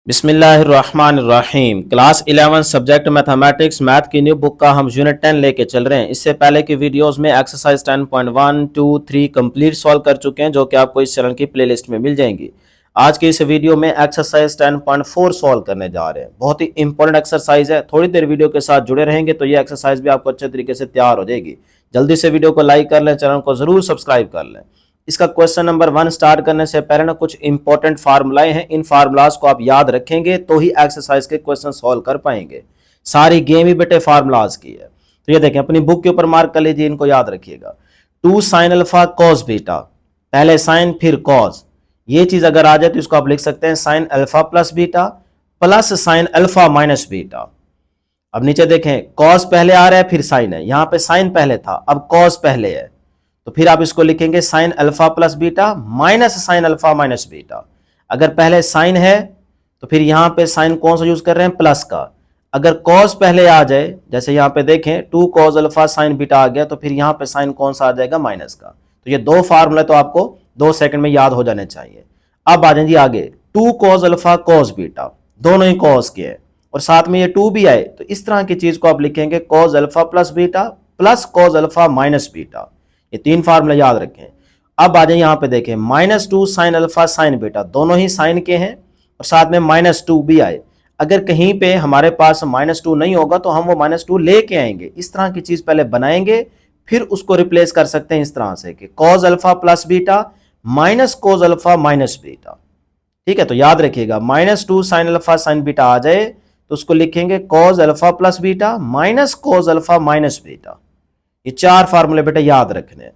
बिस्मिल्लाहिर्रहमानिर्रहीम। Class 11 subject mathematics math की new book का हम यूनिट 10 लेके चल रहे हैं। इससे पहले की वीडियोस में एक्सरसाइज 10.1, 2, 3 कंप्लीट सॉल्व कर चुके हैं, जो कि आपको इस चैनल की प्लेलिस्ट में मिल जाएंगी। आज की इस वीडियो में एक्सरसाइज 10.4 सॉल्व करने जा रहे हैं। बहुत ही इंपॉर्टेंट एक्सरसाइज है। थोड़ी देर वीडियो के साथ जुड़े रहेंगे तो ये एक्सरसाइज भी आपको अच्छे तरीके से तैयार हो जाएगी। जल्दी से वीडियो को लाइक कर लें, चैनल को जरूर सब्सक्राइब कर लें। इसका क्वेश्चन नंबर 1 स्टार्ट करने से पहले ना कुछ इंपॉर्टेंट फार्मूलाएं हैं। इन फार्मूलाज को आप याद रखेंगे तो ही एक्सरसाइज के क्वेश्चन सॉल्व कर पाएंगे। सारी गेम ही बेटे फार्मूलाज की है। तो ये देखें, अपनी बुक के ऊपर मार्क कर लीजिए, इनको याद रखिएगा। 2 साइन अल्फा कॉस बीटा, पहले साइन फिर कॉस। ये चीज अगर आ जाए तो इसको आप लिख सकते हैं sign alpha plus beta plus sign alpha minus beta. अब नीचे देखें, कॉस पहले आ रहा है फिर साइन है, यहां पे साइन पहले था अब कॉस पहले है, तो फिर आप इसको लिखेंगे sign alpha plus beta minus sign alpha minus beta. अगर पहले साइन है तो फिर यहां पे साइन कौन सा यूज कर रहे हैं, प्लस का। अगर कॉस पहले आ जाए, जैसे यहां पे देखें 2 कॉस अल्फा साइन बीटा आ गया, तो फिर यहां पे साइन कौन सा आ जाएगा, माइनस का। तो ये दो फार्मूले तो आपको 2 सेकंड में याद हो जाने चाहिए। अब आ जाएंगे आगे, 2 कॉस अल्फा कॉस बीटा, दोनों ही कॉस के हैं और साथ में ये 2 भी आए, तो इस तरह की चीज को आप लिखेंगे cos alpha plus beta plus cos alpha minus beta. ये 3 फार्मूले याद रखें। अब आ जाए यहां पे देखें, -2 साइन अल्फा साइन बीटा, दोनों ही साइन के हैं और साथ में -2 भी आए। अगर कहीं पे हमारे पास -2 नहीं होगा तो हम वो -2 लेके आएंगे। इस तरह की चीज पहले बनाएंगे, फिर उसको रिप्लेस कर सकते हैं इस तरह से कि cos alpha plus beta minus cos alpha minus beta. ठीक है, तो याद रखिएगा, -2 साइन अल्फा साइन बीटा आ जाए तो उसको लिखेंगे cos alpha plus beta minus cos alpha minus beta. ये 4 फार्मूले बेटा याद रखने हैं।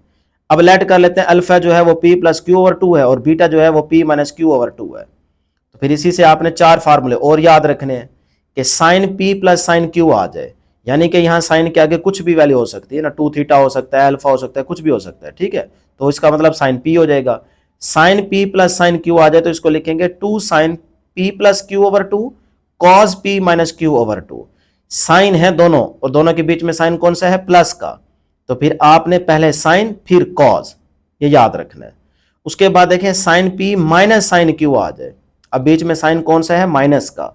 अब लेट कर लेते हैं, अल्फा जो है वो p प्लस क्यू ओवर 2 है और बीटा जो है वो p माइनस क्यू ओवर 2 है। तो फिर इसी से आपने 4 फार्मूले और याद रखने हैं कि sine p plus sine q आ जाए, यानी कि यहाँ साइन के आगे कुछ भी वैल्यू हो सकती है ना, 2 थीटा हो सकता है, अल्फा हो सकता है, कुछ भी हो सकता है। ठीक है, तो इसका मतलब साइन p हो जाएगा। Sine p plus sine q आ जाए तो इसको लिखेंगे 2 sine p plus Q over 2 cos p minus Q over 2। Sine है दोनों और दोनों के बीच में साइन कौन सा है, प्लस का, तो फिर आपने पहले साइन फिर कॉस, ये याद रखना है। उसके बाद देखें sine p minus sine q आ जाए, अब बीच में साइन कौन सा है, माइनस का,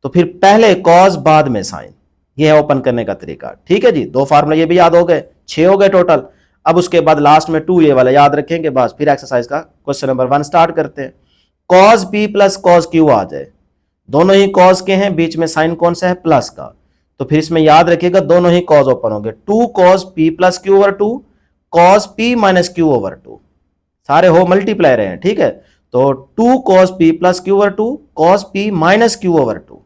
तो फिर पहले कॉस बाद में साइन। ये है ओपन करने का तरीका। ठीक है जी, 2 फार्मूला ये भी याद हो गए, 6 हो गए टोटल। अब उसके बाद लास्ट में 2 ये वाला याद रखेंगे, बस फिर एक्सरसाइज का क्वेश्चन नंबर 1 स्टार्ट करते हैं। Cos p plus cos q आ जाए, दोनों ही कॉस के हैं, बीच में साइन कौन सा है, प्लस का, तो फिर इसमें याद रखिएगा दोनों ही कॉस ओपन होंगे, 2 cos p plus Q over 2 cos p minus Q over 2, सारे हो मल्टीप्लाई हैं। ठीक है, तो 2 cos p plus Q over 2 cos p minus Q over 2।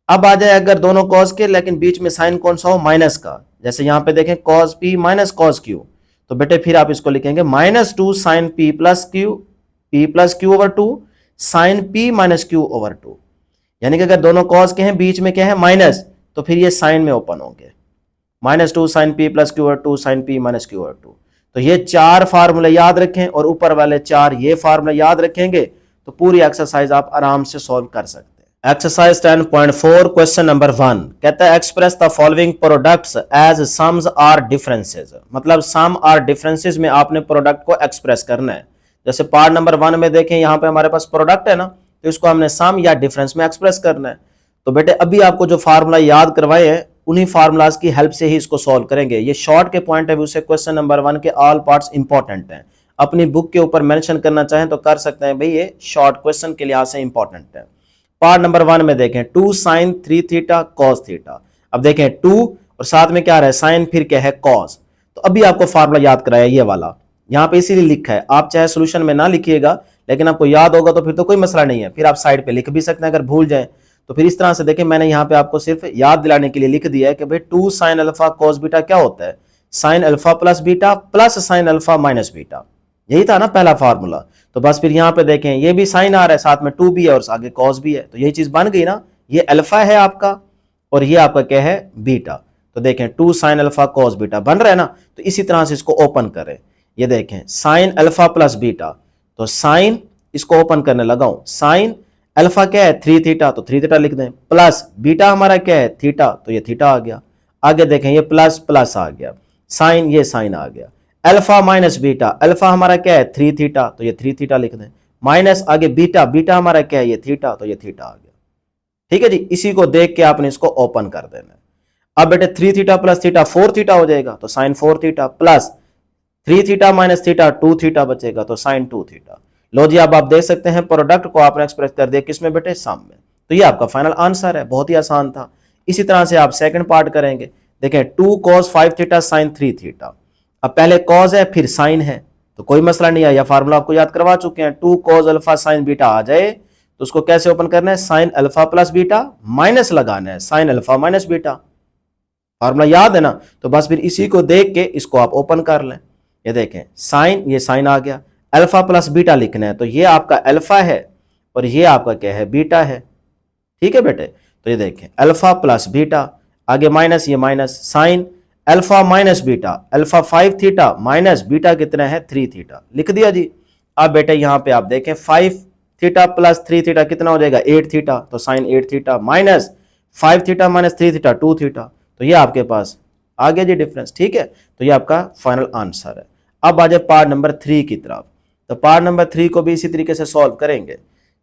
अब आ जाए अगर दोनों कॉस के लेकिन बीच में साइन कौन सा हो, माइनस का, जैसे यहां पे देखें cos p minus cos q, तो बेटे फिर आप इसको लिखेंगे -2 sine p plus Q over 2 sine p minus Q over 2। यानी कि अगर दोनों कॉस के हैं, बीच में क्या है, माइनस, तो फिर ये साइन में ओपन होंगे, -2 sine p plus Q over 2 sine p minus Q over 2। तो ये 4 फार्मूले याद रखें और ऊपर वाले 4 ये फार्मूले याद रखेंगे तो पूरी एक्सरसाइज आप आराम से सॉल्व कर सकते हैं। एक्सरसाइज 10.4 क्वेश्चन नंबर 1 कहता है express the following products as sums or differences. मतलब सम आर डिफरेंसेस में आपने प्रोडक्ट को एक्सप्रेस करना है। जैसे पार्ट नंबर 1 में देखें, यहाँ पे हमारे पास प्रोडक्ट है ना, तो इसको हमने सम या डिफरेंस में एक्सप्रेस करना है। तो बेटे अभी आपको जो फार्मूला याद करवाए हैं उन्हीं फार्मूलाज की हेल्प से ही इसको सॉल्व करेंगे। ये शॉर्ट के पॉइंट ऑफ व्यू से क्वेश्चन नंबर 1 के ऑल पार्ट्स इंपॉर्टेंट हैं। अपनी बुक के ऊपर मेंशन करना चाहें तो कर सकते हैं, भाई ये शॉर्ट क्वेश्चन के लिहाज से इंपॉर्टेंट है। पार्ट नंबर 1 में देखें 2 साइन 3 थीटा कॉस थीटा। अब देखें 2 और साथ में क्या रहा है, साइन फिर क्या है, कॉस। तो अभी आपको फार्मूला याद कराया ये वाला, यहाँ पे इसीलिए लिखा है। आप चाहे सोल्यूशन में ना लिखिएगा, लेकिन आपको याद होगा तो फिर तो कोई मसला नहीं है, फिर आप साइड पे लिख भी सकते हैं अगर भूल जाए तो। फिर इस तरह से देखें, मैंने यहाँ पे आपको सिर्फ याद दिलाने के लिए लिख दिया है कि भाई 2 साइन अल्फा कॉस बीटा क्या होता है, sign alpha plus beta plus sign alpha minus beta. यही था ना पहला फार्मूला। तो बस फिर यहाँ पे देखें, ये भी साइन आ रहा है, साथ में 2 भी है और आगे कॉस भी है, तो यही चीज बन गई ना। ये अल्फा है आपका और ये आपका क्या है, बीटा। तो देखें 2 साइन अल्फा कॉस बीटा बन रहा है ना। तो इसी तरह से इसको ओपन करें। ये देखें साइन अल्फा प्लस बीटा, तो साइन इसको ओपन करने लगाऊं, साइन अल्फा क्या है 3 थीटा, तो 3 थीटा लिख दें, प्लस बीटा हमारा क्या है थीटा, तो ये थीटा आ गया। आगे देखें ये प्लस प्लस आ गया, साइन ये साइन आ गया। अल्फा माइनस बीटा, अल्फा हमारा क्या है 3 थीटा, तो ये 3 थीटा लिख दें, माइनस आगे बीटा, बीटा हमारा क्या है, ये थीटा, तो ये थीटा आ गया। ठीक है जी, इसी को देख के आपने इसको ओपन कर देना है। अब बेटे 3 थीटा प्लस थीटा 4 थीटा हो जाएगा, तो sine 4 theta, plus 3 theta minus theta 2 theta बचेगा, तो साइन 2 थीटा। लो जी, अब आप देख सकते हैं प्रोडक्ट को आपने एक्सप्रेस कर दिया किसमें बेटे, सम में। तो ये आपका फाइनल आंसर है, बहुत ही आसान था। इसी तरह से आप सेकंड पार्ट करेंगे। देखें 2 cos 5 थीटा साइन 3 थीटा। अब पहले कॉज है फिर साइन है, तो कोई मसला नहीं आया, फार्मूला आपको याद करवा चुके हैं। 2 cos अल्फा साइन बीटा आ जाए तो उसको कैसे ओपन करना है, sign alpha plus beta minus लगाना है sign alpha minus beta. Formula याद है ना, तो बस फिर इसी को देख के इसको आप ओपन कर लें। ये देखें साइन, ये साइन आ गया, अल्फा प्लस बीटा लिखना है, तो ये आपका अल्फा है और ये आपका क्या है, बीटा है। ठीक है बेटे, तो ये देखें अल्फा प्लस बीटा, आगे माइनस, ये minus, sign alpha minus beta, alpha 5 theta minus beta कितना है 3 थीटा, लिख दिया जी। अब बेटे यहां पे आप देखें 5 थीटा प्लस 3 थीटा कितना हो जाएगा 8 थीटा, तो sine 8 theta minus 5 theta minus 3 theta 2 theta, तो ये आपके पास आ गया जी डिफरेंस। ठीक है, तो ये आपका फाइनल आंसर है। अब आ जाए पार्ट नंबर 3 की तरफ। तो पार्ट नंबर 3 को भी इसी तरीके से सॉल्व करेंगे।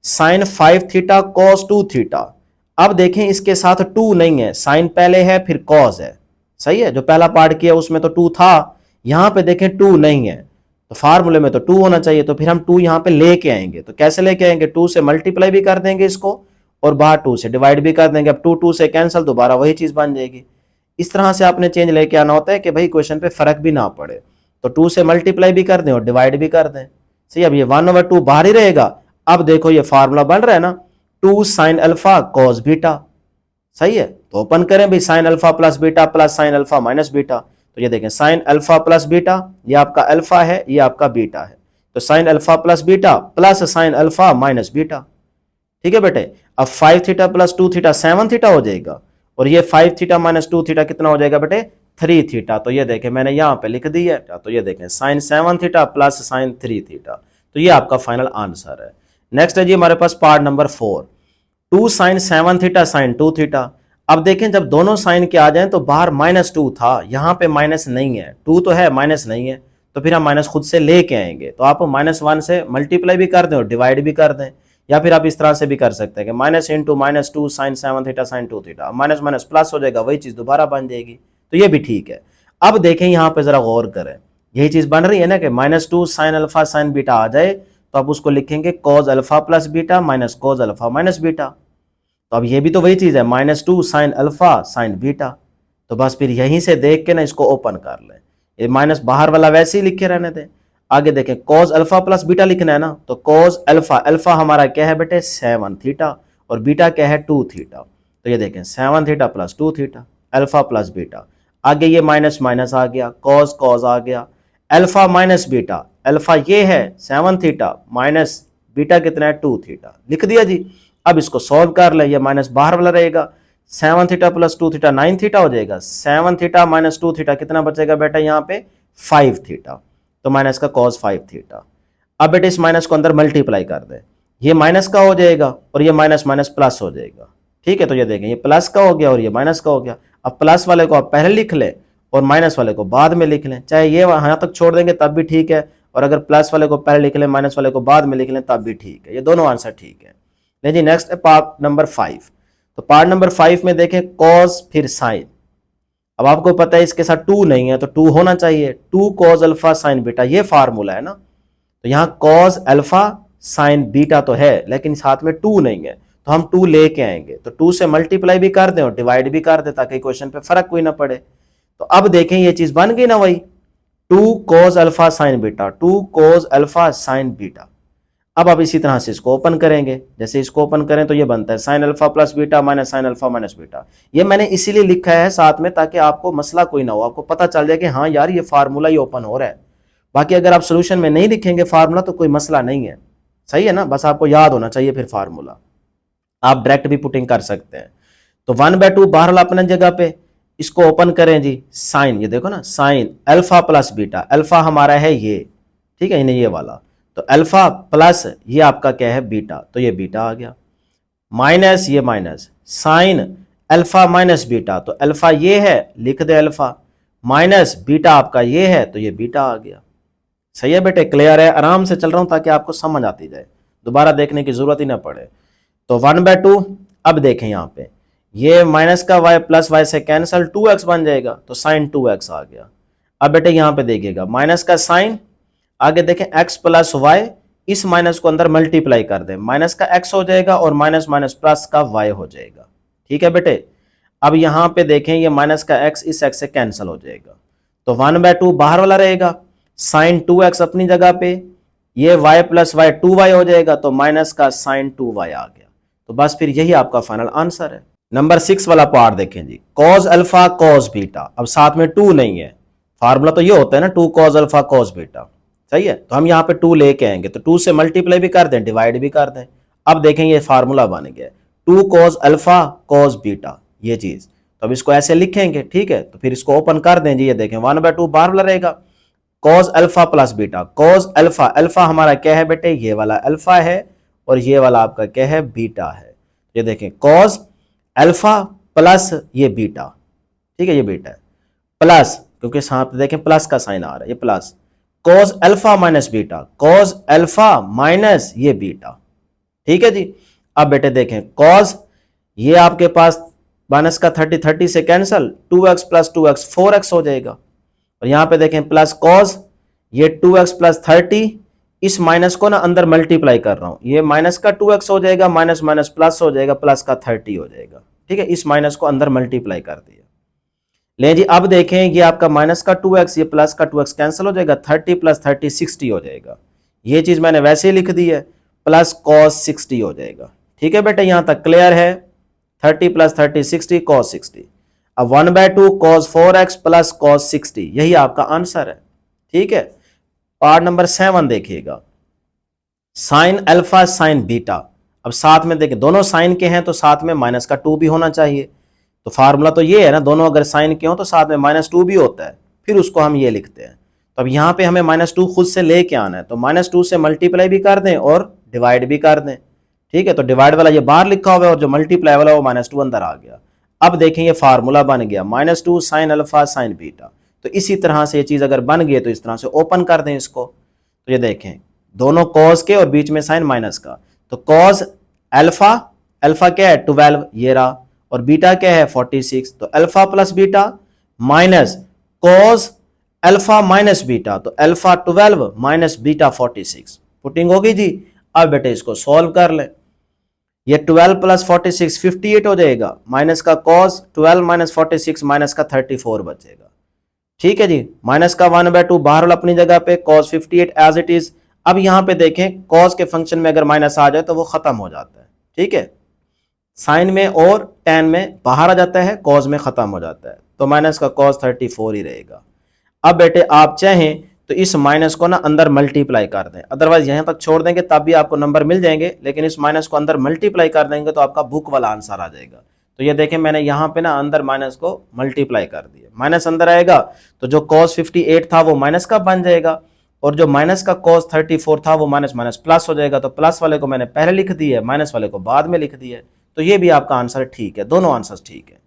Sine 5 theta cos 2 theta. अब देखें इसके साथ 2 नहीं है, साइन पहले है फिर कॉस है, सही है। जो पहला पार्ट किया उसमें तो 2 था, यहां पे देखें 2 नहीं है, तो फार्मूले में तो 2 होना चाहिए, तो फिर हम 2 यहां पे लेके आएंगे। तो कैसे लेके आएंगे, 2 से मल्टीप्लाई भी कर देंगे इसको और बाहर 2 से डिवाइड भी कर देंगे। अब 2 2 से कैंसिल, दोबारा वही चीज बन जाएगी। इस तरह से आपने चेंज लेके आना होता है कि भाई क्वेश्चन पे फर्क भी ना पड़े। तो 2 से मल्टीप्लाई भी कर दें और डिवाइड भी कर दें, सही। अब ये 1/2 बाहर ही रहेगा। अब देखो ये फार्मूला बन रहा है ना, 2 साइन अल्फा कॉस बीटा, सही है। तो ओपन करें भाई, sign alpha plus beta plus sign alpha minus beta, तो ये देखें साइन अल्फा प्लस बीटा, ये आपका अल्फा है, ये आपका बीटा है, तो sign alpha plus beta plus sign alpha minus beta. ठीक है बेटे, अब 5 थीटा प्लस 2 थीटा 7 थीटा हो जाएगा, और ये 5 थीटा माइनस 2 थीटा कितना हो जाएगा बेटे 3 थीटा। तो ये देखें मैंने यहां पे लिख दी है, तो ये देखें sine 7 theta plus sine 3 theta, तो ये आपका फाइनल आंसर है। नेक्स्ट है जी हमारे पास part number 4, 2 sine 7 theta sine 2 theta. अब देखें जब दोनों साइन के आ जाएं तो बाहर -2 था, यहां पे माइनस नहीं है, 2 तो है माइनस नहीं है, तो फिर हम माइनस खुद से लेके आएंगे। तो आप -1 से मल्टीप्लाई भी कर दें और डिवाइड भी कर दें, या फिर आप इस तरह से भी कर सकते हैं कि minus into -2 sine 7 theta sine 2 theta, minus minus plus हो जाएगा, वही चीज दोबारा बन जाएगी, तो ये भी ठीक है। अब देखें यहां पे जरा गौर करें, यही चीज बन रही है ना कि -2 साइन अल्फा साइन बीटा आ जाए तो आप उसको लिखेंगे cause alpha plus beta minus cos alpha minus beta. तो अब ये भी तो वही चीज है, -2 साइन अल्फा साइन बीटा। तो बस फिर यहीं से देख के ना इसको ओपन कर लें, ये माइनस बाहर वाला वैसे ही लिखे रहने दें। आगे देखें कॉज अल्फा प्लस बीटा लिखना है ना, तो कॉज अल्फा, अल्फा हमारा क्या है बेटे 7 थीटा और बीटा क्या है 2 थीटा। तो ये देखें 7 theta plus 2 theta, alpha plus beta. आगे ये माइनस माइनस आ गया, कॉज कॉज आ गया, अल्फा माइनस बीटा, अल्फा ये है 7 थीटा माइनस बीटा कितना है 2 थीटा, लिख दिया जी। अब इसको सॉल्व कर ले, ये माइनस बाहर वाला रहेगा, 7 थीटा प्लस 2 थीटा 9 थीटा हो जाएगा, 7 थीटा माइनस 2 थीटा कितना बचेगा बेटा यहाँ पे 5 थीटा, तो माइनस का कॉस 5 थीटा। अब बेटे इस माइनस को अंदर मल्टीप्लाई कर दे, ये माइनस का हो जाएगा और ये माइनस माइनस प्लस हो जाएगा। ठीक है, तो ये देखें ये प्लस का हो गया और ये माइनस का हो गया। अब प्लस वाले को आप पहले लिख लें और माइनस वाले को बाद में लिख लें, चाहे ये यहाँ तक छोड़ देंगे तब भी ठीक है, और अगर प्लस वाले को पहले लिख लें माइनस वाले को बाद में लिख लें तब भी ठीक है, ये दोनों आंसर ठीक है। जी नेक्स्ट है पार्ट नंबर 5। तो पार्ट नंबर 5 में देखें कॉस फिर साइन। अब आपको पता है इसके साथ 2 नहीं है तो 2 होना चाहिए, 2 कॉस अल्फा साइन बीटा, ये फार्मूला है ना। तो यहाँ कॉस अल्फा साइन बीटा तो है लेकिन साथ में 2 नहीं है, तो हम 2 लेके आएंगे। तो 2 से मल्टीप्लाई भी कर दें और डिवाइड भी कर दें ताकि क्वेश्चन पे फर्क कोई ना पड़े। तो अब देखें ये चीज बन गई ना वही 2 cos alpha sign beta, 2 cos alpha sign beta. अब आप इसी तरह से इसको ओपन करेंगे, जैसे इसको ओपन करें तो ये बनता है sign alpha plus beta minus sign alpha minus beta. ये मैंने इसीलिए लिखा है साथ में ताकि आपको मसला कोई ना हो, आपको पता चल जाए कि हाँ यार ये फार्मूला ही ओपन हो रहा है। बाकी अगर आप सोल्यूशन में नहीं लिखेंगे फार्मूला तो कोई मसला नहीं है, सही है ना, बस आपको याद होना चाहिए फिर फार्मूला। आप डायरेक्ट भी पुटिंग कर सकते हैं। तो 1/2 बाहर अपने जगह पे, इसको ओपन करें जी, साइन, ये देखो ना sign alpha plus beta, alpha हमारा है ये, ठीक है इन्हें ये वाला, तो अल्फा प्लस ये आपका क्या है बीटा, तो ये बीटा आ गया, माइनस ये minus sign alpha minus beta, तो अल्फा ये है लिख दे अल्फा, माइनस बीटा आपका ये है तो ये बीटा आ गया। सही है बेटे, क्लियर है, आराम से चल रहा हूं ताकि आपको समझ आती जाए। दोबारा देखने की जरूरत ही ना पड़े। तो 1/2। अब देखें यहाँ पे ये माइनस का y प्लस वाई से कैंसल 2x बन जाएगा, तो साइन 2x आ गया। अब बेटे यहाँ पे देखिएगा माइनस का साइन, आगे देखें x प्लस वाई, इस माइनस को अंदर मल्टीप्लाई कर दें, माइनस का x हो जाएगा और माइनस माइनस प्लस का y हो जाएगा। ठीक है बेटे। अब यहाँ पे देखें ये माइनस का x इस x से कैंसिल हो जाएगा, तो 1/2 बाहर वाला रहेगा, साइन 2x अपनी जगह पे, ये y प्लस वाई 2y हो जाएगा, तो माइनस का साइन 2y आ गया। तो बस फिर यही आपका फाइनल आंसर है। नंबर 6 वाला पार्ट देखें जी, कॉस अल्फा कॉस बीटा। अब साथ में 2 नहीं है, फार्मूला तो ये होता है ना 2 कॉस अल्फा कॉस बीटा, सही है। तो हम यहाँ पे 2 लेके आएंगे, तो 2 से मल्टीप्लाई भी कर दें, डिवाइड भी कर दें। अब देखें ये फार्मूला बन गया 2 कॉस अल्फा कॉस बीटा, ये चीज। तो अब इसको ऐसे लिखेंगे, ठीक है। तो फिर इसको ओपन कर दें जी, ये देखें 1/2 बाहर वाला रहेगा, cos alpha plus beta, cos alpha, alpha हमारा क्या है बेटे, ये वाला अल्फा है, और ये वाला आपका क्या है, बीटा है। ये देखें कॉस अल्फा प्लस ये बीटा, ठीक है, ये बीटा है, प्लस, क्योंकि साथ देखें प्लस का साइन आ रहा है, ये plus, cos alpha minus beta, cos alpha minus ये बीटा, ठीक है जी। अब बेटे देखें कॉस, ये आपके पास माइनस का 30 से cancel, 2x plus 2x 4x हो जाएगा, और यहां पे देखें प्लस कॉस, ये 2x प्लस 30, इस माइनस को ना अंदर मल्टीप्लाई कर रहा हूं, ये माइनस का 2x हो जाएगा, माइनस माइनस प्लस हो जाएगा, प्लस का 30 हो जाएगा, ठीक है। इस माइनस को अंदर मल्टीप्लाई कर दिया। ले जी अब देखें ये आपका माइनस का 2x, ये प्लस का 2x कैंसिल हो जाएगा, 30 प्लस 30 60 हो जाएगा। ये चीज मैंने वैसे ही लिख दी है, प्लस कॉस 60 हो जाएगा। ठीक है बेटे, यहां तक क्लियर है। 30 प्लस 30 60 कॉस 60। अब 1/2 कॉस 4x प्लस कॉस 60, यही आपका आंसर है। ठीक है। पार्ट नंबर 7 देखिएगा, साइन अल्फा साइन बीटा। अब साथ में देखिए दोनों साइन के हैं तो साथ में माइनस का 2 भी होना चाहिए। तो फार्मूला तो ये है ना, दोनों अगर साइन के हो तो साथ में -2 भी होता है, फिर उसको हम ये लिखते हैं। तो अब यहाँ पे हमें -2 खुद से लेके आना है, तो -2 से मल्टीप्लाई भी कर दें और डिवाइड भी कर दें। ठीक है, तो डिवाइड वाला ये बाहर लिखा हुआ है और जो मल्टीप्लाई वाला वो -2 अंदर आ गया। अब देखें ये फार्मूला बन गया -2 साइन अल्फा साइन बीटा। तो इसी तरह से ये चीज अगर बन गई तो इस तरह से ओपन कर दें इसको। तो ये देखें दोनों कॉस के और बीच में साइन माइनस का, तो कॉस अल्फा, अल्फा क्या है 12 ये रहा, और बीटा क्या है 46, तो alpha plus beta minus cos alpha minus beta, तो अल्फा 12 माइनस बीटा 46। पुटिंग होगी जी। अब बेटे इसको सॉल्व कर ले, ये 12 प्लस 46 58 हो जाएगा, माइनस का कॉस 12 माइनस 46 माइनस का 34 बचेगा। ठीक है जी, माइनस का 1/2 बाहर अपनी जगह पे, कॉस 58 एज इट इज। अब यहां पे देखें कॉस के फंक्शन में अगर माइनस आ जाए तो वो खत्म हो जाता है। ठीक है, साइन में और टेन में बाहर आ जाता है, कॉस में खत्म हो जाता है, तो माइनस का कॉस 34 ही रहेगा। अब बेटे आप चाहें तो इस माइनस को ना अंदर मल्टीप्लाई कर दें, अदरवाइज यहां तक छोड़ देंगे तब भी आपको नंबर मिल जाएंगे, लेकिन इस माइनस को अंदर मल्टीप्लाई कर देंगे तो आपका बुक वाला आंसर आ जाएगा। तो ये देखें मैंने यहाँ पे ना अंदर माइनस को मल्टीप्लाई कर दिया, माइनस अंदर आएगा तो जो कॉस 58 था वो माइनस का बन जाएगा, और जो माइनस का कॉस 34 था वो माइनस माइनस प्लस हो जाएगा। तो प्लस वाले को मैंने पहले लिख दिया है, माइनस वाले को बाद में लिख दिया है। तो ये भी आपका आंसर ठीक है, दोनों आंसर ठीक है।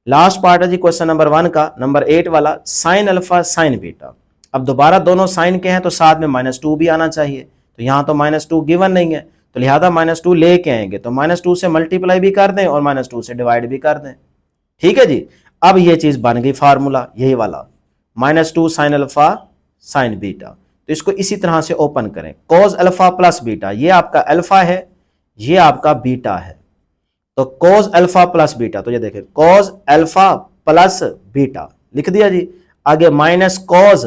लास्ट पार्ट है जी क्वेश्चन नंबर 1 का, नंबर 8 वाला, साइन अल्फा साइन बीटा। अब दोबारा दोनों साइन के हैं तो साथ में -2 भी आना चाहिए, तो यहां तो -2 गिवन नहीं है, तो लिहाजा -2 लेके आएंगे, तो -2 से मल्टीप्लाई भी कर दें और -2 से डिवाइड भी कर दें। ठीक है जी। अब ये चीज बन गई फार्मूला यही वाला, -2 साइन अल्फा साइन बीटा। तो इसको इसी तरह से ओपन करें, कॉस अल्फा प्लस बीटा, ये आपका अल्फा है, ये आपका बीटा है, तो कॉस अल्फा प्लस बीटा, तो ये देखें कॉस अल्फा प्लस बीटा लिख दिया जी। आगे minus cos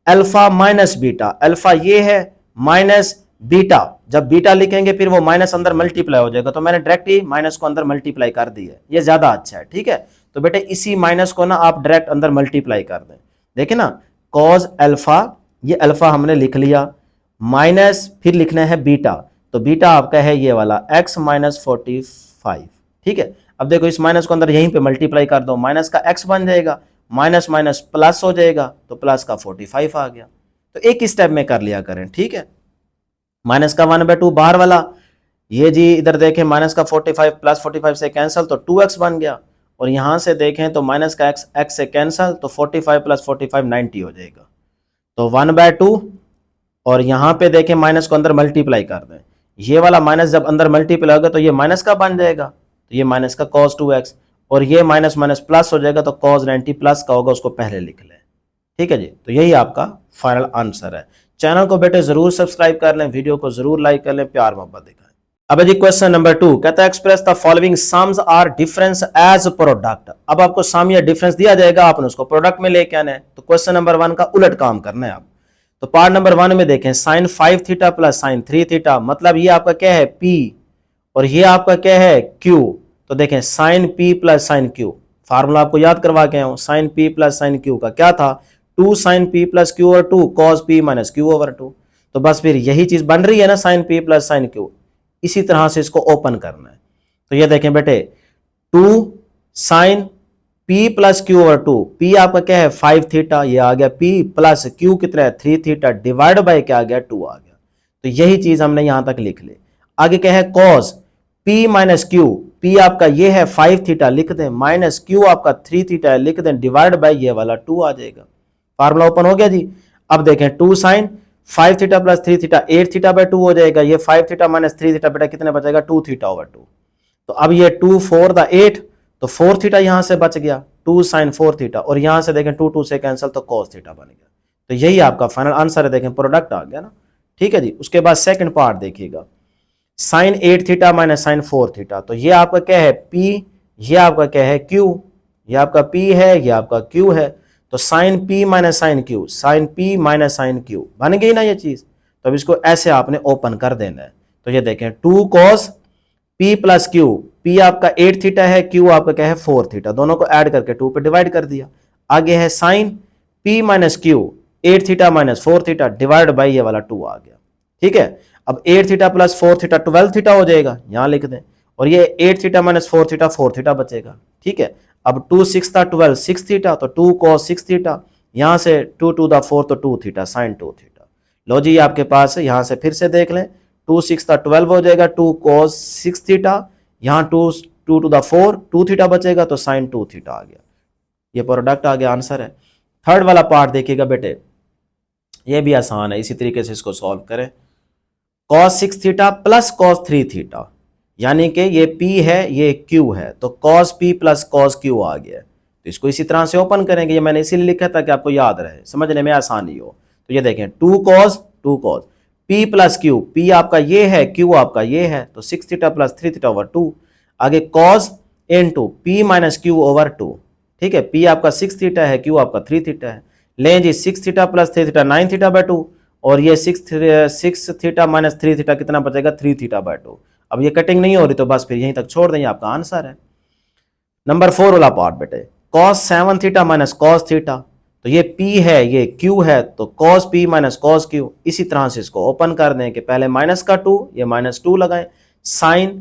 alpha minus beta, alpha ये है माइनस बीटा, जब बीटा लिखेंगे फिर वो माइनस अंदर मल्टीप्लाई हो जाएगा, तो मैंने डायरेक्ट ही माइनस को अंदर मल्टीप्लाई कर दी है, ये ज्यादा अच्छा है। ठीक है, तो बेटे इसी माइनस को ना आप डायरेक्ट अंदर मल्टीप्लाई कर दें। देखिए ना कॉस अल्फा, ये अल्फा हमने लिख लिया, माइनस फिर लिखना है बीटा, तो बीटा आपका है ये वाला x माइनस 45। ठीक है, अब देखो इस माइनस को अंदर यहीं पे मल्टीप्लाई कर दो, माइनस का x बन जाएगा, माइनस माइनस प्लस हो जाएगा, तो प्लस का 45 आ गया। तो एक ही स्टेप में कर लिया करें। ठीक है, माइनस का 1/2 बाहर वाला, ये जी इधर देखें माइनस का 45 प्लस 45 से कैंसल, तो 2x बन गया, और यहां से देखें तो माइनस का x से कैंसल, तो 45 प्लस 45 90 हो जाएगा, तो 1/2, और यहां पे देखें माइनस को अंदर मल्टीप्लाई कर दें, ये वाला माइनस जब अंदर मल्टीपल होगा तो ये माइनस का बन जाएगा, तो ये माइनस का cos 2x, और ये माइनस माइनस प्लस हो जाएगा तो cos 90 प्लस का होगा, उसको पहले लिख लें। ठीक है जी, तो यही आपका फाइनल आंसर है। चैनल को बेटे जरूर सब्सक्राइब कर लें, वीडियो को जरूर लाइक कर लें, प्यार मोहब्बत दिखाएं। अब जी क्वेश्चन नंबर 2 कहता है express the following sums or difference as product. अब आपको सम या डिफरेंस दिया जाएगा, आपने उसको प्रोडक्ट में लेके आना है। तो क्वेश्चन नंबर 1 का उलट काम करना है आप। तो पार्ट नंबर 1 में देखें sin 5 theta plus sin 3 theta, मतलब ये आपका क्या है P और ये आपका क्या है Q। तो देखें sin P plus sin Q, formula आपको याद करवा के आया हूं। sin P plus sin Q का क्या था, 2 sin P plus Q over 2 cos P minus Q over 2। तो बस फिर यही चीज बन रही है ना, sin P plus sin Q। इसी तरह से इसको ओपन करना है। तो ये देखें बेटे 2 sin P plus Q over 2, P आपका क्या है 5 थीटा, ये आ गया P प्लस Q कितना है 3 थीटा, डिवाइड बाय क्या आ गया 2 आ गया। तो यही चीज हमने यहां तक लिख ली। आगे क्या है cos P minus Q, P आपका ये है 5 थीटा लिख दें, माइनस Q आपका 3 थीटा है लिख दें, डिवाइड बाय ये वाला 2 आ जाएगा। फार्मूला ओपन हो गया जी। अब देखें 2 sin 5 theta plus 3 theta 8 theta by 2 हो जाएगा, ये 5 थीटा माइनस 3 थीटा बेटा कितने बचेगा 2 थीटा ओवर 2। तो अब ये 2 4 द 8, तो 4 थीटा यहां से बच गया, 2 sin 4 थीटा, और यहां से देखें 2 2 से कैंसिल तो cos थीटा बन गया। तो यही आपका फाइनल आंसर है, देखें प्रोडक्ट आ गया ना। ठीक है जी, उसके बाद सेकंड पार्ट देखिएगा, sin 8 theta minus sin 4 theta. तो ये आपका क्या है P, ये आपका क्या है Q, ये आपका P है, ये आपका Q है। तो sin P minus sin Q, sin P minus sin Q बन गई ना ये चीज। तो अब इसको ऐसे आपने ओपन कर देना है। तो ये देखें 2 cos P plus Q, P आपका 8 थीटा है, Q आपका क्या है 4 थीटा, दोनों को ऐड करके 2 पे डिवाइड कर दिया। आगे है sin P minus Q, 8 theta minus 4 theta, divide by ये वाला 2 आ गया। ठीक है, अब 8 थीटा प्लस 4 थीटा 12 थीटा हो जाएगा, यहां लिख दें, और ये 8 थीटा माइनस 4 थीटा बचेगा। ठीक है, अब 2 6 था 12 6 थीटा, तो 2 cos 6 थीटा, यहां से 2 2 द 4 तो 2 थीटा sin 2 थीटा। लो जी आपके पास है, यहां से फिर से देख लें, 2 6 था 12 हो जाएगा, 2 cos 6 थीटा, यहां 2 2 टू द 4 2 थीटा बचेगा, तो sin 2 थीटा आ गया। ये प्रोडक्ट आ गया, आंसर है। थर्ड वाला पार्ट देखिएगा बेटे, ये भी आसान है, इसी तरीके से इसको सॉल्व करें। cos 6 theta plus cos 3 theta, यानी कि ये P है ये Q है, तो cos P plus cos Q आ गया। तो इसको इसी तरह से ओपन करेंगे, ये मैंने इसीलिए लिखा था कि आपको याद रहे, समझने में आसानी हो। तो ये देखें 2 cos P plus Q, P आपका ये है, Q आपका ये है, तो 6 थीटा प्लस 3 थीटा ओवर 2। आगे cos into P minus Q over 2। ठीक है, P आपका 6 थीटा है, Q आपका 3 थीटा है। लें जी 6 theta plus 3 theta 9 theta by 2, और ये 6 थीटा माइनस 3 थीटा कितना बचेगा 3 थीटा बाय 2। अब ये कटिंग नहीं हो रही, तो बस फिर यहीं तक छोड़ दें, आपका आंसर है। नंबर 4 वाला पार्ट बेटे, cos 7 theta minus cos theta, तो ये P है ये Q है, तो cos P minus cos Q। इसी तरह से इसको ओपन कर दें कि पहले माइनस का 2, ये माइनस 2 लगाएं, sin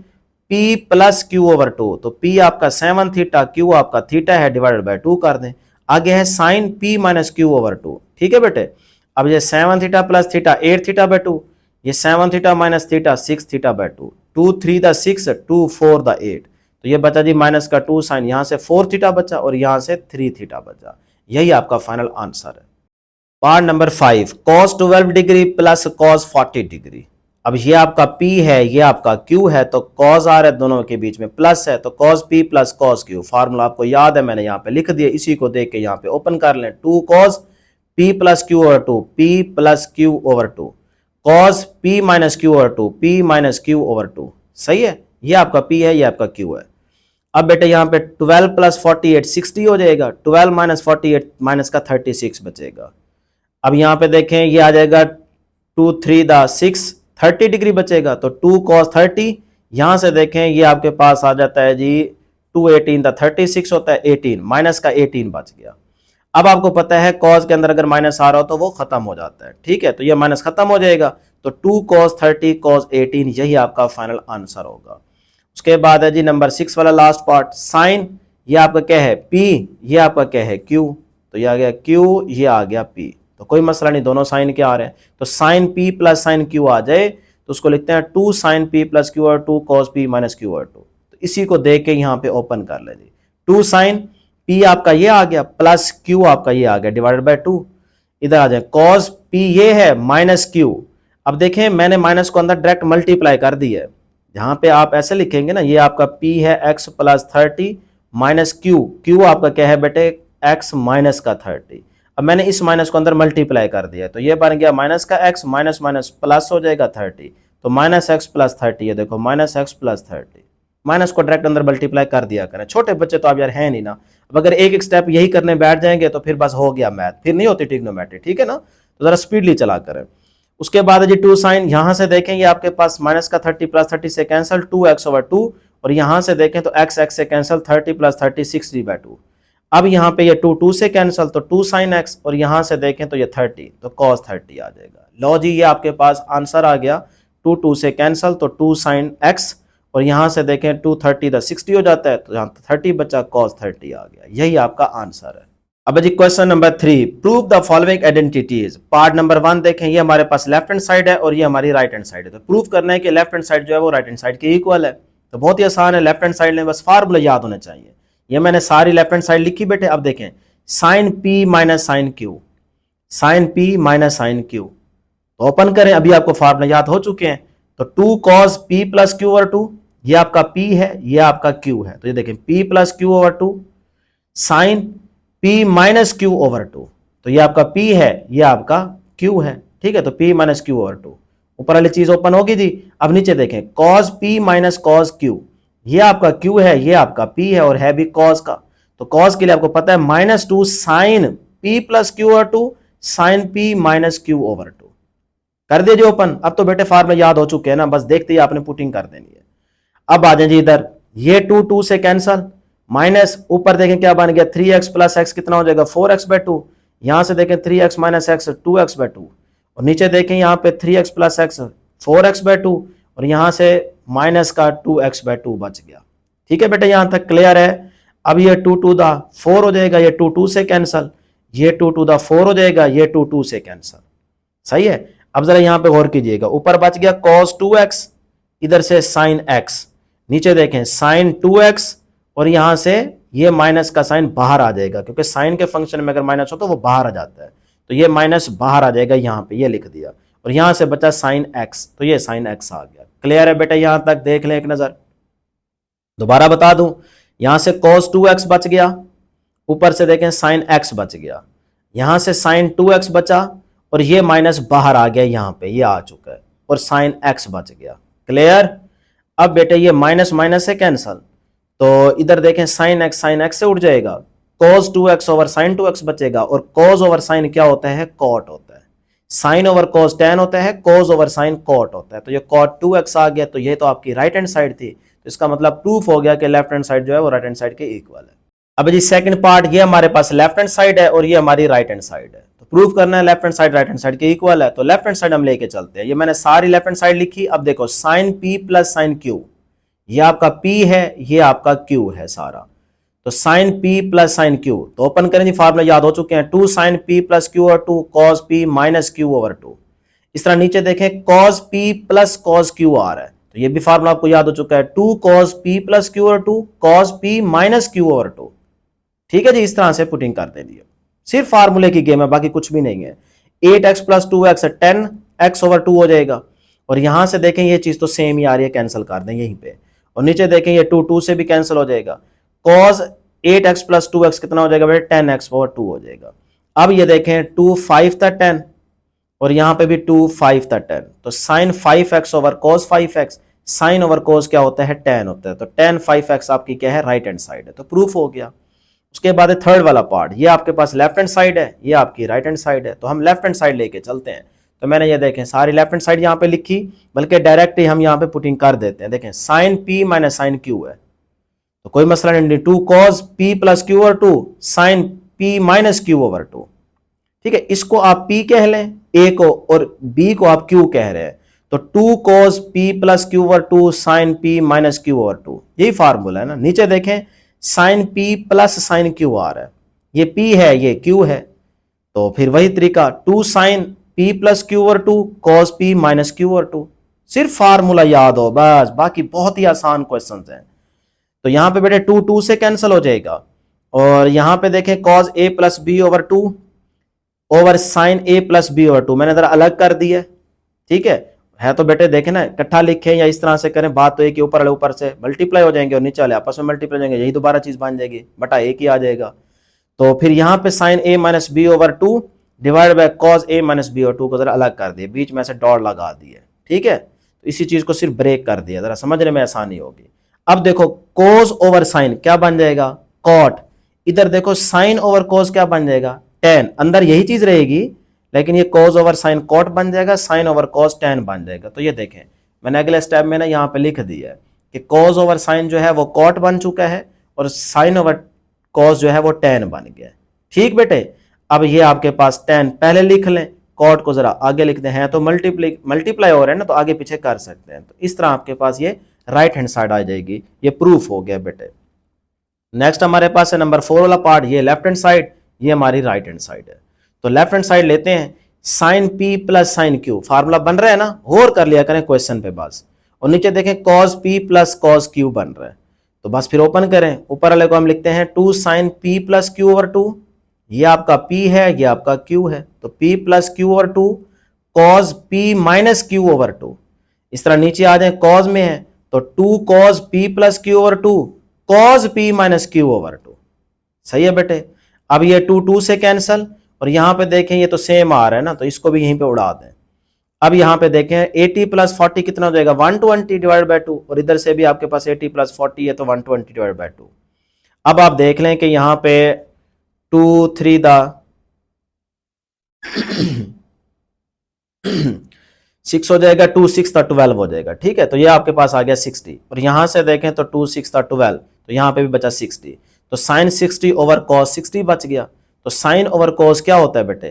P plus Q over 2, तो P आपका 7 थीटा, Q आपका थीटा है, डिवाइडेड बाय 2 कर दें। आगे है sin P minus Q over 2। ठीक है बेटे, अब ये 7 theta plus theta 8 theta by 2, ये 7 theta minus theta 6 theta by 2, 2 3 the 6 2 4 the 8, तो ये बचा जी माइनस का 2 साइन, यहां से 4 थीटा बचा और यहां से 3 थीटा बचा। यही आपका फाइनल आंसर है। Part number 5, cos 12 degree plus cos 40 degree. अब ये आपका P है ये आपका Q है, तो cos आ रहा है, दोनों के बीच में प्लस है, तो cos P plus cos Q। Formula आपको याद है, मैंने यहाँ पे लिख दिया, इसी को देख के यहाँ पे ओपन कर लें। 2 cos P plus Q over 2, P plus Q over 2, cos P minus Q over 2, P minus Q over 2। सही है, ये आपका P है ये आपका Q है। अब बेटे यहाँ पे 12 प्लस 48 60 हो जाएगा, 12 माइनस 48 माइनस का 36 बचेगा। अब यहाँ पे देखें ये आ जाएगा 2 3 द 6 30 डिग्री बचेगा, तो 2 cos 30, यहां से देखें ये आपके पास आ जाता है जी 2 18 द 36 होता है 18, माइनस का 18 बच गया। अब आपको पता है cos के अंदर अगर माइनस आ रहा हो तो वो खत्म हो जाता है। ठीक है, तो ये माइनस खत्म हो जाएगा, तो 2 cos 30 cos 18, यही आपका फाइनल आंसर होगा। उसके बाद है जी नंबर 6 वाला लास्ट पार्ट, साइन, ये आपका क्या है P, ये आपका क्या है Q, तो ये आ गया Q, ये आ गया P, तो कोई मसला नहीं, दोनों साइन के आ रहे हैं। तो sine P plus sine Q आ जाए तो उसको लिखते हैं 2 साइन P प्लस Q और 2 cos P माइनस Q और 2। तो इसी को देख के यहाँ पे ओपन कर ले जी, 2 साइन P आपका ये आ गया प्लस Q आपका ये आ गया डिवाइडेड बाय 2। इधर आ जाए cos P ये है माइनस Q, अब देखें मैंने माइनस को अंदर डायरेक्ट मल्टीप्लाई कर दिया है। जहां पे आप ऐसे लिखेंगे ना, ये आपका p है x प्लस 30 माइनस q आपका क्या है बेटे x माइनस का 30। अब मैंने इस माइनस को अंदर मल्टीप्लाई कर दिया, तो ये बन गया माइनस का x माइनस माइनस प्लस हो जाएगा 30, तो माइनस एक्स प्लस 30। ये देखो माइनस एक्स प्लस 30, माइनस को डायरेक्ट अंदर मल्टीप्लाई कर दिया करें। छोटे बच्चे तो आप यार हैं नहीं ना, अब अगर एक एक स्टेप यही करने बैठ जाएंगे तो फिर बस हो गया मैथ, फिर नहीं होती ट्रिग्नोमेट्री, ठीक है ना। तो जरा स्पीडली चला करें। उसके बाद जी टू साइन, यहां से देखेंगे आपके पास माइनस का 30 प्लस 30 से कैंसिल 2x/2, और यहां से देखें तो x से कैंसिल 30 प्लस 30 60/2। अब यहाँ पे ये 2 से कैंसिल तो 2 sin x, और यहां से देखें तो ये 30 तो cos 30 आ जाएगा। लो जी ये आपके पास आंसर आ गया। 2 से कैंसिल तो 2 sin x, और यहां से देखें 2 30 तो 60 हो जाता है, तो यहाँ 30 बचा cos 30 आ गया। यही आपका आंसर है। अब जी question number 3, prove the following identities. Part number 1 देखें, ये हमारे पास लेफ्ट हैंड साइड है और ये हमारी राइट हैंड साइड है। तो प्रूव करना है कि लेफ्ट हैंड साइड जो है वो राइट हैंड साइड के इक्वल है। तो बहुत ही आसान है, लेफ्ट हैंड साइड में बस फार्मूला याद होने चाहिए। ये मैंने सारी लेफ्ट हैंड साइड लिखी बेटे। अब देखें sine p minus sine q, sine p minus sine Q, तो ओपन करें, अभी आपको फार्मूला याद हो चुके हैं। तो 2 cos p प्लस q/2, ये आपका p है, ये आपका q है। तो ये देखें p plus q/2 sine p minus q/2, तो ये आपका p है, ये आपका q है, ठीक है। तो p माइनस q/2, ऊपर वाली चीज ओपन होगी जी। अब नीचे देखें cos p minus cos q, ये आपका q है, ये आपका p है, और है भी cos का। तो cos के लिए आपको पता है -2 sine p plus q/2 sine p minus q/2। कर दीजिए ओपन। अब तो बेटे फार्मूला याद हो चुके हैं ना, बस देखते ही आपने पुटिंग कर देनी है। अब आ जाए जी इधर, ये 2 से कैंसल, माइनस ऊपर देखें क्या बन गया 3x प्लस x कितना हो जाएगा 4x/2। यहां से देखें 3x माइनस x 2x/2, और नीचे देखें यहाँ पे 3x प्लस x 4x/2, और यहां से माइनस का 2x/2 बच गया। ठीक है बेटे, यहां तक क्लियर है। अब ये 2 to the 4 हो जाएगा, ये 2 से कैंसल, ये 2 to the 4 हो जाएगा, ये 2 से कैंसल। सही है। अब जरा यहां पे गौर कीजिएगा, ऊपर बच गया cos 2x, इधर से sin x, नीचे देखें sin 2x, और यहां से ये माइनस का साइन बाहर आ जाएगा, क्योंकि साइन के फंक्शन में अगर माइनस हो तो वो बाहर आ जाता है। तो ये माइनस बाहर आ जाएगा, यहां पे ये लिख दिया, और यहां से बचा साइन x, तो ये साइन x आ गया। क्लियर है बेटा, यहां तक देख लें एक नजर। दोबारा बता दूं, यहां से cos 2x बच गया, ऊपर से देखें साइन x बच गया, यहां से साइन 2x बचा, और ये माइनस बाहर आ गया, यहां पे ये आ चुका है, और साइन x बच गया। क्लियर। अब बेटे ये माइनस माइनस से कैंसल, तो इधर देखें साइन x से उठ जाएगा, cos 2x over sign 2x बचेगा, और cos ओवर साइन क्या होता है cot होता है, साइन ओवर cos tan होता है, cos ओवर साइन cot होता है। तो ये cot 2x आ गया, तो ये तो आपकी राइट हैंड साइड थी। तो इसका मतलब प्रूफ हो गया कि लेफ्ट हैंड साइड जो है वो राइट हैंड साइड के इक्वल है। अब जी सेकंड पार्ट, ये हमारे पास लेफ्ट हैंड साइड है और ये हमारी राइट हैंड साइड है। तो प्रूफ करना है left hand side right hand side के इक्वल है। तो लेफ्ट हैंड साइड हम लेके चलते हैं। ये मैंने सारी लेफ्ट हैंड साइड लिखी। अब देखो sine p plus sine q, ये आपका p है, ये आपका q है सारा। तो sine p plus sine q, तो ओपन करें जी, फार्मूला याद हो चुके हैं। 2 sine p plus q/2 cos p minus q/2। इस तरह नीचे देखें cos p plus cos q आ रहा है, तो ये भी फार्मूला आपको याद हो चुका है। 2 cos p plus q/2 cos p minus q/2। ठीक है जी, इस तरह से पुटिंग कर देनी है। सिर्फ फार्मूले की गेम है, बाकी कुछ भी नहीं है। 8x प्लस 2x 10x/2 हो जाएगा, और यहां से देखें ये चीज तो सेम ही आ रही है, कैंसिल कर दें यहीं पे। और नीचे देखें ये 2 से भी कैंसिल हो जाएगा, cos 8x प्लस 2x कितना हो जाएगा बेटे 10x/2 हो जाएगा। अब ये देखें 2 5 था 10, और यहां पे भी 2 5 था 10, तो sine 5x over cos 5x, sine over cos क्या होता है tan होता है। तो tan 5x आपकी क्या है राइट हैंड साइड है। तो प्रूफ हो गया। उसके बाद थर्ड वाला पार्ट, ये आपके पास लेफ्ट हैंड साइड है, ये आपकी राइट हैंड साइड है। तो हम लेफ्ट हैंड साइड लेके चलते हैं। तो मैंने ये देखें सारी लेफ्ट हैंड साइड यहाँ पे लिखी, बल्कि डायरेक्ट ही हम यहाँ पे पुटिंग कर देते हैं। देखें sine p minus sine q है, तो कोई मसला नहीं। 2 cos p plus q/2 sine p minus q/2। ठीक है, इसको आप p कह लें a को, और b को आप q कह रहे हैं। तो 2 cos p plus q/2 sine p minus q/2, यही फार्मूला है ना। नीचे देखें sine p plus sine q आ रहा है, ये p है, ये q है। तो फिर वही तरीका 2 sine p plus q/2 cos p minus q/2। सिर्फ फार्मूला याद हो बस, बाकी बहुत ही आसान क्वेश्चंस हैं। तो यहां पे बेटे 2 से कैंसिल हो जाएगा, और यहां पे देखें cos a plus b/2 over sine a plus b/2 मैंने जरा अलग कर दिया। ठीक है तो बेटे देखें ना, इकट्ठा लिखें या इस तरह से करें, बात तो एक ही, ऊपर वाले ऊपर से मल्टीप्लाई हो जाएंगे और नीचे वाले आपस में मल्टीप्लाई हो जाएंगे, यही दोबारा चीज बन जाएगी, बटा एक ही आ जाएगा। तो फिर यहाँ पे sine a minus b over two divide by cos a minus b over two को जरा अलग कर दिए, बीच में से डॉट लगा दिए, ठीक है। तो इसी चीज को सिर्फ ब्रेक कर दिया, जरा समझने में आसानी होगी। अब देखो कोस ओवर साइन क्या बन जाएगा, कॉट। इधर देखो साइन ओवर कोस क्या बन जाएगा, टेन। अंदर यही चीज रहेगी, लेकिन ये कोस ओवर साइन कॉट बन जाएगा, साइन ओवर कोस टेन बन जाएगा। तो ये देखें मैंने अगले स्टेप में ना यहाँ पे लिख दिया है कि कोस ओवर साइन जो है वो कॉट बन चुका है और साइन ओवर कॉस जो है वो टेन बन गया। ठीक बेटे, अब ये आपके पास टेन पहले लिख लें, कॉट को जरा आगे लिखते हैं, तो मल्टीप्लाई हो रहा है ना, तो आगे पीछे कर सकते हैं। तो इस तरह आपके पास ये राइट हैंड साइड आ जाएगी, ये प्रूफ हो गया बेटे। नेक्स्ट हमारे पास है नंबर 4 वाला पार्ट, ये लेफ्ट हैंड साइड, ये हमारी राइट हैंड साइड है। तो लेफ्ट हैंड साइड लेते हैं, sine P plus sine Q, formula बन रहा है ना, और कर लिया करें क्वेश्चन पे बस। और नीचे देखें cos P plus cos q बन रहा है, तो बस फिर ओपन करें, ऊपर वाले को हम लिखते हैं 2 sine P plus Q over 2, ये आपका P है, ये आपका Q है, तो P plus Q over 2 cos P minus Q over 2। इस तरह नीचे आ जाए, कॉस में है तो 2 cos P plus Q over 2 cos P minus Q over 2। सही है बेटे। अब ये 2 2 से कैंसल, और यहां पे देखें ये तो सेम आ रहा है ना, तो इसको भी यहीं पे उड़ा दें। अब यहां पे देखें 80 प्लस 40 कितना हो जाएगा, 120 डिवाइड बाय 2, और इधर से भी आपके पास 80 प्लस 40 है तो 120 डिवाइड बाय 2। अब आप देख लें कि यहां पे 2 3 दा 6 हो जाएगा, 2 6 था 12 हो जाएगा। ठीक है, तो ये आपके पास आ गया 60, और यहां से देखें तो 2 6 था 12, तो यहां पे भी बचा 60, तो साइन 60 ओवर कॉस 60 बच गया। तो साइन ओवर कॉस क्या होता है बेटे,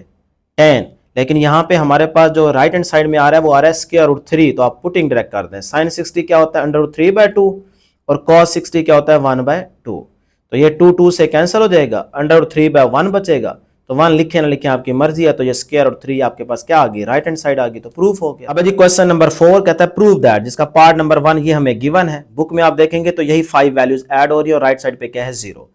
10, लेकिन यहां पे हमारे पास जो राइट हैंड साइड में आ रहा है वो आ रहा है स्क्वायर रूट 3, तो आप पुटिंग डायरेक्ट कर दें। साइन 60 क्या होता है, अंडर रूट 3 बाय 2, और कॉस 60 क्या होता है, 1 बाय 2। तो ये 2 2 से कैंसिल हो जाएगा, अंडर रूट 3 बाय 1 बचेगा, तो 1 लिखे ना लिखे आपकी मर्जी है। तो ये स्क्वायर और 3 आपके पास क्या आ गई, राइट हैंड साइड आ गई, तो प्रूफ हो गया। अब जी क्वेश्चन नंबर 4 कहता है प्रूव दैट, जिसका पार्ट नंबर 1 ये हमें गिवन है, बुक में आप देखेंगे तो यही 5 वैल्यूज ऐड हो रही है और राइट साइड पे क्या है 0।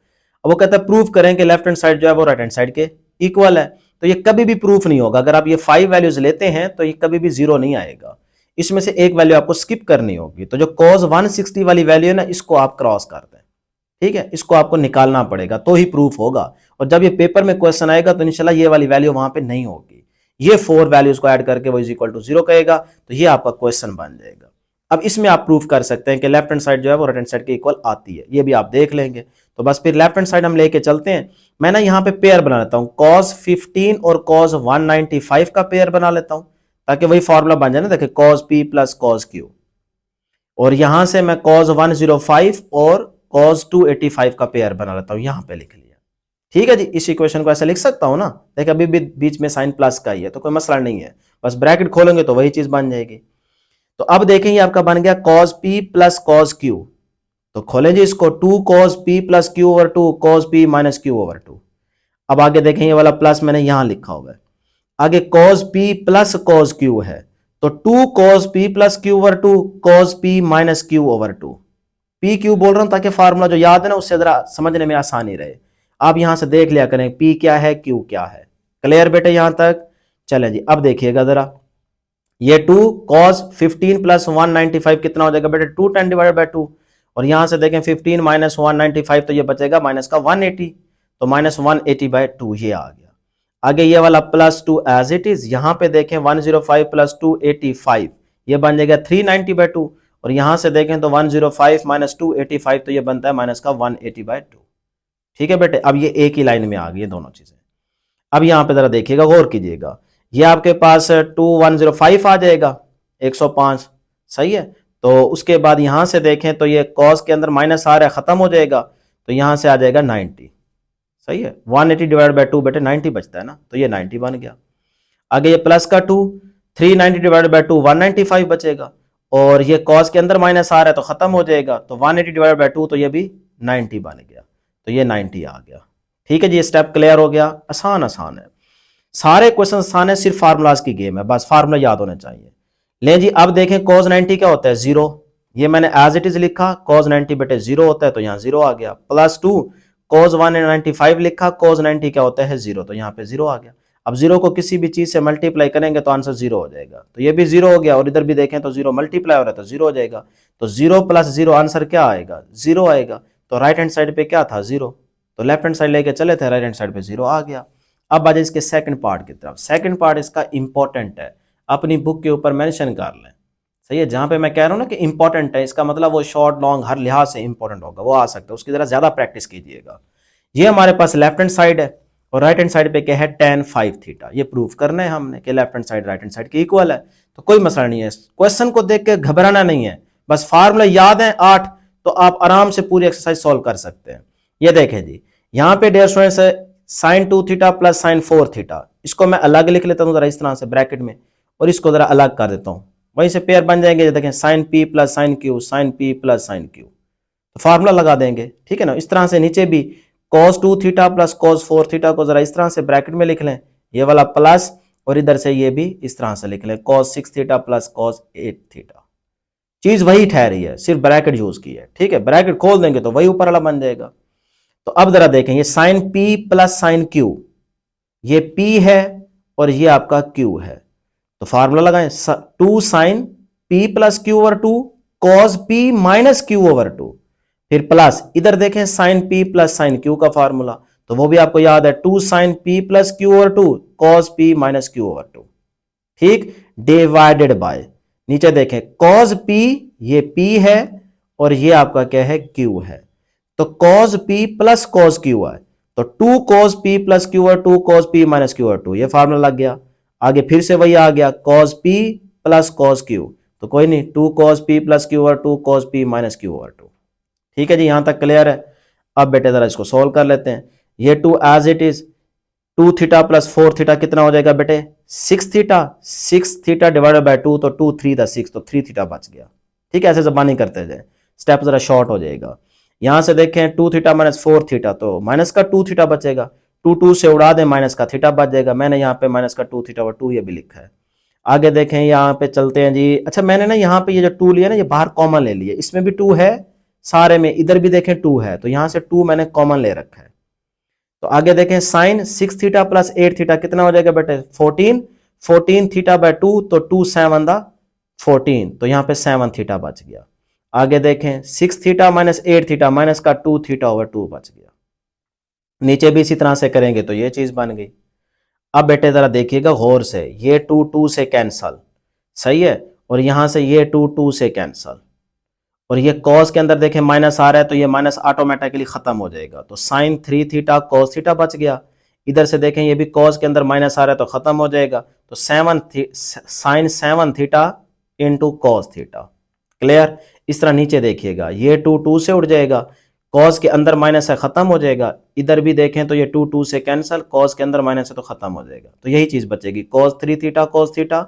अब वो कहता है प्रूफ करें कि लेफ्ट हैंड साइड जो है वो राइट हैंड साइड के इक्वल है। तो ये कभी भी प्रूफ नहीं होगा, अगर आप ये 5 वैल्यूज लेते हैं तो ये कभी भी 0 नहीं आएगा, इसमें से एक वैल्यू आपको स्किप करनी होगी। तो जो cos 160 वाली वैल्यू है ना, इसको आप क्रॉस कर दें, ठीक है, इसको आपको निकालना पड़ेगा तो ही प्रूफ होगा। और जब ये पेपर में क्वेश्चन आएगा तो इंशाल्लाह ये वाली वैल्यू वहां पे नहीं होगी, ये 4 वैल्यूज को ऐड करके वो इज इक्वल टू 0 कहेगा, तो ये आपका क्वेश्चन बन जाएगा। अब इसमें आप प्रूफ कर सकते हैं कि लेफ्ट हैंड साइड जो है वो राइट हैंड साइड के इक्वल आती है, ये भी आप देख लेंगे। तो बस फिर लेफ्ट हैंड साइड हम लेके चलते हैं। मैं ना यहाँ पे पेयर बना लेता हूँ, cos 15 और cos 195 का पेयर बना लेता हूँ, ताकि वही फॉर्मूला बन जाए ना, देखिए cos p plus cos q, और यहां से मैं cos 105 और cos 285 का पेयर बना लेता हूं, यहां पे लिख लिया। ठीक है जी, इस इक्वेशन को ऐसे लिख सकता हूं ना, देखिए अभी भी बीच में साइन प्लस का ही है तो कोई मसला नहीं है, बस ब्रैकेट खोलेंगे तो वही चीज बन जाएगी। तो अब देखें ये आपका बन गया cos p plus cos q, तो खोलें जी इसको, 2 cos p plus q over 2 cos p minus q over 2। अब आगे देखें ये वाला प्लस मैंने यहां लिखा हुआ है, आगे cos p plus cos q है, तो 2 cos p plus q over 2 cos p minus q over 2। p q बोल रहा हूं ताकि फार्मूला जो याद है ना उससे जरा समझने में आसानी रहे। आप यहां से देख लिया करें p क्या है q क्या है। क्लियर बेटे यहां तक? चलें जी, अब देखिएगा जरा, ये 2 cos 15 प्लस 195 कितना हो जाएगा बेटे, 210 डिवाइडेड बाय 2, और यहां से देखें 15 माइनस 195 तो ये बचेगा माइनस का 180, तो माइनस 180 बाय 2 ये आ गया। आगे ये वाला प्लस 2 एज इट इज, यहां पे देखें 105 प्लस 285 ये बन जाएगा 390 बाय 2, और यहां से देखें तो 105 माइनस 285 तो ये बनता है माइनस का 180 बाय 2। ठीक है बेटे, अब ये एक ही लाइन में आ गई दोनों चीजें। अब यहां पे जरा देखिएगा, गौर कीजिएगा, ये आपके पास 2105 आ जाएगा 105, सही है। तो उसके बाद यहां से देखें तो ये कॉस के अंदर माइनस आ रहा है, खत्म हो जाएगा, तो यहां से आ जाएगा 90, सही है। 180 डिवाइड बाय 2 बेटे 90 बचता है ना, तो ये 90 बन गया। आगे ये प्लस का 2, 390 डिवाइड बाय 2 195 बचेगा, और ये कॉस के अंदर माइनस आ रहा है तो खत्म हो जाएगा, तो 180 डिवाइड बाय 2 तो ये भी 90 बन गया, तो ये 90 आ गया। ठीक है जी, स्टेप क्लियर हो गया, आसान आसान है, सारे क्वेश्चन आसान है, सिर्फ फार्मूलाज की गेम है, बस फार्मूला याद होने चाहिए। ले जी, अब देखें cos 90 क्या होता है, 0, ये मैंने एज इट इज लिखा, cos 90 बेटे 0 होता है तो यहाँ 0 आ गया, प्लस 2 cos 195 लिखा, cos 90 क्या होता है 0, तो यहाँ पे 0 आ गया। अब जीरो को किसी भी चीज से मल्टीप्लाई करेंगे तो आंसर जीरो हो जाएगा। तो ये भी जीरो हो गया और इधर भी देखें तो जीरो मल्टीप्लाई हो रहा है तो जीरो हो जाएगा। तो जीरो प्लस जीरो आंसर क्या आएगा? जीरो आएगा। तो राइट हैंड साइड पे क्या था? जीरो। तो लेफ्ट हैंड साइड लेके चले थे, राइट हैंड साइड पे जीरो आ गया। अब आ जाए इसके सेकंड पार्ट की तरफ। सेकंड पार्ट इसका इंपॉर्टेंट है, अपनी बुक के ऊपर मेंशन कर लें। सही है, जहां पे मैं कह रहा हूं ना कि इंपॉर्टेंट है, इसका मतलब वो शॉर्ट लॉन्ग हर लिहाज से इंपॉर्टेंट होगा, वो आ सकता है, उसकी जरा ज्यादा प्रैक्टिस कीजिएगा। ये हमारे पास लेफ्ट हैंड साइड है और राइट हैंड साइड पे क्या है? tan 5 theta. ये प्रूव करना है हमने कि left hand side right hand side के इक्वल है। तो कोई मसला नहीं है, क्वेश्चन को देख के घबराना नहीं है, बस फार्मूला याद है 8 तो आप आराम से पूरी एक्सरसाइज सॉल्व कर सकते हैं। ये देखें जी, यहाँ पे डियर स्टूडेंट्स है sin 2 theta plus sin 4 theta. इसको मैं अलग लिख लेता हूँ जरा इस तरह से ब्रैकेट में, और इसको जरा अलग कर देता हूँ, वहीं से पेयर बन जाएंगे। देखें sin p plus sin q, sin p plus sin q, तो फार्मूला लगा देंगे, ठीक है ना। इस तरह से नीचे भी cos 2 theta plus cos 4 theta को जरा इस तरह से ब्रैकेट में लिख लें, ये वाला प्लस, और इधर से ये भी इस तरह से लिख लें cos 6 theta plus cos 8 theta. चीज वही ठहरी है, सिर्फ ब्रैकेट यूज की है, ठीक है। ब्रैकेट खोल देंगे तो वही ऊपर वाला बन जाएगा। तो अब जरा देखें, ये sin p plus sin q, ये p है और ये आपका q है। तो फार्मूला लगाएं, 2 sin p plus q over 2 cos p minus q over 2, फिर प्लस इधर देखें sin p plus sin q का फार्मूला, तो वो भी आपको याद है 2 sin p plus q over 2 cos p minus q over 2, ठीक, डिवाइडेड बाय, नीचे देखें cos p, ये p है और ये आपका क्या है? q है। तो cos p plus cos q है, तो 2 cos p plus q over 2 cos p minus q over 2, ये फार्मूला लग गया। आगे फिर से वही आ गया cos p plus cos q, तो कोई नहीं, 2 cos p plus q over 2 cos p minus q over 2। ठीक है जी, यहां तक क्लियर है। अब बेटे जरा इसको सोल्व कर लेते हैं। ये 2 as it is, 2 theta plus 4 theta कितना हो जाएगा बेटे? 6 थीटा। 6 थीटा डिवाइडेड बाय 2, तो 2 3 6, तो 3 थीटा बच गया। ठीक है, ऐसे जबानी करते जाए, स्टेप जरा शॉर्ट हो जाएगा। यहां से देखें 2 थीटा माइनस 4 थीटा, तो माइनस का 2 थीटा बचेगा, 2 2 से उड़ा दें, माइनस का थीटा बच जाएगा। मैंने यहाँ पे माइनस का 2 थीटा और 2 ये भी लिखा है। आगे देखें, यहाँ पे चलते हैं जी। अच्छा, मैंने ना यहाँ पे ये जो 2 लिया ना, ये बाहर कॉमन ले लिया, इसमें भी 2 है सारे में, इधर भी देखें 2 है, तो यहां से 2 मैंने कॉमन ले रखा है। तो आगे देखें साइन 6 थीटा प्लस 8 थीटा कितना हो जाएगा बेटे? 14। 14 थीटा बाय 2, तो 2 7 दा 14, तो यहां पे 7 थीटा बच गया। आगे देखें 6 थीटा माइनस 8 थीटा, माइनस का 2 थीटा ओवर 2 बच गया। नीचे भी इसी तरह से करेंगे तो ये चीज बन गई। अब बेटे जरा देखिएगा गौर से, ये 2 2 से कैंसल, सही है, और यहां से ये 2 2 से कैंसल, और ये cos के अंदर देखें माइनस आ रहा है, तो ये माइनस ऑटोमेटिकली खत्म हो जाएगा, तो साइन 3 थीटा cos थीटा बच गया। इधर से देखें ये भी cos के अंदर माइनस आ रहा है तो खत्म हो जाएगा, तो sine 7 theta into cos theta. Clear? इस तरह नीचे देखिएगा, ये 2 2 से उड़ जाएगा, cos के अंदर माइनस है खत्म हो जाएगा। इधर भी देखें तो ये 2 2 से कैंसल, cos के अंदर माइनस है तो खत्म हो जाएगा, तो यही चीज बचेगी, cos 3 theta cos theta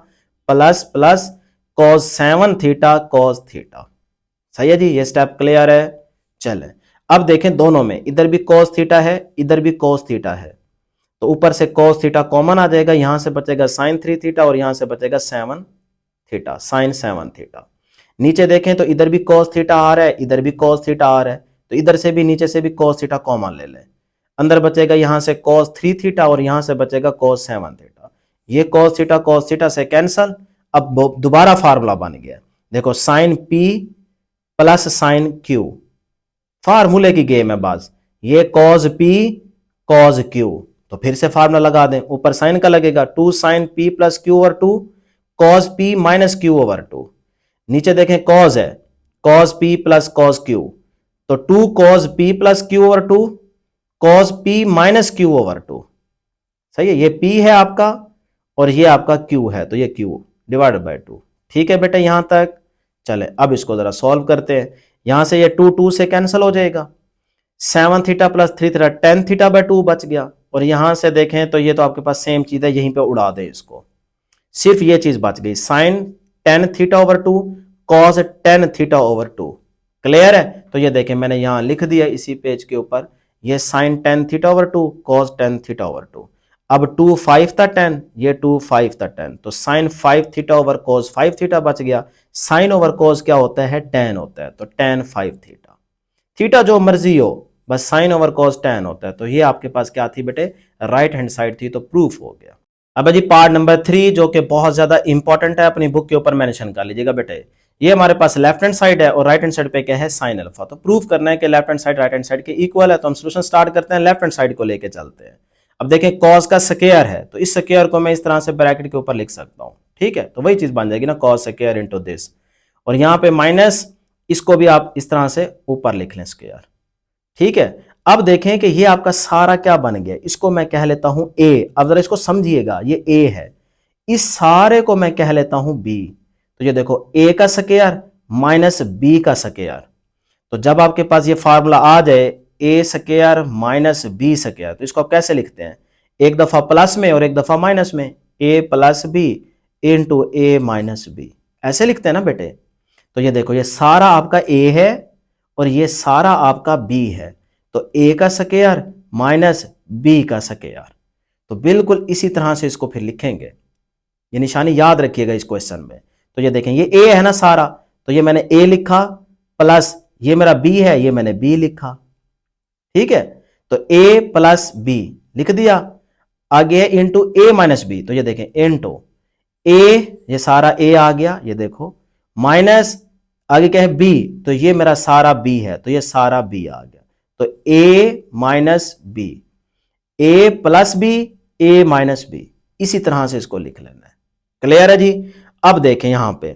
plus plus cos 7 theta cos theta. सही है जी, ये स्टेप क्लियर है। चले अब देखें दोनों में, इधर भी cos थीटा है, इधर भी cos थीटा है, तो ऊपर से cos थीटा कॉमन आ जाएगा, यहां से बचेगा sin 3 थीटा और यहां से बचेगा 7 थीटा, sin 7 थीटा। नीचे देखें तो इधर भी cos थीटा आ रहा है, इधर भी cos थीटा आ रहा है, तो इधर से भी नीचे से भी cos थीटा कॉमन ले लें। अंदर बचेगा यहां से cos 3 थीटा और यहां से बचेगा cos 7 थीटा। ये cos थीटा से कैंसल। अब दोबारा फार्मूला बन गया, देखो sin p plus sine q, फार्मूले की गेम है बस, ये cos p cos q, तो फिर से फार्मूला लगा दें, ऊपर साइन का लगेगा 2 sine p plus q over 2 cos p minus q over 2। नीचे देखें cos है, cos p plus cos q, तो 2 cos p plus q over 2 cos p minus q over 2। सही है, ये p है आपका और ये आपका q है, तो ये q डिवाइडेड बाय 2। ठीक है बेटा, यहां तक। चले अब इसको जरा सॉल्व करते हैं। यहां से ये 2 2 से कैंसिल हो जाएगा, 7 theta plus 3 theta 10 theta by 2 बच गया, और यहां से देखें तो ये तो आपके पास सेम चीज है, यहीं पे उड़ा दे इसको, सिर्फ ये चीज बच गई, sine 10 theta over 2 cos 10 theta over 2। Clear है? तो ये देखें मैंने यहां लिख दिया इसी पेज के ऊपर, ये sine 10 theta over 2 cos 10 theta over 2। अब 2 5 था 10, ये 2 5 था 10, तो sine 5 theta over cos 5 theta बच गया। साइन ओवर cos क्या होता है? tan होता है, तो tan 5 थीटा। थीटा जो मर्जी हो, बस साइन ओवर cos tan होता है। तो ये आपके पास क्या थी बेटे? राइट हैंड साइड थी, तो प्रूफ हो गया। अब जी पार्ट नंबर 3 जो कि बहुत ज्यादा इंपॉर्टेंट है, अपनी बुक के ऊपर मेंशन कर लीजिएगा बेटे। ये हमारे पास लेफ्ट हैंड साइड है और राइट हैंड साइड पे क्या है, साइन अल्फा। तो प्रूव करना है कि left hand side right hand side के इक्वल है। तो हम सॉल्यूशन स्टार्ट करते हैं, लेफ्ट हैंड साइड को लेके चलते हैं। अब देखें कॉस का स्क्वायर है, तो इस स्क्वायर को मैं इस तरह से ब्रैकेट के ऊपर लिख सकता हूं, ठीक है। तो वही चीज बन जाएगी ना, कॉस स्क्वायर इनटू दिस, और यहां पे माइनस, इसको भी आप इस तरह से ऊपर लिख लें स्क्वायर, ठीक है। अब देखें कि ये आपका सारा क्या बन गया, इसको मैं कह लेता हूं ए। अब जरा इसको समझिएगा, ये ए है, इस सारे को मैं कह लेता हूं बी। तो ये देखो ए का स्क्वायर माइनस बी का स्क्वायर। तो जब आपके पास ये फार्मूला आ जाए ए स्क्वायर माइनस बी स्क्वायर, तो इसको आप कैसे लिखते हैं, एक दफा प्लस में और एक दफा माइनस में, ए प्लस बी इंटू ए माइनस बी, ऐसे लिखते हैं ना बेटे। तो ये देखो ये सारा आपका ए है और ये सारा आपका बी है, तो ए का स्क्वायर माइनस बी का स्क्वायर। तो बिल्कुल इसी तरह से इसको फिर लिखेंगे, ये निशानी याद रखिएगा इस क्वेश्चन में। तो ये देखें ये ए है ना सारा, तो ये मैंने ए लिखा, प्लस ये मेरा बी है, ये मैंने बी लिखा, ठीक है। तो ए प्लस बी लिख दिया, आगे इंटू ए माइनस बी। तो ये देखें इंटू ए, ये सारा ए आ गया, ये देखो, माइनस आगे क्या है बी, तो ये मेरा सारा बी है, तो ये सारा बी आ गया। तो ए माइनस बी, ए प्लस बी, ए माइनस बी, इसी तरह से इसको लिख लेना है। क्लियर है जी। अब देखें यहां पे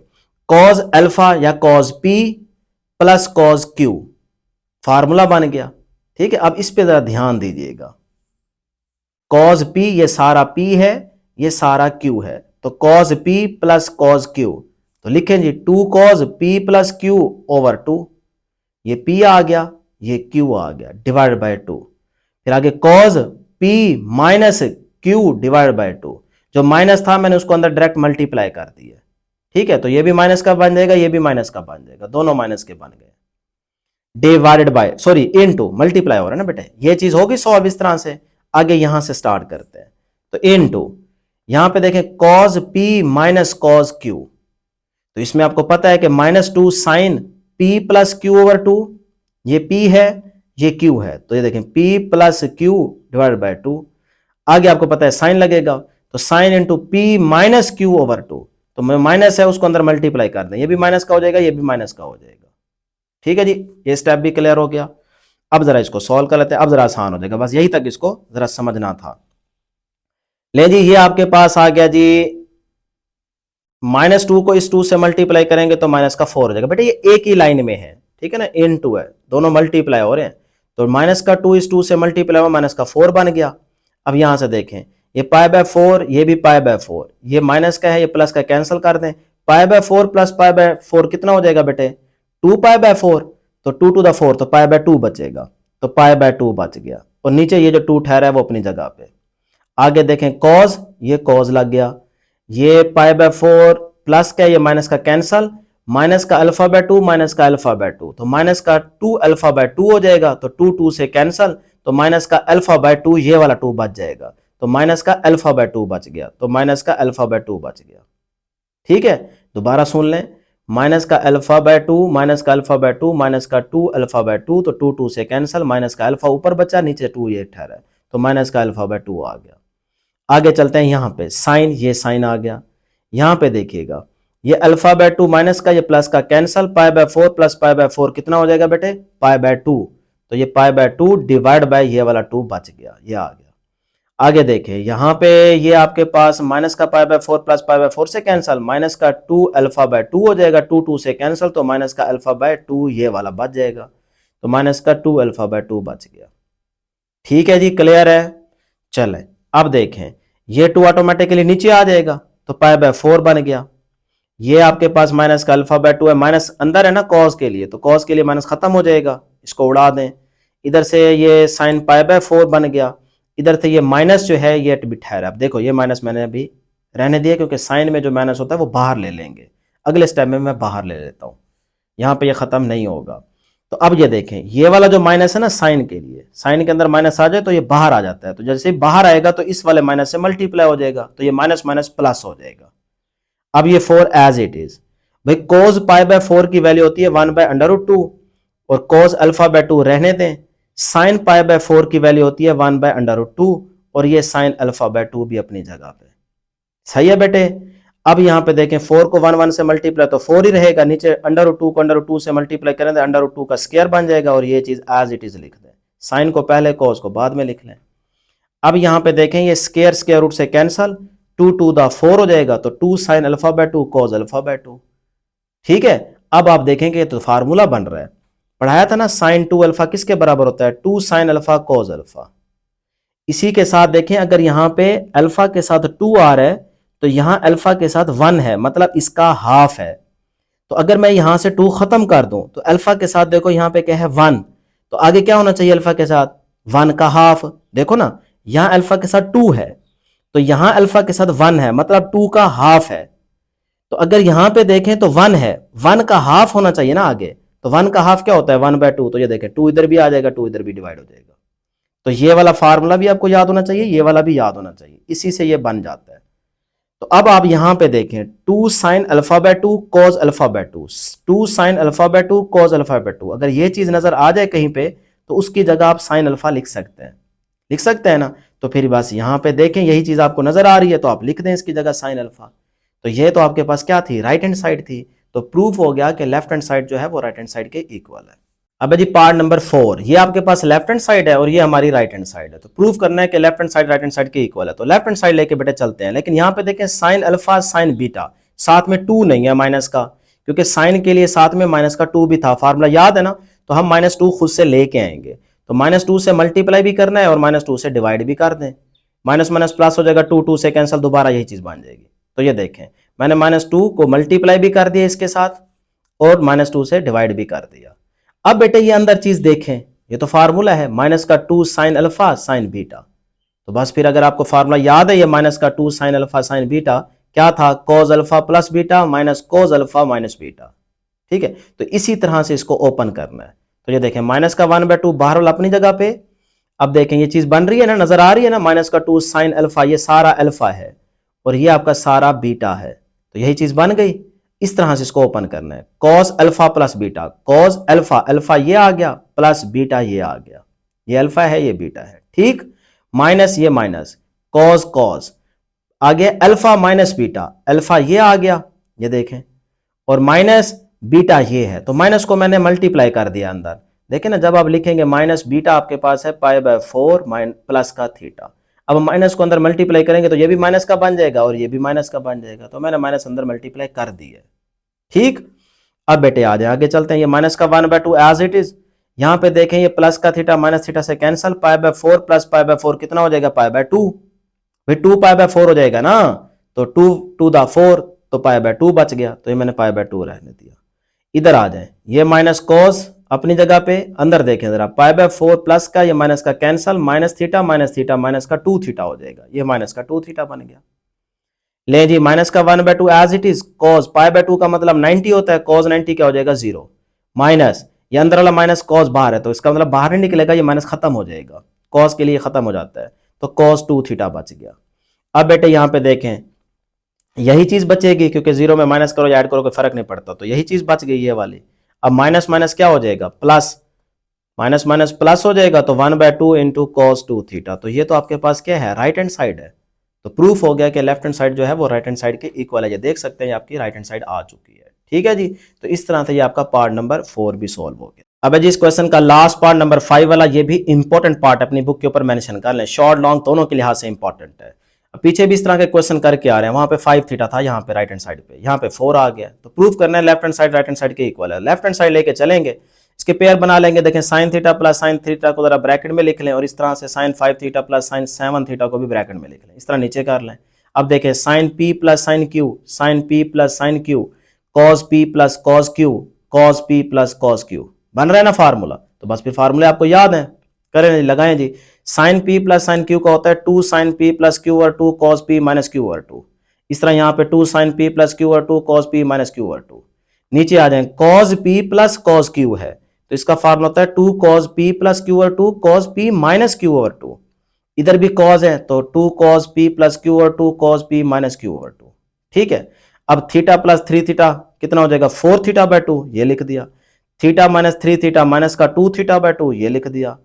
कॉज अल्फा या cause P plus cos Q formula बन गया, ठीक है। अब इस पे जरा ध्यान दीजिएगा, कॉज पी, ये सारा पी है, ये सारा क्यू है, तो cause P plus cos q, तो लिखें जी 2 cause P plus Q over 2, ये पी आ गया, ये क्यू आ गया, डिवाइड बाय 2। फिर आगे cause p minus Q divide by 2, जो माइनस था मैंने उसको अंदर डायरेक्ट मल्टीप्लाई कर दिया, ठीक है। तो ये भी माइनस का बन जाएगा, ये भी माइनस का बन जाएगा, दोनों माइनस के बन गए, divided by, sorry into, multiply हो रहा है ना बेटे। ये चीज होगी सॉल्व इस तरह से। आगे यहां से स्टार्ट करते हैं, तो इनटू, यहां पे देखें cos p minus cos q, तो इसमें आपको पता है कि -2 sine P plus Q over 2, ये पी है, ये क्यू है, तो ये देखें P plus Q divide by 2। आगे आपको पता है साइन लगेगा, तो sine into P minus Q over 2, तो मैं माइनस है उसको अंदर मल्टीप्लाई कर दें, ये भी माइनस का हो जाएगा, ये भी माइनस का हो जाएगा, ठीक है जी। ये स्टेप भी क्लियर हो गया। अब जरा इसको सॉल्व कर लेते हैं, अब जरा आसान हो जाएगा, बस यही तक इसको जरा समझना था। ले जी ये आपके पास आ गया जी, -2 को इस 2 से मल्टीप्लाई करेंगे तो माइनस का 4 हो जाएगा। बेटा ये एक ही लाइन में है, ठीक है ना, इन 2 है, दोनों मल्टीप्लाई हो रहे हैं, तो माइनस का 2 इस 2 से मल्टीप्लाई हुआ, माइनस का 4 बन गया। अब यहां से देखें ये पाई बाय 4, ये भी पाई बाय 4, ये माइनस का है, ये प्लस का कैंसिल कर दें, pi by 4 plus pi by 4 कितना हो जाएगा बेटे, 2 पाई बाय 4, तो 2 टू द 4, तो पाई बाय 2 बचेगा, तो पाई बाय 2 बच गया, और नीचे ये जो 2 ठहरा है वो अपनी जगह पे। आगे देखें कॉज, ये कॉज लग गया, ये पाई बाय 4 प्लस का, ये माइनस का कैंसल, माइनस का अल्फा बाय 2 माइनस का अल्फा बाय 2, तो माइनस का 2 अल्फा बाय 2 हो जाएगा, तो 2 2 से कैंसल, तो माइनस का अल्फा बाय 2 ये वाला 2 बच जाएगा, तो माइनस का अल्फा बाय 2 बच गया, तो माइनस का अल्फा बाय 2 बच गया, ठीक है। दोबारा सुन लें, माइनस का अल्फा बाय 2 माइनस का अल्फा बाय 2 माइनस का 2 अल्फा बाय 2, तो 2 2 से कैंसल, माइनस का अल्फा ऊपर बचा, नीचे 2 ये ठहरा, तो माइनस का अल्फा बाय 2 आ गया। आगे चलते हैं, यहां पे साइन, ये साइन आ गया, यहां पे देखिएगा ये अल्फा बाय 2 माइनस का, ये प्लस का cancel, pi by 4 plus pi by 4 कितना हो जाएगा बेटे, पाई बाय 2, तो ये पाई बाय 2 डिवाइड बाय ये वाला 2 बच गया, ये आ गया। आगे देखें यहां पे ये आपके पास माइनस का pi by 4 plus pi by 4 से कैंसल, माइनस का 2 अल्फा बाय 2 हो जाएगा, 2 2 से कैंसल, तो माइनस का अल्फा बाय 2 ये वाला बच जाएगा, तो माइनस का 2 अल्फा बाय 2 बच गया, ठीक है जी, क्लियर है। चले अब देखें ये 2 ऑटोमेटिकली नीचे आ जाएगा, तो पाई बाय 4 बन गया, ये आपके पास माइनस का अल्फा बाय 2 है, माइनस अंदर है ना कॉस के लिए, तो कॉस के लिए माइनस खत्म हो जाएगा, इसको उड़ा दें, इधर से ये साइन पाई बाय 4 बन गया, इधर से ये माइनस जो है ये भी ठहरा। अब देखो ये माइनस मैंने अभी रहने दिया, क्योंकि साइन में जो माइनस होता है वो बाहर ले लेंगे, अगले स्टेप में मैं बाहर ले लेता हूँ, यहाँ पे ये खत्म नहीं होगा। तो अब ये देखें ये वाला जो माइनस है ना साइन के लिए, साइन के अंदर माइनस आ जाए तो ये बाहर आ जाता है, तो जैसे ही बाहर आएगा तो इस वाले माइनस से मल्टीप्लाई हो जाएगा, तो ये माइनस माइनस प्लस हो जाएगा। अब ये 4 एज इट इज, भाई कोस पाई बाय 4 की वैल्यू होती है 1 बाय √2, और कोस अल्फा बाय 2 रहने दें, साइन पाई बाय 4 की वैल्यू होती है 1 बाय √2, और ये साइन अल्फा बाय 2 भी अपनी जगह पे, सही है बेटे। अब यहाँ पे देखें 4 को 1 1 से मल्टीप्लाई तो 4 ही रहेगा, नीचे √2 को √2 से मल्टीप्लाई करें तो √2 का स्क्वायर बन जाएगा और ये चीज एज इट इज लिख दें, साइन को पहले कॉस को बाद में लिख लें। अब यहाँ पे देखें ये स्क्वायर रूट से कैंसल, 2 2 द 4 हो जाएगा तो 2 sine alpha by 2 cos alpha by 2। ठीक है, अब आप देखेंगे तो फार्मूला बन रहा है, पढ़ाया था ना साइन 2 अल्फा किसके बराबर होता है, 2 साइन अल्फा कॉस अल्फा। इसी के साथ देखें अगर यहाँ पे अल्फा के साथ 2 आ रहा है तो यहाँ अल्फा के साथ 1 है, मतलब इसका हाफ है। तो अगर मैं यहां से 2 खत्म कर दूं तो अल्फा के साथ देखो यहाँ पे क्या है 1, तो आगे क्या होना चाहिए अल्फा के साथ 1 का हाफ। देखो ना यहां अल्फा के साथ 2 है तो यहां अल्फा के साथ 1 है, मतलब 2 का हाफ है। तो अगर यहां पे देखें तो 1 है, 1 का हाफ होना चाहिए ना आगे, तो 1 का हाफ क्या होता है 1/2। तो ये देखें 2 इधर भी आ जाएगा, 2 इधर भी डिवाइड हो जाएगा। तो ये वाला फार्मूला भी आपको याद होना चाहिए, ये वाला भी याद होना चाहिए, इसी से ये बन जाता है। तो अब आप यहां पे देखें 2 sine alpha by 2 cos alpha by 2, 2 sine alpha by 2 cos alpha by 2, अगर ये चीज नजर आ जाए कहीं पे तो उसकी जगह आप साइन अल्फा लिख सकते हैं, लिख सकते हैं ना। तो फिर बस यहां पे देखें यही चीज आपको नजर आ रही है तो आप लिख दें इसकी जगह साइन अल्फा। तो ये तो आपके पास क्या थी, राइट हैंड साइड थी, तो प्रूफ हो गया कि लेफ्ट हैंड साइड जो है वो राइट हैंड साइड के इक्वल है। अब जी पार्ट नंबर 4, ये आपके पास लेफ्ट हैंड साइड है और ये हमारी राइट हैंड साइड है, तो प्रूफ करना है कि left hand side right hand side के इक्वल है। तो लेफ्ट हैंड साइड लेके बेटे चलते हैं, लेकिन यहाँ पे देखें साइन अल्फा साइन बीटा, साथ में 2 नहीं है माइनस का, क्योंकि साइन के लिए साथ में माइनस का 2 भी था, फार्मूला याद है ना, तो हम -2 खुद से लेके आएंगे। तो -2 से मल्टीप्लाई भी करना है और -2 से डिवाइड भी कर दें, माइनस माइनस प्लस हो जाएगा, 2 2 से कैंसिल, दोबारा यही चीज बन जाएगी। तो ये देखें मैंने -2 को मल्टीप्लाई भी कर दिया इसके साथ और -2 से डिवाइड भी कर दिया। अब बेटे ये अंदर चीज देखें, ये तो फार्मूला है -2 साइन अल्फा साइन बीटा, तो बस फिर अगर आपको फार्मूला याद है ये -2 साइन अल्फा साइन बीटा क्या था, cos alpha plus beta minus cos alpha minus beta. ठीक है, तो इसी तरह से इसको ओपन करना है। तो ये देखें -1/2 बाहर वाला अपनी जगह पे, अब देखें ये चीज बन रही है ना, नजर आ रही है ना, -2 साइन अल्फा, ये सारा अल्फा है और ये आपका सारा बीटा है, तो यही चीज बन गई। इस तरह से इसको ओपन करना है, cos alpha plus beta, cos alpha, alpha ये आ गया प्लस बीटा ये आ गया, ये अल्फा है ये बीटा है, ठीक, माइनस ये माइनस, कॉस कॉस आगे अल्फा माइनस बीटा, अल्फा ये आ गया ये देखें, और माइनस बीटा ये है, तो माइनस को मैंने मल्टीप्लाई कर दिया अंदर। देखें ना जब आप लिखेंगे माइनस बीटा आपके पास है π/4 प्लस का थीटा, अब माइनस को अंदर मल्टीप्लाई करेंगे तो ये भी माइनस का बन जाएगा और ये भी माइनस का बन जाएगा, तो मैंने माइनस अंदर मल्टीप्लाई कर दिया। ठीक, अब बेटे आ जाए आगे चलते हैं, ये -1/2 एज इट इज, यहां पे देखें ये प्लस का थीटा माइनस थीटा से कैंसल, π/4 प्लस π/4 कितना हो जाएगा π/2, भाई 2 π/4 हो जाएगा ना, तो 2 2 द 4 तो π/2 बच गया, तो ये मैंने π/2 रहने दिया। इधर आ जाए, ये माइनस कॉस अपनी जगह पे, अंदर देखें जरा π/4 प्लस का ये माइनस का कैंसल, माइनस थीटा माइनस का 2 थीटा हो जाएगा, ये माइनस का 2 थीटा बन गया। ले जी -1/2 एज इट इज, कॉस π/2 का मतलब 90 होता है, कॉस 90 क्या हो जाएगा 0, माइनस ये अंदर वाला माइनस कॉस बाहर है तो इसका मतलब बाहर नहीं निकलेगा, ये माइनस खत्म हो जाएगा, कॉस के लिए खत्म हो जाता है, तो कॉस 2 थीटा बच गया। अब बेटे यहां पे देखें यही चीज बचेगी, क्योंकि 0 में माइनस करो या ऐड करो कोई फर्क नहीं पड़ता, तो यही चीज बच गई ये वाली। अब माइनस माइनस क्या हो जाएगा प्लस, माइनस माइनस प्लस हो जाएगा, तो 1/2 इंटू कॉस 2 थीटा, तो ये तो आपके पास क्या है राइट हैंड साइड है, तो प्रूफ हो गया कि लेफ्ट हैंड साइड जो है वो राइट हैंड साइड के इक्वल है, ये देख सकते हैं आपकी राइट हैंड साइड आ चुकी है। ठीक है जी, तो इस तरह से ये आपका पार्ट नंबर 4 भी सॉल्व हो गया। अब जी इस क्वेश्चन का लास्ट पार्ट नंबर 5 वाला, ये भी इंपॉर्टेंट पार्ट अपनी बुक के ऊपर मेंशन कर लें, शॉर्ट लॉन्ग दोनों के लिहाज से इंपॉर्टेंट है। पीछे भी इस तरह के क्वेश्चन करके आ रहे हैं, वहां पे 5 थीटा था, यहाँ पे राइट हैंड साइड पे, यहाँ पे 4 आ गया, तो प्रूफ करना है left hand side right hand side के इक्वल है। लेफ्ट हैंड साइड लेके चलेंगे, इसके पेयर बना लेंगे, देखें sine theta plus sine theta को जरा ब्रैकेट में लिख लें और इस तरह से sine 5 theta plus sine 7 theta को भी ब्रैकेट में लिख लें, इस तरह नीचे कर लें। अब देखें sine P plus sine q, sine P plus sine q, cos P plus cos q, cos P plus cos q, बन रहा है ना फार्मूला, तो बस फिर फार्मूले आपको याद है, करें लगाएं जी। Sine P plus sine Q का होता है 2 साइन पी प्लस क्यू और 2 कॉस पी माइनस क्यू और 2, इस तरह यहाँ पे 2 साइन पी प्लस क्यू और 2 कॉस पी माइनस क्यू और 2। नीचे आ जाए cos P plus cos Q है, तो इसका फार्मूला होता है 2 कॉस पी प्लस क्यू और 2 कॉस पी माइनस क्यू और 2, इधर भी कॉस है तो 2 कॉस पी प्लस क्यू और 2 कॉस पी माइनस क्यू और 2। ठीक है, अब थीटा प्लस 3 थीटा कितना हो जाएगा 4 थीटा बाय 2, ये लिख दिया, थीटा माइनस 3 थीटा माइनस का 2 थीटा बाय 2, ये लिख दिया,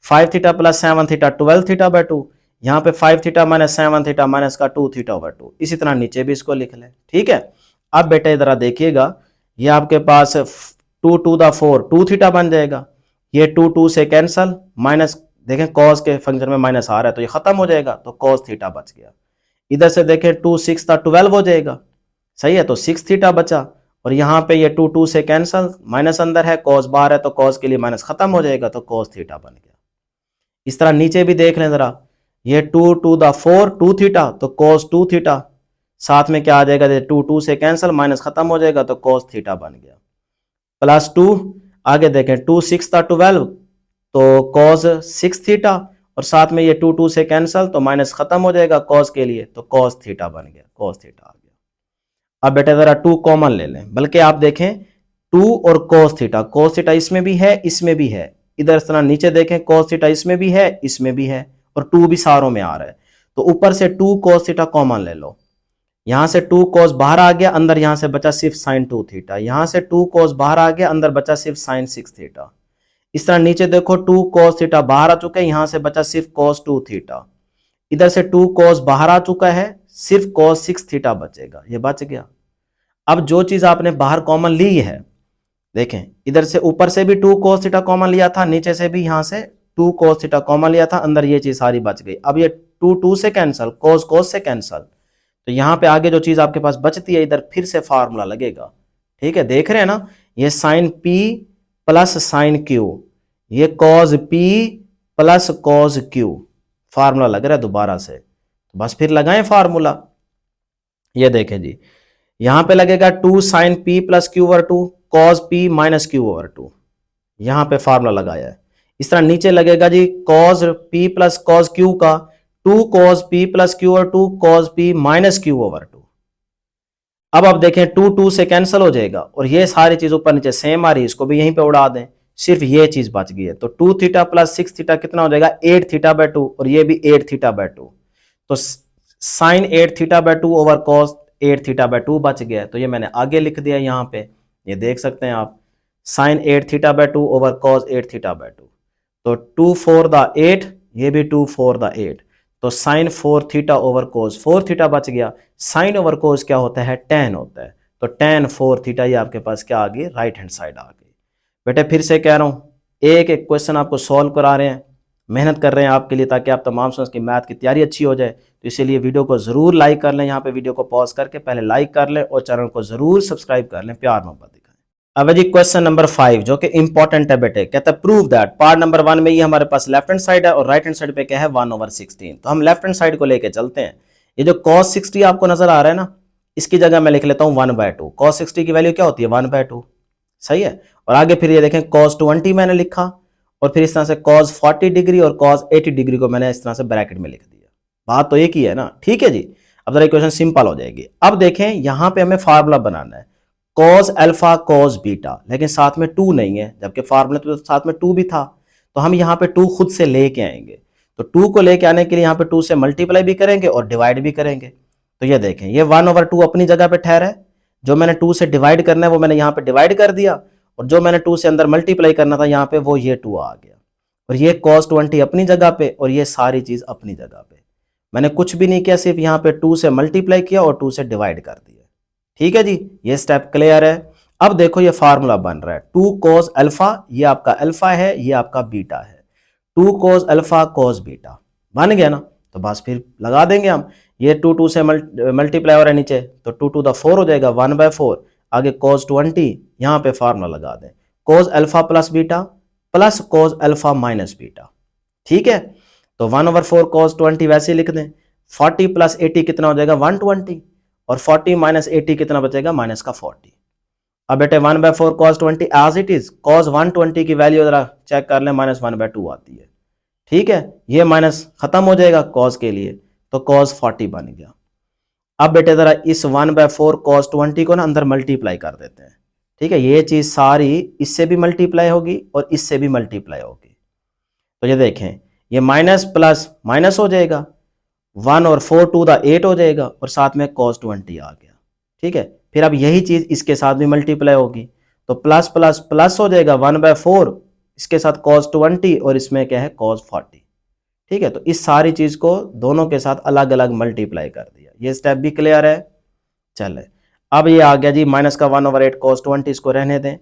5 theta plus 7 theta 12 theta by 2, यहाँ पे 5 थीटा माइनस 7 थीटा माइनस का 2 थीटा ओवर 2, इसी तरह नीचे भी इसको लिख लें। ठीक है, अब बेटे जरा देखिएगा, ये आपके पास 2 टू द 4 2 थीटा बन जाएगा, ये 2 2 से कैंसल, माइनस देखें कॉस के फंक्शन में माइनस आ रहा है तो ये खत्म हो जाएगा, तो कॉस थीटा बच गया। इधर से देखें 2 6 था 12 हो जाएगा, सही है, तो 6 थीटा बचा। और यहाँ पे ये 2 2 से कैंसल, माइनस अंदर है, कॉस बाहर है, तो कॉस के लिए माइनस खत्म हो जाएगा, तो कॉस थीटा बन गया। इस तरह नीचे भी देख लें जरा, ये 2 टू द 4 2 थीटा, तो कॉस 2 थीटा, साथ में क्या आ जाएगा, 2 2 से कैंसल, माइनस खत्म हो जाएगा, तो कॉस थीटा बन गया। प्लस 2, आगे देखें 2 6 था 12, तो कॉस 6 थीटा, और साथ में ये 2 2 से कैंसल, तो माइनस खत्म हो जाएगा कॉस के लिए, तो कॉस थीटा बन गया, कॉस थीटा आ गया। अब बेटा जरा 2 कॉमन ले लें, बल्कि आप देखें 2 और cos थीटा इसमें भी है, इसमें भी है, इधर इस तरह नीचे देखें cos थीटा इसमें भी है, इसमें भी है, और 2 भी सारों में आ रहा है, तो ऊपर से 2 cos थीटा कॉमन ले लो, यहां से 2 cos बाहर आ गया, अंदर यहां से बचा सिर्फ sin 2 थीटा, यहां से 2 cos बाहर आ गया, अंदर बचा सिर्फ sin 6 थीटा। इस तरह नीचे देखो 2 cos थीटा बाहर आ चुका है, यहां से बचा सिर्फ cos 2 थीटा, इधर से 2 cos बाहर आ चुका है, सिर्फ cos 6 थीटा बचेगा, ये बच गया। अब जो चीज आपने बाहर कॉमन ली है, देखें इधर से ऊपर से भी 2 cos थीटा कॉमन लिया था, नीचे से भी यहां से 2 cos थीटा कॉमन लिया था, अंदर ये चीज सारी बच गई। अब ये 2 2 से कैंसल, cos से कैंसल, तो यहां पे आगे जो चीज आपके पास बचती है, इधर फिर से फार्मूला लगेगा। ठीक है, देख रहे हैं ना, ये sine P plus sine Q, ये cos P plus cos Q, formula लग रहा है दोबारा से, तो बस फिर लगाएं फार्मूला। ये देखें जी, यहां पे लगेगा 2 sine P plus Q over 2 cos P minus Q over 2, यहां पे फार्मूला लगाया है। इस तरह नीचे लगेगा जी cos P plus cos Q का 2 cos P plus Q over 2 cos P minus Q over 2। अब आप देखें 2 2 से कैंसिल हो जाएगा, और ये सारी चीज ऊपर नीचे सेम आ रही है, इसको भी यहीं पे उड़ा दें, सिर्फ ये चीज बच गई है, तो 2 थीटा प्लस 6 थीटा कितना हो जाएगा 8 थीटा बाय 2, और ये भी 8 थीटा बाय 2, तो sine 8 theta by 2 over cos 8 theta by 2 बच गया, तो ये मैंने आगे लिख दिया यहाँ पे, ये देख सकते हैं आप, sine 8 theta by 2 over cos 8 theta by 2, तो 2 4 द 8, ये भी 2 4 द 8, तो साइन 4 थीटा ओवर कोस 4 थीटा बच गया। साइन ओवर कोस क्या होता है, tan होता है, तो tan 4 थीटा ये आपके पास क्या आ गई, राइट हैंड साइड आ गई। बेटे फिर से कह रहा हूँ, एक एक क्वेश्चन आपको सॉल्व करा रहे हैं, मेहनत कर रहे हैं आपके लिए, ताकि आप तमाम स्टूडेंट्स की मैथ की तैयारी अच्छी हो जाए, तो इसीलिए वीडियो को जरूर लाइक कर लें, यहाँ पे वीडियो को पॉज करके पहले लाइक कर लें, और चैनल को जरूर सब्सक्राइब कर लें, प्यार मोहब्बत दिखाएं। अब जी क्वेश्चन नंबर 5 जो कि इंपॉर्टेंट है बेटे, कहता है प्रूव दैट पार्ट नंबर 1 में ये हमारे पास लेफ्ट हैंड साइड है और राइट हैंड साइड पे क्या है 1/16, तो हम लेफ्ट हैंड साइड को लेके चलते हैं। ये जो cos 60 आपको नजर आ रहा है ना, इसकी जगह मैं लिख लेता हूँ 1/2, cos 60 की वैल्यू क्या होती है 1/2, सही है। और आगे फिर ये देखें cos 20 मैंने लिखा, और फिर इस तरह से cos 40 डिग्री और cos 80 डिग्री को मैंने इस तरह से ब्रैकेट में लिख दिया, बात तो एक ही है ना। ठीक है जी, अब जरा इक्वेशन सिंपल हो जाएगी। अब देखें यहाँ पे हमें फार्मूला बनाना है cos अल्फा cos बीटा, लेकिन साथ में 2 नहीं है, जबकि फार्मूला तो साथ में 2 भी था, तो हम यहाँ पे 2 खुद से लेके आएंगे, तो 2 को लेके आने के लिए यहाँ पे 2 से मल्टीप्लाई भी करेंगे और डिवाइड भी करेंगे। तो ये देखें, ये 1/2 अपनी जगह पे ठहरा है, जो मैंने 2 से डिवाइड करना है वो मैंने यहाँ पे डिवाइड कर दिया, और जो मैंने 2 से अंदर मल्टीप्लाई करना था यहाँ पे वो ये 2 आ गया, और ये cos 20 अपनी जगह पे, और ये सारी चीज अपनी जगह पे, मैंने कुछ भी नहीं किया, सिर्फ यहाँ पे 2 से मल्टीप्लाई किया और 2 से डिवाइड कर दिया। ठीक है जी, ये स्टेप क्लियर है। अब देखो ये फार्मूला बन रहा है 2 cos अल्फा, ये आपका अल्फा है, ये आपका बीटा है, 2 cos अल्फा cos बीटा बन गया ना, तो बस फिर लगा देंगे हम, ये 2 2 से मल्टीप्लाई हो रहा है नीचे, तो 2 टू द 4 हो जाएगा 1/4, आगे cos 20, यहाँ पे फार्मूला लगा दें cos alpha plus beta plus cos alpha minus beta. ठीक है, तो 1/4 cos 20 वैसे लिख दें, 40 प्लस 80 कितना हो जाएगा 120, और 40 माइनस 80 कितना बचेगा माइनस का 40। अब बेटे 1/4 cos 20 as it is, cos 120 की वैल्यू जरा चेक कर लें -1/2 आती है। ठीक है, ये माइनस खत्म हो जाएगा cos के लिए, तो cos 40 बन गया। अब बेटे जरा इस 1/4 cos 20 को ना अंदर मल्टीप्लाई कर देते हैं। ठीक है, ये चीज सारी इससे भी मल्टीप्लाई होगी और इससे भी मल्टीप्लाई होगी, तो ये देखें, ये माइनस प्लस माइनस हो जाएगा, 1 और 4 टू द 8 हो जाएगा, और साथ में cos 20 आ गया। ठीक है, फिर अब यही चीज इसके साथ भी मल्टीप्लाई होगी, तो प्लस प्लस प्लस हो जाएगा 1/4, इसके साथ cos 20 और इसमें क्या है cos 40। ठीक है, तो इस सारी चीज को दोनों के साथ अलग अलग मल्टीप्लाई कर दिया। ये स्टेप भी क्लियर है। चले, अब ये आ गया जी माइनस का 1/8 cos 20, इसको रहने दें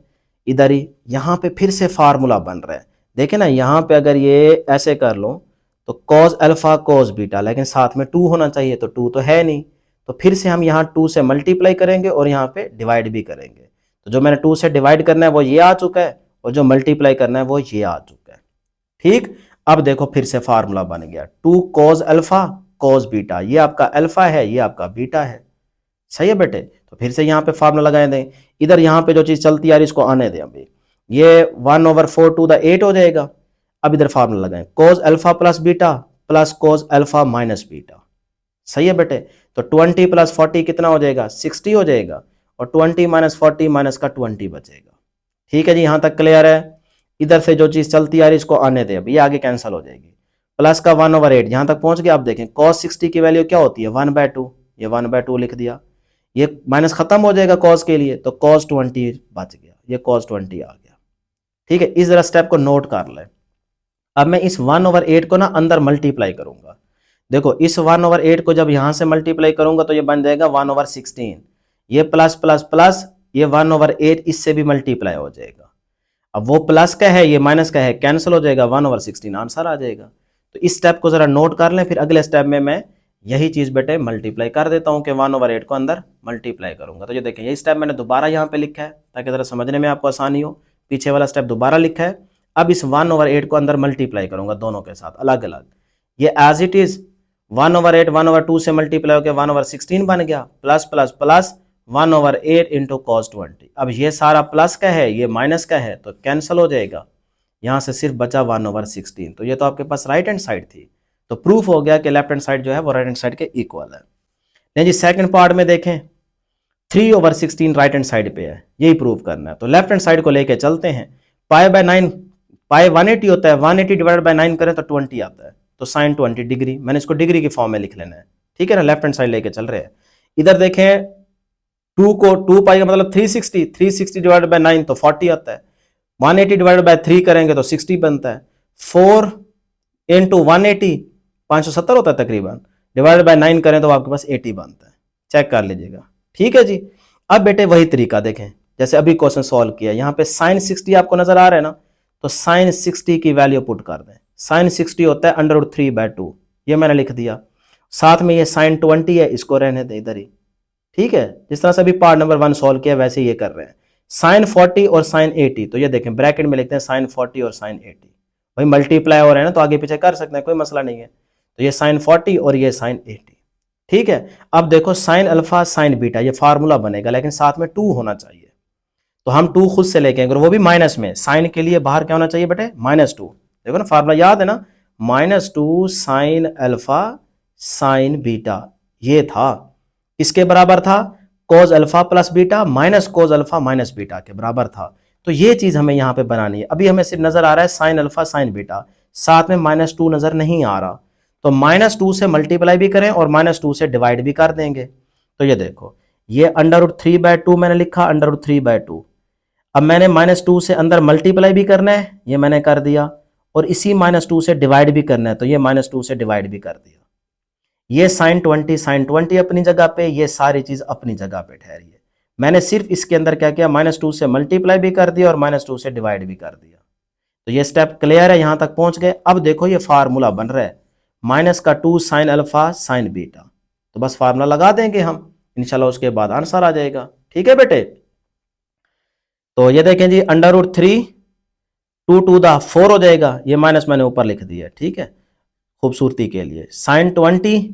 इधर ही। यहाँ पे फिर से फार्मूला बन रहा है, देखे ना, यहाँ पे अगर ये ऐसे कर लो तो cos अल्फा cos बीटा, लेकिन साथ में 2 होना चाहिए, तो 2 तो है नहीं, तो फिर से हम यहाँ 2 से मल्टीप्लाई करेंगे और यहाँ पे डिवाइड भी करेंगे। तो जो मैंने 2 से डिवाइड करना है वो ये आ चुका है, और जो मल्टीप्लाई करना है वो ये आ चुका है। ठीक, अब देखो फिर से फार्मूला बन गया 2 cos अल्फा cos बीटा, ये आपका अल्फा है, ये आपका बीटा है। सही है बेटे, तो फिर से यहाँ पे फार्मूला लगाए दें। इधर यहाँ पे जो चीज चलती है इसको आने दें अभी, ये 1/4 टू द 8 हो जाएगा। अब इधर फार्मूला लगाएं cos alpha plus beta plus cos alpha minus beta. सही है बेटे, तो 20 प्लस 40 कितना हो जाएगा, 60 हो जाएगा, और 20 माइनस 40 माइनस का 20 बचेगा। ठीक है जी, यहां तक क्लियर है। इधर से जो चीज चलती है इसको आने दे, अब ये आगे कैंसिल हो जाएगी। प्लस का 1/8 यहां तक पहुंच गया। अब देखें cos 60 की वैल्यू क्या होती है, 1/2, ये 1/2 लिख दिया। ये माइनस खत्म हो जाएगा cos के लिए, तो cos 20 बच गया, ये cos 20 आ गया। ठीक है, इस जरा स्टेप को नोट कर ले। अब मैं इस 1/8 को ना अंदर मल्टीप्लाई करूंगा। देखो इस 1/8 को जब यहां से मल्टीप्लाई करूंगा तो ये बन जाएगा 1/16। ये प्लस प्लस प्लस, ये 1/8 इससे भी मल्टीप्लाई हो जाएगा। अब वो प्लस का है, ये माइनस का है, कैंसिल हो जाएगा, 1/16 आंसर आ जाएगा। तो इस स्टेप को जरा नोट कर लें, फिर अगले स्टेप में मैं यही चीज बेटे मल्टीप्लाई कर देता हूं कि 1/8 को अंदर मल्टीप्लाई करूंगा। तो ये देखें, ये स्टेप मैंने दोबारा यहाँ पे लिखा है ताकि जरा समझने में आपको आसानी हो। पीछे वाला स्टेप दोबारा लिखा है। अब इस 1/8 को अंदर मल्टीप्लाई करूंगा दोनों के साथ अलग अलग। ये एज इट इज 1/8 1/2 से मल्टीप्लाई होकर 1/16 बन गया, plus plus plus 1/8 into cos 20। अब ये सारा प्लस का है, ये माइनस का है, तो कैंसिल हो जाएगा, यहां से सिर्फ बचा 1/16। तो ये तो आपके पास राइट हैंड साइड थी, तो प्रूफ हो गया कि लेफ्ट हैंड साइड जो है वो राइट हैंड साइड के इक्वल है। नहीं जी, सेकंड पार्ट में देखें 3/16 राइट हैंड साइड पे है, यही प्रूव करना है। तो लेफ्ट हैंड साइड को लेके चलते हैं। π/9, पाई 180 होता है, 180 डिवाइडेड बाय 9 करें तो 20 आता है, तो साइन 20 डिग्री, मैंने इसको डिग्री की फॉर्म में लिख लेना है। ठीक है ना, लेफ्ट हैंड साइड लेके चल रहे हैं। इधर देखें 2 को 2 पाई का मतलब 360, 360 डिवाइडेड बाय 9 तो 40 आता है, 180 डिवाइडेड बाय 3 करेंगे तो 60 बनता है, 4 इंटू 180 570 होता है तकरीबन, डिवाइडेड बाय 9 करें तो आपके पास 80 बनता है। चेक कर लीजिएगा। ठीक है जी, अब बेटे वही तरीका देखें जैसे अभी क्वेश्चन सॉल्व किया। यहाँ पे साइन 60 आपको नजर आ रहा है ना, तो साइन 60 की वैल्यू पुट कर दें। साइन 60 होता है √3/2, ये मैंने लिख दिया। साथ में ये साइन 20 है, इसको रहने दें इधर ही। ठीक है, जिस तरह से अभी पार्ट नंबर 1 सॉल्व किया वैसे ये कर रहे हैं। साइन 40 और साइन 80, तो ये देखें ब्रैकेट में लिखते हैं साइन 40 और साइन 80, भाई मल्टीप्लाई हो रहे हैं ना, तो आगे पीछे कर सकते हैं, कोई मसला नहीं है। तो ये साइन 40 और ये साइन 80। ठीक है, अब देखो साइन अल्फा साइन बीटा, ये फार्मूला बनेगा, लेकिन साथ में 2 होना चाहिए, तो हम 2 खुद से लेके आएंगे, वो भी माइनस में। साइन के लिए बाहर क्या होना चाहिए बेटे, -2। देखो ना फार्मूला याद है ना, -2 साइन अल्फा साइन बीटा, ये था किसके बराबर था, cos alpha plus beta minus cos alpha minus beta के बराबर था। तो ये चीज हमें यहाँ पे बनानी है। अभी हमें सिर्फ नजर आ रहा है साइन अल्फा साइन बीटा, साथ में -2 नजर नहीं आ रहा, तो -2 से मल्टीप्लाई भी करें और -2 से डिवाइड भी कर देंगे। तो ये देखो, ये √3/2 मैंने लिखा, √3/2। अब मैंने -2 से अंदर मल्टीप्लाई भी करना है, ये मैंने कर दिया, और इसी -2 से डिवाइड भी करना है, तो ये -2 से डिवाइड भी कर दिया। ये साइन 20 अपनी जगह पे, ये सारी चीज अपनी जगह पे ठहरी है। मैंने सिर्फ इसके अंदर क्या किया, -2 से मल्टीप्लाई भी कर दिया और -2 से डिवाइड भी कर दिया। तो ये स्टेप क्लियर है, यहां तक पहुंच गए। अब देखो ये फार्मूला बन रहा है -2 साइन अल्फा साइन बीटा, तो बस फार्मूला लगा देंगे हम, इंशाल्लाह उसके बाद आंसर आ जाएगा। ठीक है बेटे, तो ये देखें जी √3 2 to the 4 हो जाएगा, ये माइनस मैंने ऊपर लिख दिया। ठीक है, खूबसूरती के लिए साइन 20,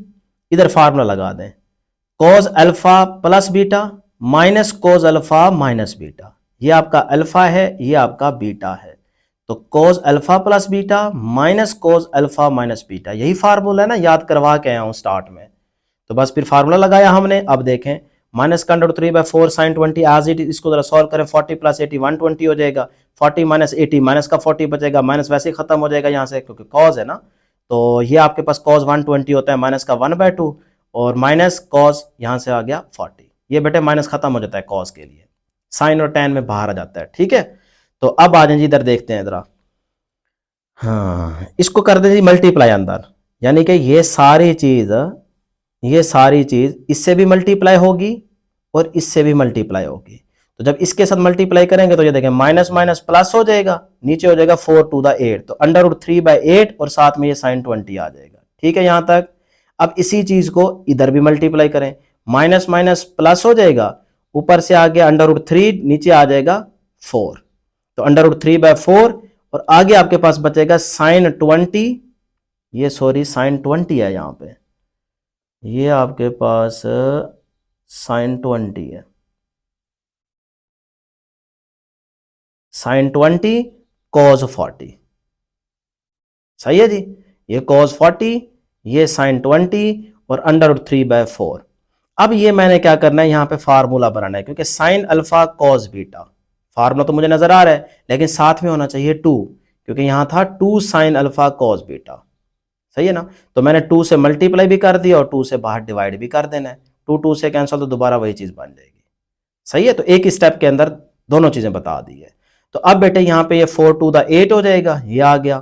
इधर फार्मूला लगा दें cos alpha plus beta minus cos alpha minus beta, ये आपका अल्फा है, ये आपका बीटा है, तो cos alpha plus beta minus cos alpha minus beta, यही फार्मूला है ना, याद करवा के आया हूं स्टार्ट में। तो बस फिर फार्मूला लगाया हमने। अब देखें -√3/4 साइन 20 एज इट, इसको जरा सॉल्व करें, 40 + 80 120 हो जाएगा, 40 - 80 माइनस का 40 बचेगा, माइनस वैसे ही खत्म हो जाएगा यहाँ से क्योंकि कॉज है ना, तो ये आपके पास cos 120 होता है माइनस का 1/2 और माइनस cos यहाँ से आ गया 40। ये बेटे माइनस खत्म हो जाता है cos के लिए, साइन और tan में बाहर आ जाता है। ठीक है, तो अब आ जाए जी इधर देखते हैं जरा हाँ, इसको कर दें जी मल्टीप्लाई अंदर, यानी कि ये सारी चीज इससे भी मल्टीप्लाई होगी और इससे भी मल्टीप्लाई होगी। तो जब इसके साथ मल्टीप्लाई करेंगे तो ये देखें माइनस माइनस प्लस हो जाएगा, नीचे हो जाएगा 4 to the 8, तो √3/8 और साथ में ये sin 20 आ जाएगा। ठीक है यहां तक। अब इसी चीज को इधर भी मल्टीप्लाई करें, माइनस माइनस प्लस हो जाएगा, ऊपर से आ गया √3, नीचे आ जाएगा 4, तो √3/4 और आगे आपके पास बचेगा sin 20, ये सॉरी sin 20 है यहाँ पे, ये आपके पास sin 20 है, sin 20 cos 40, सही है जी। ये cos 40, ये sin 20 और √3/4। अब ये मैंने क्या करना है, यहाँ पे फार्मूला बनाना है, क्योंकि sin alpha cos beta formula तो मुझे नजर आ रहा है, लेकिन साथ में होना चाहिए 2, क्योंकि यहाँ था 2 sin अल्फा cos बीटा, सही है ना। तो मैंने 2 से मल्टीप्लाई भी कर दिया और 2 से बाहर डिवाइड भी कर देना है, 2 से कैंसिल तो दोबारा वही चीज बन जाएगी, सही है। तो एक स्टेप के अंदर दोनों चीजें बता दी है। तो अब बेटे यहाँ पे ये 4 to the 8 हो जाएगा, ये आ गया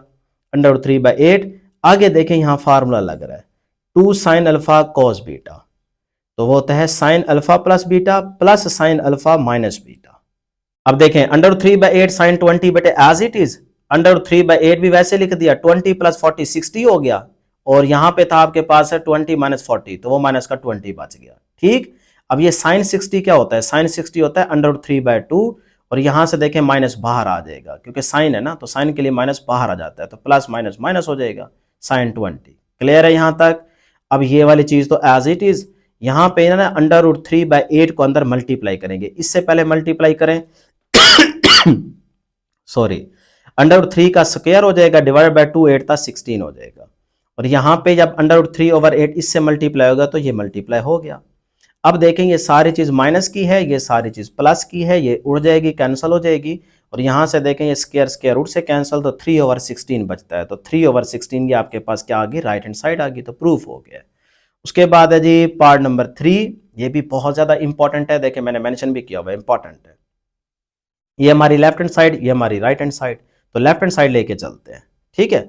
√3/8। आगे देखें यहाँ फार्मूला लग रहा है 2 sin अल्फा cos बीटा, तो वो होता है sin alpha plus beta plus sin alpha minus beta. अब देखें √3/8 sin 20 बेटे एज इट इज, √3/8 भी वैसे लिख दिया, 20 + 40 60 हो गया, और यहां पे था आपके पास है 20 - 40, तो वो माइनस का 20 बच गया। ठीक। अब ये sin 60 क्या होता है, sin 60 होता है √3/2, और यहां से देखें माइनस बाहर आ जाएगा, क्योंकि साइन है ना, तो साइन के लिए माइनस बाहर आ जाता है, तो प्लस माइनस माइनस हो जाएगा, sin 20। क्लियर है यहां तक। अब ये वाली चीज तो एज इट इज, यहां पे ना √3/8 को अंदर मल्टीप्लाई करेंगे, इससे पहले मल्टीप्लाई करें सॉरी, √3 का स्क्वायर हो जाएगा, डिवाइड बाय 2 8 था 16 हो जाएगा, और यहां पे जब √3/8 इससे मल्टीप्लाई होगा तो ये मल्टीप्लाई हो गया। अब देखें ये सारी चीज माइनस की है, ये सारी चीज प्लस की है, ये उड़ जाएगी, कैंसिल हो जाएगी, और यहां से देखें ये स्क्वायर स्क्वायर रूट से कैंसिल, तो 3/16 बचता है, तो 3/16 ये आपके पास क्या आ गई, राइट हैंड साइड आ गई, तो प्रूफ हो गया। उसके बाद है जी पार्ट नंबर 3, ये भी बहुत ज्यादा इंपॉर्टेंट है, देखें मैंने मेंशन भी किया हुआ है, इंपॉर्टेंट है। ये हमारी लेफ्ट हैंड साइड, ये हमारी राइट हैंड साइड, तो लेफ्ट हैंड साइड लेके चलते हैं। ठीक है,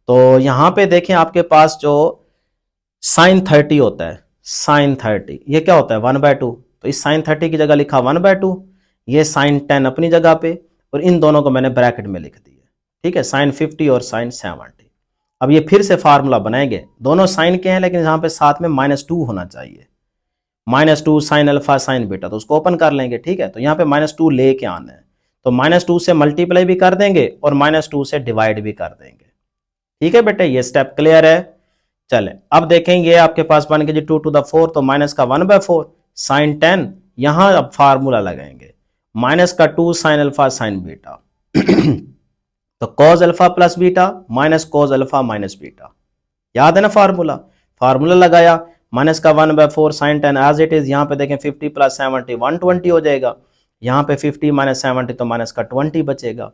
तो यहां पे देखें आपके पास जो sin 30 होता है, sin 30 ये क्या होता है 1/2, तो इस sin 30 की जगह लिखा 1/2, ये sin 10 अपनी जगह पे, और इन दोनों को मैंने ब्रैकेट में लिख दिया। ठीक है, sin 50 और sin 70। अब ये फिर से फार्मूला बनाएंगे, दोनों साइन के हैं, लेकिन यहां पे साथ में -2 होना चाहिए, -2 sin अल्फा sin बीटा, तो उसको ओपन कर लेंगे। ठीक है, तो यहाँ पे -2 लेके आना है, तो -2 से मल्टीप्लाई भी कर देंगे और -2 से डिवाइड भी कर देंगे। ठीक है बेटे, ये स्टेप क्लियर है। चले अब देखेंगे आपके पास बन गया जी 2 to the 4, तो माइनस का 1/4 sin 10, यहां अब फार्मूला लगाएंगे, माइनस का 2 sin अल्फा sin बीटा तो cos alpha plus beta minus cos alpha minus beta, याद है ना फार्मूला, फार्मूला लगाया, माइनस का 1/4 sin 10 एज इट इज, यहाँ पे देखें 50 + 70 120 हो जाएगा, यहाँ पे 50 - 70 तो माइनस का 20 बचेगा।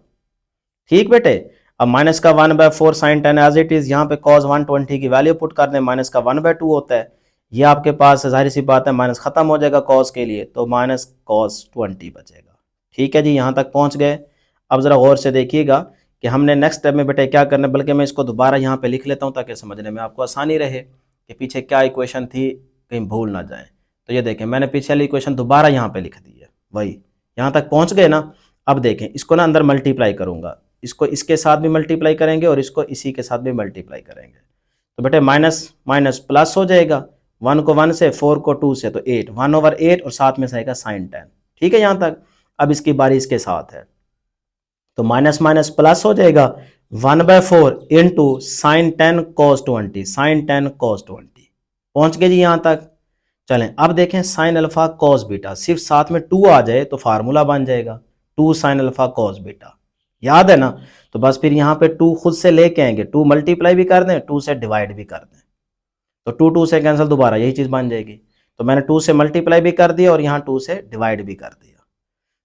ठीक बेटे, अब माइनस का 1/4 sin 10 एज इट इज, यहाँ पे cos 120 की वैल्यू पुट कर दें, माइनस का 1/2 होता है, ये आपके पास जाहिर सी बात है माइनस खत्म हो जाएगा cos के लिए, तो माइनस cos 20 बचेगा। ठीक है जी, यहाँ तक पहुँच गए। अब जरा गौर से देखिएगा कि हमने नेक्स्ट स्टेप में बेटे क्या करना है, बल्कि मैं इसको दोबारा यहाँ पे लिख लेता हूँ ताकि समझने में आपको आसानी रहे कि पीछे क्या इक्वेशन थी, कहीं भूल ना जाए। तो ये देखें मैंने पीछे वाली इक्वेशन दोबारा यहाँ पे लिख दी है, वही यहाँ तक पहुँच गए ना। अब देखें इसको ना अंदर मल्टीप्लाई करूँगा, इसको इसके साथ भी मल्टीप्लाई करेंगे और इसको इसी के साथ भी मल्टीप्लाई करेंगे, तो बेटे माइनस माइनस प्लस हो जाएगा, 1 को 1 से, 4 को 2 से, तो 8 1/8 और साथ में आएगा sin 10। ठीक है यहाँ तक। अब इसकी बारी इसके साथ है, तो माइनस माइनस प्लस हो जाएगा, 1/4 into sin 10 cos 20, sin 10 cos 20 पहुंच गए जी यहाँ तक। चलें अब देखें sin अल्फा cos बीटा, सिर्फ साथ में 2 आ जाए तो फार्मूला बन जाएगा, 2 sin अल्फा cos बीटा, याद है ना। तो बस फिर यहाँ पे 2 खुद से लेके आएंगे, 2 मल्टीप्लाई भी कर दें, 2 से डिवाइड भी कर दें, तो 2 से कैंसिल, दोबारा यही चीज बन जाएगी। तो मैंने 2 से मल्टीप्लाई भी कर दिया और यहाँ 2 से डिवाइड भी कर दिया,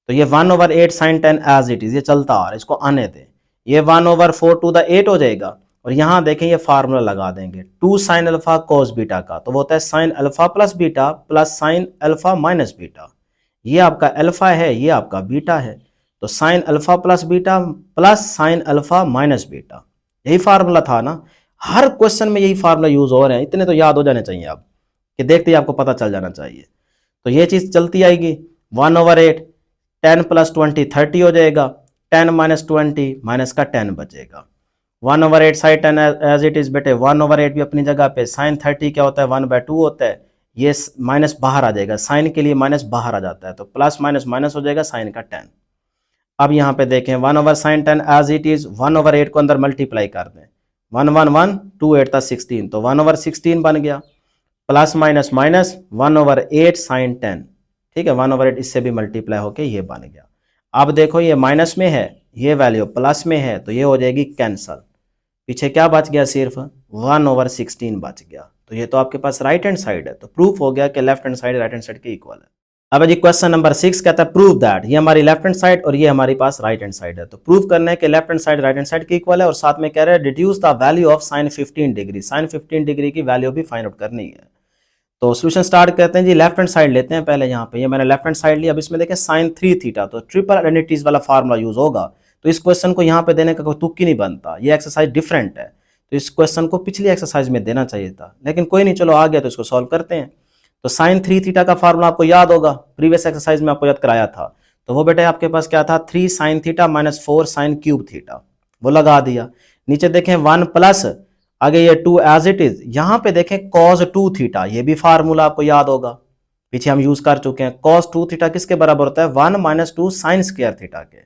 तो ये 1/8 sin 10 एज इट इज, ये चलता आ रहा है, इसको आने दें, ये 1/4 to the 8 हो जाएगा, और यहाँ देखें ये फार्मूला लगा देंगे 2 sin अल्फा cos बीटा का, तो वो होता है sin alpha plus beta plus sin alpha minus beta, ये आपका अल्फा है, ये आपका बीटा है, तो sin alpha plus beta plus sin alpha minus beta, यही फार्मूला था ना, हर क्वेश्चन में यही फार्मूला यूज हो रहे हैं, इतने तो याद हो जाने चाहिए आप, कि देखते ही आपको पता चल जाना चाहिए। तो ये चीज चलती आएगी। 1/8, 10 + 20 30 हो जाएगा, 10 - 20 माइनस का 10 बचेगा। 1/8 साइन 10 एज इट इज बेटे, 1/8 भी अपनी जगह पे, साइन 30 क्या होता है 1/2 होता है, ये माइनस बाहर आ जाएगा, साइन के लिए माइनस बाहर आ जाता है, तो प्लस माइनस माइनस हो जाएगा साइन का 10। अब यहाँ पे देखें 1/sin 10 एज इट इज, 1/8 को अंदर मल्टीप्लाई कर दें, 1 1 1 2 8 था 16, तो 1/16 बन गया, प्लस माइनस माइनस 1/8 साइन 10, ठीक है, 1/8 इससे भी मल्टीप्लाई होके ये बन गया। अब देखो ये माइनस में है, ये वैल्यू प्लस में है, तो ये हो जाएगी कैंसल, पीछे क्या बच गया, सिर्फ 1/16 बच गया। तो ये तो आपके पास राइट हैंड साइड है, तो प्रूफ हो गया कि left hand side right hand side के इक्वल है। अब जी क्वेश्चन नंबर 6 कहता है प्रूव दैट, ये हमारी लेफ्ट हैंड साइड और ये हमारे पास राइट हैंड साइड है, तो प्रूव करना है कि left hand side right hand side के इक्वल है, और साथ में कह रहे हैं deduce the value of sine 15 degree, sine 15 degree की वैल्यू भी फाइंड आउट करनी है। तो सोल्यूशन स्टार्ट करते हैं जी, लेफ्ट हैंड साइड लेते हैं पहले, यहाँ पे ये मैंने लेफ्ट हैंड साइड लिया। अब इसमें देखें साइन 3 थीटा, तो ट्रिपल आइडेंटिटीज वाला फार्मूला यूज होगा, तो इस क्वेश्चन को यहाँ पे देने का कोई तुक ही नहीं बनता, ये एक्सरसाइज डिफरेंट है, तो इस क्वेश्चन को पिछली एक्सरसाइज में देना चाहिए था, लेकिन कोई नहीं, चलो आ गया तो इसको सॉल्व करते हैं। तो साइन 3 थीटा का फार्मूला आपको याद होगा, प्रीवियस एक्सरसाइज में आपको याद कराया था, तो वो बेटे आपके पास क्या था 3 sin theta minus 4 sin cube theta, वो लगा दिया। नीचे देखें 1 प्लस, आगे ये 2 एज इट इज, यहां पे देखें cos 2 थीटा, ये भी फार्मूला आपको याद होगा, पीछे हम यूज कर चुके हैं। cos 2 थीटा किसके बराबर होता है 1 माइनस 2 sin स्क्वायर थीटा के,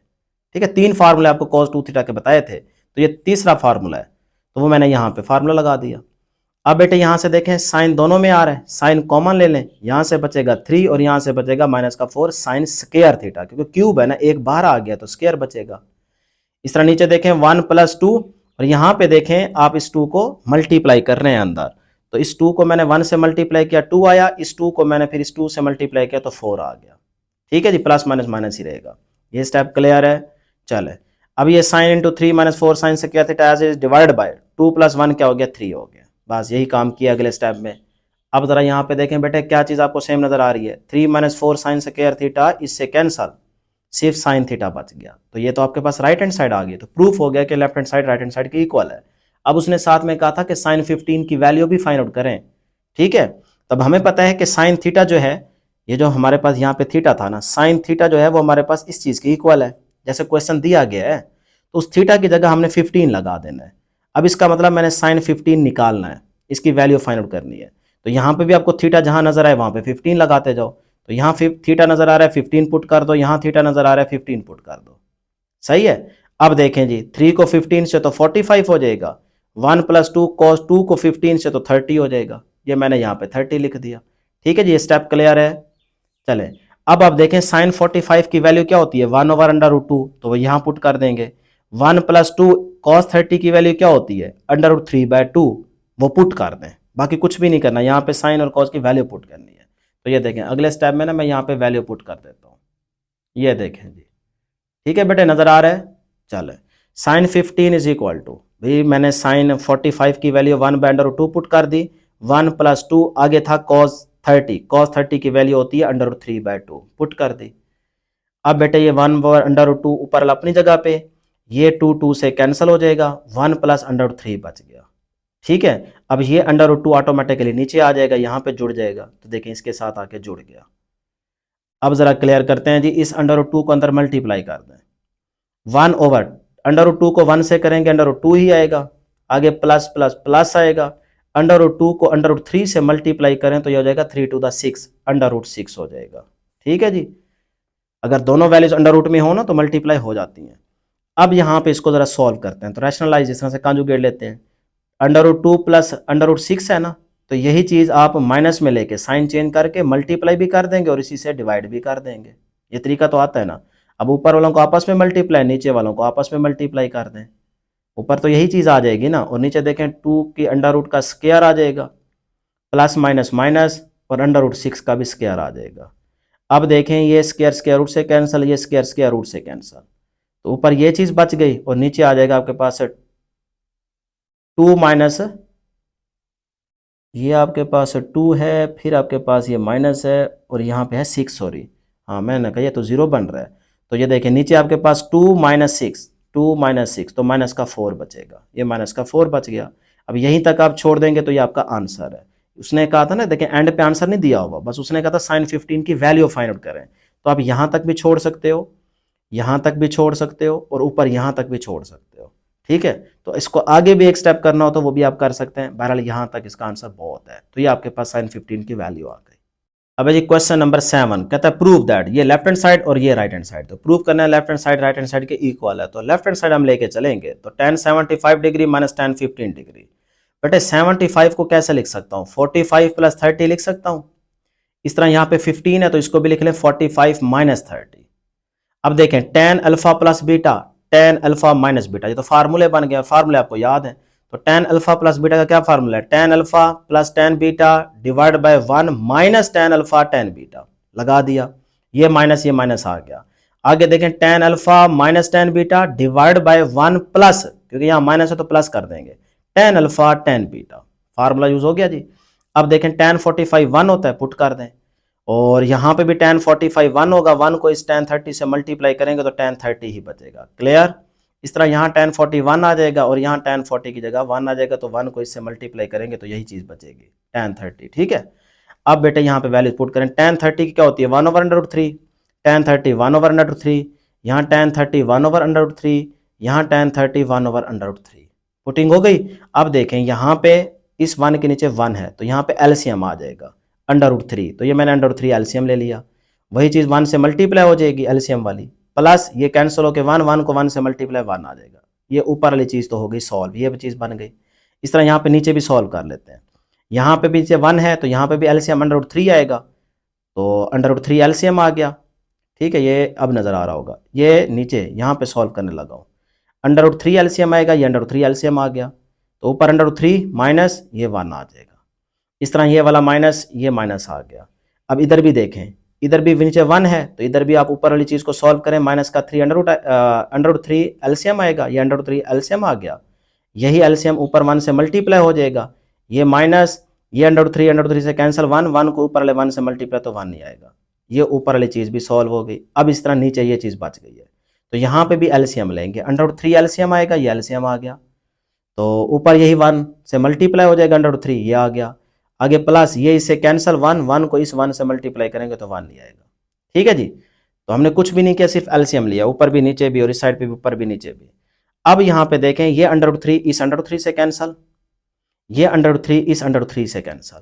ठीक है, 3 फार्मूले आपको cos 2 थीटा के बताए थे, तो ये तीसरा फार्मूला है, तो वो मैंने यहाँ पे फार्मूला लगा दिया। अब बेटे यहां से देखें साइन दोनों में आ रहा है, साइन कॉमन ले लें, यहां से बचेगा 3 और यहां से बचेगा माइनस का 4 साइन स्क्वायर थीटा, क्योंकि क्यूब है ना, एक बाहर आ गया तो स्क्वायर बचेगा। इस तरह नीचे देखें 1 + 2, और यहां पे देखें आप इस 2 को मल्टीप्लाई कर रहे हैं अंदर, तो इस 2 को मैंने 1 से मल्टीप्लाई किया 2 आया, इस 2 को मैंने फिर इस 2 से मल्टीप्लाई किया तो 4 आ गया, ठीक है जी, प्लस माइनस माइनस ही रहेगा। ये स्टेप क्लियर है, चले। अब ये sine into 3 minus 4 sine square theta as is divide by 2 + 1 क्या हो गया 3 हो गया, बस यही काम किया अगले स्टेप में। अब जरा यहाँ पे देखें बेटे क्या चीज आपको सेम नजर आ रही है, 3 - 4 साइन स्क्वायर थीटा, इससे कैंसल, सिर्फ साइन थीटा बच गया, तो ये तो आपके पास राइट हैंड साइड आ गई, तो प्रूफ हो गया कि left hand side right hand side के इक्वल है। अब उसने साथ में कहा था कि साइन 15 की वैल्यू भी फाइंड आउट करें, ठीक है, तब हमें पता है कि साइन थीटा जो है, ये जो हमारे पास यहाँ पे थीटा था ना, साइन थीटा जो है वो हमारे पास इस चीज के इक्वल है, जैसे क्वेश्चन दिया गया है, तो उस थीटा की जगह हमने 15 लगा देना है। अब इसका मतलब मैंने साइन 15 निकालना है, इसकी वैल्यू फाइंड आउट करनी है, तो यहाँ पे भी आपको थीटा जहां नजर आए वहां पे 15 लगाते जाओ, तो यहाँ थीटा नजर आ रहा है 15 पुट कर दो, यहाँ थीटा नजर आ रहा है 15 पुट कर दो, सही है। अब देखें जी 3 को 15 से तो 45 हो जाएगा, 1 + 2 cos 2 को 15 से तो 30 हो जाएगा, ये मैंने यहाँ पे 30 लिख दिया, ठीक है जी, ये स्टेप क्लियर है। चले अब आप देखें साइन 45 की वैल्यू क्या होती है 1/√2, तो वो यहाँ पुट कर देंगे। 1 + 2 cos 30 की वैल्यू क्या होती है √3/2, वो पुट कर दें, बाकी कुछ भी नहीं करना, यहाँ पे साइन और cos की वैल्यू पुट करनी है। तो ये देखें अगले स्टेप में ना मैं यहाँ पे वैल्यू पुट कर देता हूँ, ये देखें जी, ठीक है बेटे नजर आ रहा है। चले साइन 15 इज इक्वल टू, भाई मैंने साइन 45 की वैल्यू 1/√2 पुट कर दी, 1 + 2 आगे था cos 30 की वैल्यू होती है √3/2 पुट कर दी। अब बेटे ये 1/√2 ऊपर अपनी जगह पे, ये 2 से कैंसिल हो जाएगा, 1 + √3 बच गया, ठीक है। अब ये √2 ऑटोमेटिकली नीचे आ जाएगा, यहाँ पे जुड़ जाएगा, तो देखें इसके साथ आके जुड़ गया। अब जरा क्लियर करते हैं जी, इस √2 को अंदर मल्टीप्लाई कर दें, 1/√2 को 1 से करेंगे √2 ही आएगा, आगे प्लस प्लस प्लस आएगा, √2 को √3 से मल्टीप्लाई करें तो ये हो जाएगा 3 × 6 √6 हो जाएगा, ठीक है जी। अगर दोनों वैल्यूज अंडर रूट में हो ना तो मल्टीप्लाई हो जाती हैं। अब यहाँ पे इसको जरा सॉल्व करते हैं, तो रैशनलाइज इस तरह से कॉन्जुगेट लेते हैं, √2 + √6 है ना, तो यही चीज आप माइनस में लेके साइन चेंज करके मल्टीप्लाई भी कर देंगे और इसी से डिवाइड भी कर देंगे, ये तरीका तो आता है ना। अब ऊपर वालों को आपस में मल्टीप्लाई, नीचे वालों को आपस में मल्टीप्लाई कर दें, ऊपर तो यही चीज आ जाएगी ना, और नीचे देखें 2 की अंडर रूट का स्क्वायर आ जाएगा, प्लस माइनस माइनस, और √6 का भी स्क्वायर आ जाएगा। अब देखें ये स्क्वायर स्क्वायर रूट से कैंसिल, ये स्क्वायर स्क्वायर रूट से कैंसिल, तो ऊपर ये चीज बच गई और नीचे आ जाएगा आपके पास 2 माइनस, ये आपके पास 2 है, फिर आपके पास ये माइनस है और यहाँ पे है 6, सॉरी हाँ मैंने कहा ये तो 0 बन रहा है, तो ये देखें नीचे आपके पास 2 - 6, 2 माइनस 6, तो माइनस का 4 बचेगा, ये माइनस का 4 बच गया। अब यहीं तक आप छोड़ देंगे तो ये आपका आंसर है। उसने कहा था ना, देखें एंड पे आंसर नहीं दिया होगा, बस उसने कहा था साइन 15 की वैल्यू फाइंड आउट करें, तो आप यहां तक भी छोड़ सकते हो, यहां तक भी छोड़ सकते हो, और ऊपर यहां तक भी छोड़ सकते हो। ठीक है, तो इसको आगे भी एक स्टेप करना हो तो वो भी आप कर सकते हैं। बहरहाल यहां तक इसका आंसर बहुत है, तो ये आपके पास साइन 15 की वैल्यू आ गई। अब जी क्वेश्चन नंबर 7 कहता है प्रूव दैट, ये लेफ्ट हैंड साइड और ये राइट हैंड साइड, तो प्रूव करना है left hand side right hand side के इक्वल है। तो लेफ्ट हैंड साइड हम लेके चलेंगे, तो tan 75 degree minus tan 15 degree. बेटे 75 को कैसे लिख सकता हूँ, 45 प्लस 30 लिख सकता हूँ। इस तरह यहाँ पे 15 है तो इसको भी लिख लें 45 माइनस 30। अब देखें tan alpha plus beta, tan alpha minus beta, ये तो फार्मूले बन गया, फार्मूले आपको याद है। तो tan अल्फा प्लस बीटा का क्या फार्मूला है, tan alpha plus tan beta divide by 1 minus tan alpha tan beta, लगा दिया, ये माइनस आ गया। आगे देखें tan alpha minus tan beta divide by 1 plus, क्योंकि यहाँ माइनस है तो प्लस कर देंगे, tan alpha tan beta, formula use हो गया जी। अब देखें tan 45 1 होता है, पुट कर दें, और यहां पे भी tan 45 1 होगा, 1 को इस tan 30 से मल्टीप्लाई करेंगे तो tan 30 ही बचेगा। क्लियर, इस तरह यहाँ tan 41 आ जाएगा और यहाँ tan 40 की जगह 1 आ जाएगा, तो 1 को इससे मल्टीप्लाई करेंगे तो यही चीज बचेगी tan 30। ठीक है, अब बेटे यहाँ पे वैल्यू पुट करें, tan 30 की क्या होती है 1/√3, tan 30 1/√3, यहाँ tan 30 1/√3, यहाँ tan 30 1/√3, पुटिंग हो गई। अब देखें यहाँ पे इस 1 के नीचे 1 है तो यहाँ पे एलसीएम आ जाएगा √3, तो ये मैंने √3 एलसीएम ले लिया, वही चीज 1 से मल्टीप्लाई हो जाएगी एलसीएम वाली, प्लस ये कैंसिल होकर 1 को 1 से मल्टीप्लाई 1 आ जाएगा। ये ऊपर वाली चीज तो हो गई सॉल्व, ये भी चीज बन गई। इस तरह यहाँ पे नीचे भी सॉल्व कर लेते हैं, यहाँ पे भी 1 है तो यहाँ पे भी एलसीएम √3 आएगा, तो √3 एलसीएम आ गया। ठीक है, ये अब नजर आ रहा होगा, ये नीचे यहाँ पे सॉल्व करने लगा हूँ, √3 एलसीएम आएगा, ये √3 एलसीएम आ गया, तो ऊपर √3 माइनस ये 1 आ जाएगा। इस तरह ये वाला माइनस, ये माइनस आ गया। अब इधर भी देखें, इधर भी नीचे 1 है तो इधर भी आप ऊपर वाली चीज को सॉल्व करें, माइनस का 3 √3 एलसीएम आएगा, ये √3 एलसीएम आ गया, यही एलसीएम ऊपर 1 से मल्टीप्लाई हो जाएगा, ये माइनस, ये √3 से कैंसिल, 1 को ऊपर वाले 1 से मल्टीप्लाई तो 1 नहीं आएगा, ये ऊपर वाली चीज भी सॉल्व हो गई। अब इस तरह नीचे ये चीज बच गई है, तो यहाँ पे भी एलसीएम लेंगे, √3 एलसीएम आएगा, ये एलसीएम आ गया, तो ऊपर यही 1 से मल्टीप्लाई हो जाएगा √3, ये आ गया, आगे प्लस ये इससे कैंसिल, 1 को इस 1 से मल्टीप्लाई करेंगे तो 1 नहीं आएगा। ठीक है जी, तो हमने कुछ भी नहीं किया, सिर्फ एलसीएम लिया, ऊपर भी नीचे भी और इस साइड पे भी ऊपर भी नीचे भी। अब यहाँ पे देखें, ये √3 इस √3 से कैंसिल, ये √3 इस √3 से कैंसिल,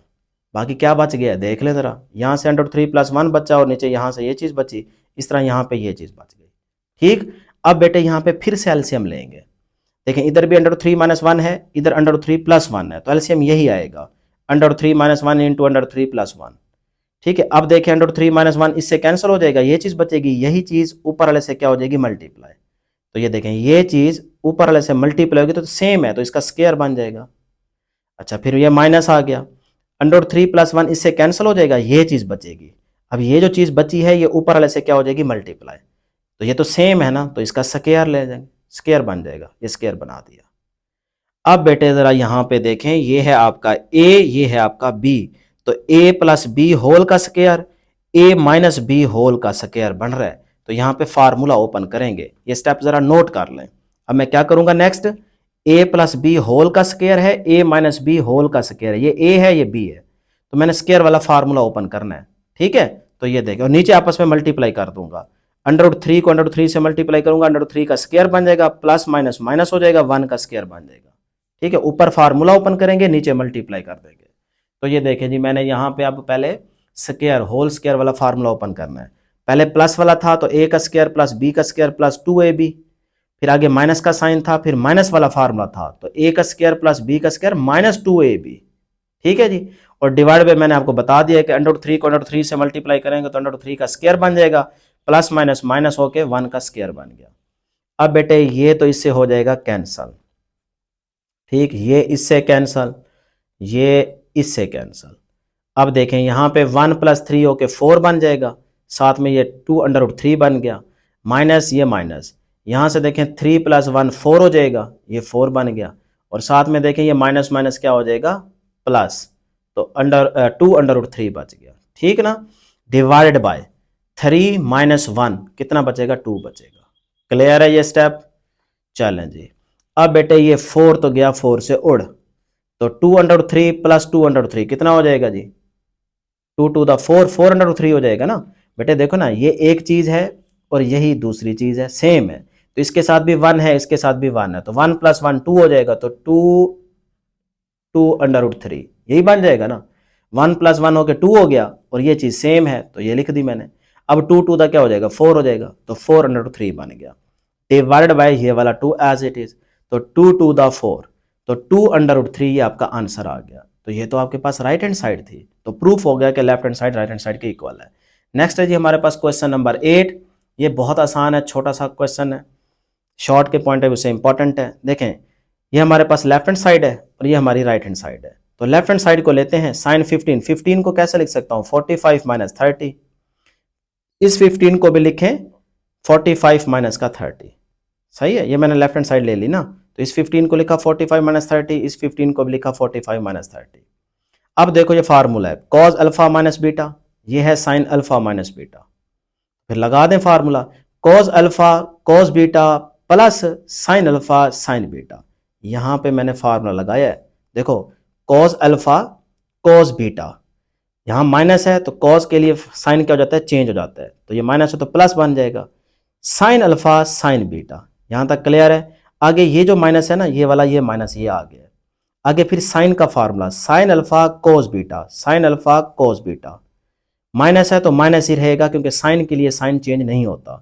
बाकी क्या बच गया देख ले जरा, यहाँ से √3 + 1 बचा और नीचे यहाँ से ये चीज बची, इस तरह यहाँ पे ये चीज बच गई। ठीक, अब बेटे यहाँ पे फिर से एलसीएम लेंगे, देखें इधर भी √3 - 1 है, इधर √3 + 1 है, तो एलसीएम यही आएगा, √3 - 1 इंटू √3 + 1। ठीक है, अब देखें √3 - 1 इससे कैंसिल हो जाएगा, ये चीज बचेगी, यही चीज ऊपर वाले से क्या हो जाएगी मल्टीप्लाई, तो ये देखें ये चीज ऊपर वाले से मल्टीप्लाई होगी तो सेम है, तो इसका स्क्वायर बन जाएगा। अच्छा, फिर ये माइनस आ गया, √3 + 1 इससे कैंसिल हो जाएगा, ये चीज बचेगी। अब ये जो चीज बची है ये ऊपर वाले से क्या हो जाएगी मल्टीप्लाई, तो ये तो सेम है ना, तो इसका स्क्वायर ले जाएंगे, स्क्वायर बन जाएगा, ये स्क्वायर बना दिया। अब बेटे जरा यहाँ पे देखें, ये है आपका a, ये है आपका b, तो a + b होल का स्क्वायर, a - b होल का स्क्वायर बन रहा है, तो यहाँ पे फार्मूला ओपन करेंगे, ये स्टेप जरा नोट कर लें। अब मैं क्या करूंगा नेक्स्ट, a + b होल का स्क्वायर है, a - b होल का स्क्वायर है, ये a है ये b है, तो मैंने स्क्वायर वाला फार्मूला ओपन करना है। ठीक है, तो ये देखो और नीचे आपस में मल्टीप्लाई कर दूंगा, √3 को √3 से मल्टीप्लाई करूंगा, √3 का स्क्वायर बन जाएगा, प्लस माइनस माइनस हो जाएगा, 1 का स्क्वायर बन जाएगा। ठीक है, ऊपर फार्मूला ओपन करेंगे, नीचे मल्टीप्लाई कर देंगे, तो ये देखें जी, मैंने यहाँ पे अब पहले स्क्वायर होल स्क्वायर वाला फार्मूला ओपन करना है, पहले प्लस वाला था तो a का स्क्वायर प्लस b का स्क्वायर प्लस 2ab, फिर आगे माइनस का साइन था, फिर माइनस वाला फार्मूला था तो a का स्क्वायर प्लस b का स्क्वायर माइनस 2ab। ठीक है जी, और डिवाइड बाय मैंने आपको बता दिया कि √3 को √3 से मल्टीप्लाई करेंगे तो √3 का स्क्वायर बन जाएगा, प्लस माइनस माइनस होके 1 का स्क्वायर बन गया। अब बेटे ये तो इससे हो जाएगा कैंसल, ठीक, ये इससे कैंसल, ये इससे कैंसल। अब देखें यहाँ पे 1 + 3 होके 4 बन जाएगा, साथ में ये 2 √3 बन गया, माइनस ये माइनस, यहाँ से देखें 3 + 1 4 हो जाएगा, ये 4 बन गया, और साथ में देखें ये माइनस माइनस क्या हो जाएगा प्लस, तो 2 √3 बच गया। ठीक ना, डिवाइडेड बाय 3 - 1 कितना बचेगा 2 बचेगा। क्लियर है ये स्टेप, चलें जी, अब बेटे ये 4 तो गया 4 से उड़, तो 2√3 प्लस 2√3 कितना हो जाएगा जी? 2 टू द 4, 4√3 हो जाएगा ना। बेटे देखो ना, ये एक चीज है और यही दूसरी चीज है, सेम है, तो इसके साथ भी 1 है, इसके साथ भी 1 है, तो 1 प्लस 1 2 हो जाएगा, तो 2√3 यही बन जाएगा ना। 1 प्लस 1 होके 2 हो गया और ये चीज सेम है, तो ये लिख दी मैंने। अब 2 टू द क्या हो जाएगा? 4 हो जाएगा, तो 4√3 बन गया, डिवाइडेड बाय ये वाला 2 एज इट इज, तो 2 टू द 4, तो 2√3 ये आपका आंसर आ गया। तो ये तो आपके पास राइट हैंड साइड थी, तो प्रूफ हो गया कि left hand side right hand side के इक्वल है। नेक्स्ट है जी हमारे पास क्वेश्चन नंबर 8। ये बहुत आसान है, छोटा सा क्वेश्चन है, शॉर्ट के पॉइंट ऑफ व्यू से इंपॉर्टेंट है। देखें, ये हमारे पास लेफ्ट हैंड साइड है और ये हमारी राइट हैंड साइड है, तो लेफ्ट हैंड साइड को लेते हैं। साइन 15, 15 को कैसे लिख सकता हूँ? 45 माइनस 30। इस 15 को भी लिखें 45 माइनस का 30, सही है। ये मैंने लेफ्ट हैंड साइड ले ली ना, तो इस 15 को लिखा 45 माइनस 30, इस 15 को भी लिखा 45 माइनस 30। अब देखो ये फार्मूला है कॉज अल्फा माइनस बीटा, ये है साइन अल्फा माइनस बीटा, फिर लगा दें formula cause alpha cos beta plus sine alpha sign beta. यहां पे मैंने फार्मूला लगाया है, देखो कॉज अल्फा कॉज बीटा, यहां माइनस है तो कॉज के लिए साइन क्या हो जाता है? चेंज हो जाता है, तो ये माइनस है तो प्लस बन जाएगा, साइन अल्फा साइन बीटा। यहां तक क्लियर है? आगे ये जो माइनस है ना, ये वाला ये माइनस ये आ गया, आगे फिर साइन का formula sine alpha cos beta, sine alpha cos beta, minus है तो माइनस ही रहेगा क्योंकि साइन के लिए साइन चेंज नहीं होता,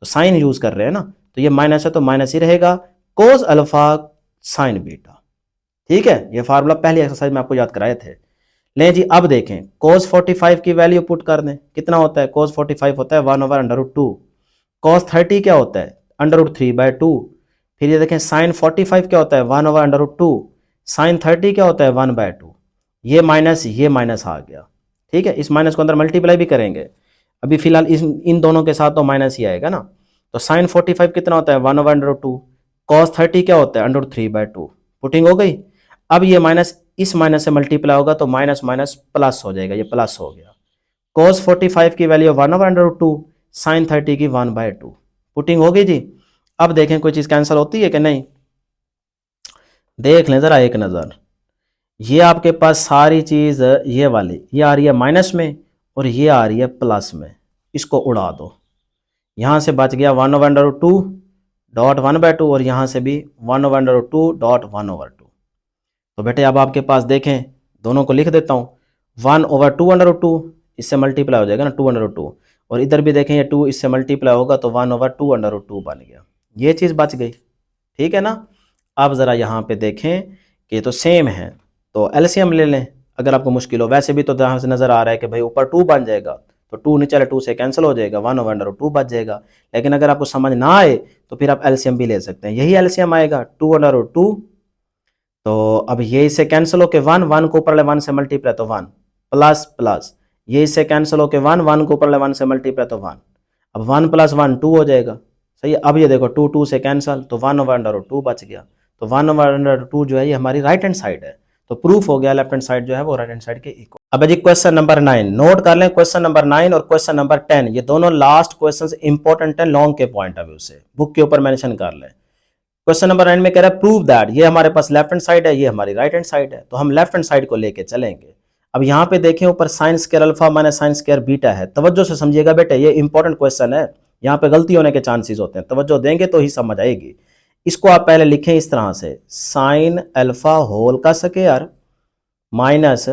तो साइन यूज कर रहे हैं ना, तो ये माइनस है तो माइनस ही रहेगा, कोस अल्फा साइन बीटा। ठीक है, ये फार्मूला पहली एक्सरसाइज में आपको याद कराए थे। लें जी, अब देखें कोस 45 की वैल्यू पुट कर दें, कितना होता है? कोस 45 होता है 1/√2। कॉस 30 क्या होता है? √3/2। फिर ये देखें साइन 45 क्या होता है? 1/√2। साइन 30 क्या होता है? 1/2। ये माइनस आ गया, ठीक है। इस माइनस को अंदर मल्टीप्लाई भी करेंगे, अभी फिलहाल इन दोनों के साथ तो माइनस ही आएगा ना। तो साइन 45 कितना होता है? 1/√2। कॉस 30 क्या होता है? √3/2। पुटिंग हो गई। अब ये माइनस इस माइनस से मल्टीप्लाई होगा तो माइनस माइनस प्लस हो जाएगा, ये प्लस हो गया। कॉस 45 की वैल्यू 1/√2, साइन 30 की 1/2। पुटिंग होगी जी। अब देखें कोई चीज कैंसिल होती है कि नहीं, देख लें जरा एक नजर। ये आपके पास सारी चीज ये वाली ये आ रही है माइनस में और ये आ रही है प्लस में, इसको उड़ा दो, यहां से बच गया 1/2 डॉट 1/2 और यहां से भी 1/2 डॉट 1/2। तो बेटे अब आपके पास देखें, दोनों को लिख देता हूं, 1/2/2 इससे मल्टीप्लाई हो जाएगा ना 2/2, और इधर भी देखें ये 2 इससे मल्टीप्लाई होगा तो 1/2/2 बन गया, ये चीज़ बच गई। ठीक है ना। अब ज़रा यहाँ पे देखें कि ये तो सेम है, तो एलसीएम ले लें अगर आपको मुश्किल हो। वैसे भी तो यहाँ से नज़र आ रहा है कि भाई ऊपर 2 बन जाएगा, तो 2 नीचे वाले 2 से कैंसिल हो जाएगा, 1/2 बच जाएगा। लेकिन अगर आपको समझ ना आए तो फिर आप एलसीएम भी ले सकते हैं, यही एलसीएम आएगा 2/2। तो अब ये इससे कैंसिल होके 1 को ऊपर वाले 1 से मल्टीप्लाई तो 1 प्लस प्लस, ये इससे कैंसिल होके 1 को ऊपर वाले 1 से मल्टीप्लाई तो 1, अब 1 + 1 2 हो जाएगा। सही है। अब ये देखो 2 से कैंसिल तो 1/2 बच गया, तो 1/2 जो है ये हमारी राइट हैंड साइड है। तो प्रूफ हो गया लेफ्ट हैंड साइड जो है वो राइट हैंड साइड के इक्वल। अब जी क्वेश्चन नंबर 9 नोट कर लें, क्वेश्चन नंबर 9 और क्वेश्चन नंबर 10 ये दोनों लास्ट क्वेश्चंस इंपॉर्टेंट है लॉन्ग के पॉइंट ऑफ व्यू से, बुक के ऊपर मेंशन कर लें। क्वेश्चन नंबर 9 में कह रहा है प्रूव दैट, ये हमारे पास लेफ्ट हैंड साइड है, ये हमारी राइट हैंड साइड है, तो हम लेफ्ट हैंड साइड को लेके चलेंगे। अब यहाँ पे देखें ऊपर sine square alpha minus sine square beta है, तवज्जो से समझिएगा बेटे, ये इंपॉर्टेंट क्वेश्चन है, यहाँ पे गलती होने के चांसेस होते हैं, तवज्जो देंगे तो ही समझ आएगी। इसको आप पहले लिखें इस तरह से, साइन अल्फा होल का square minus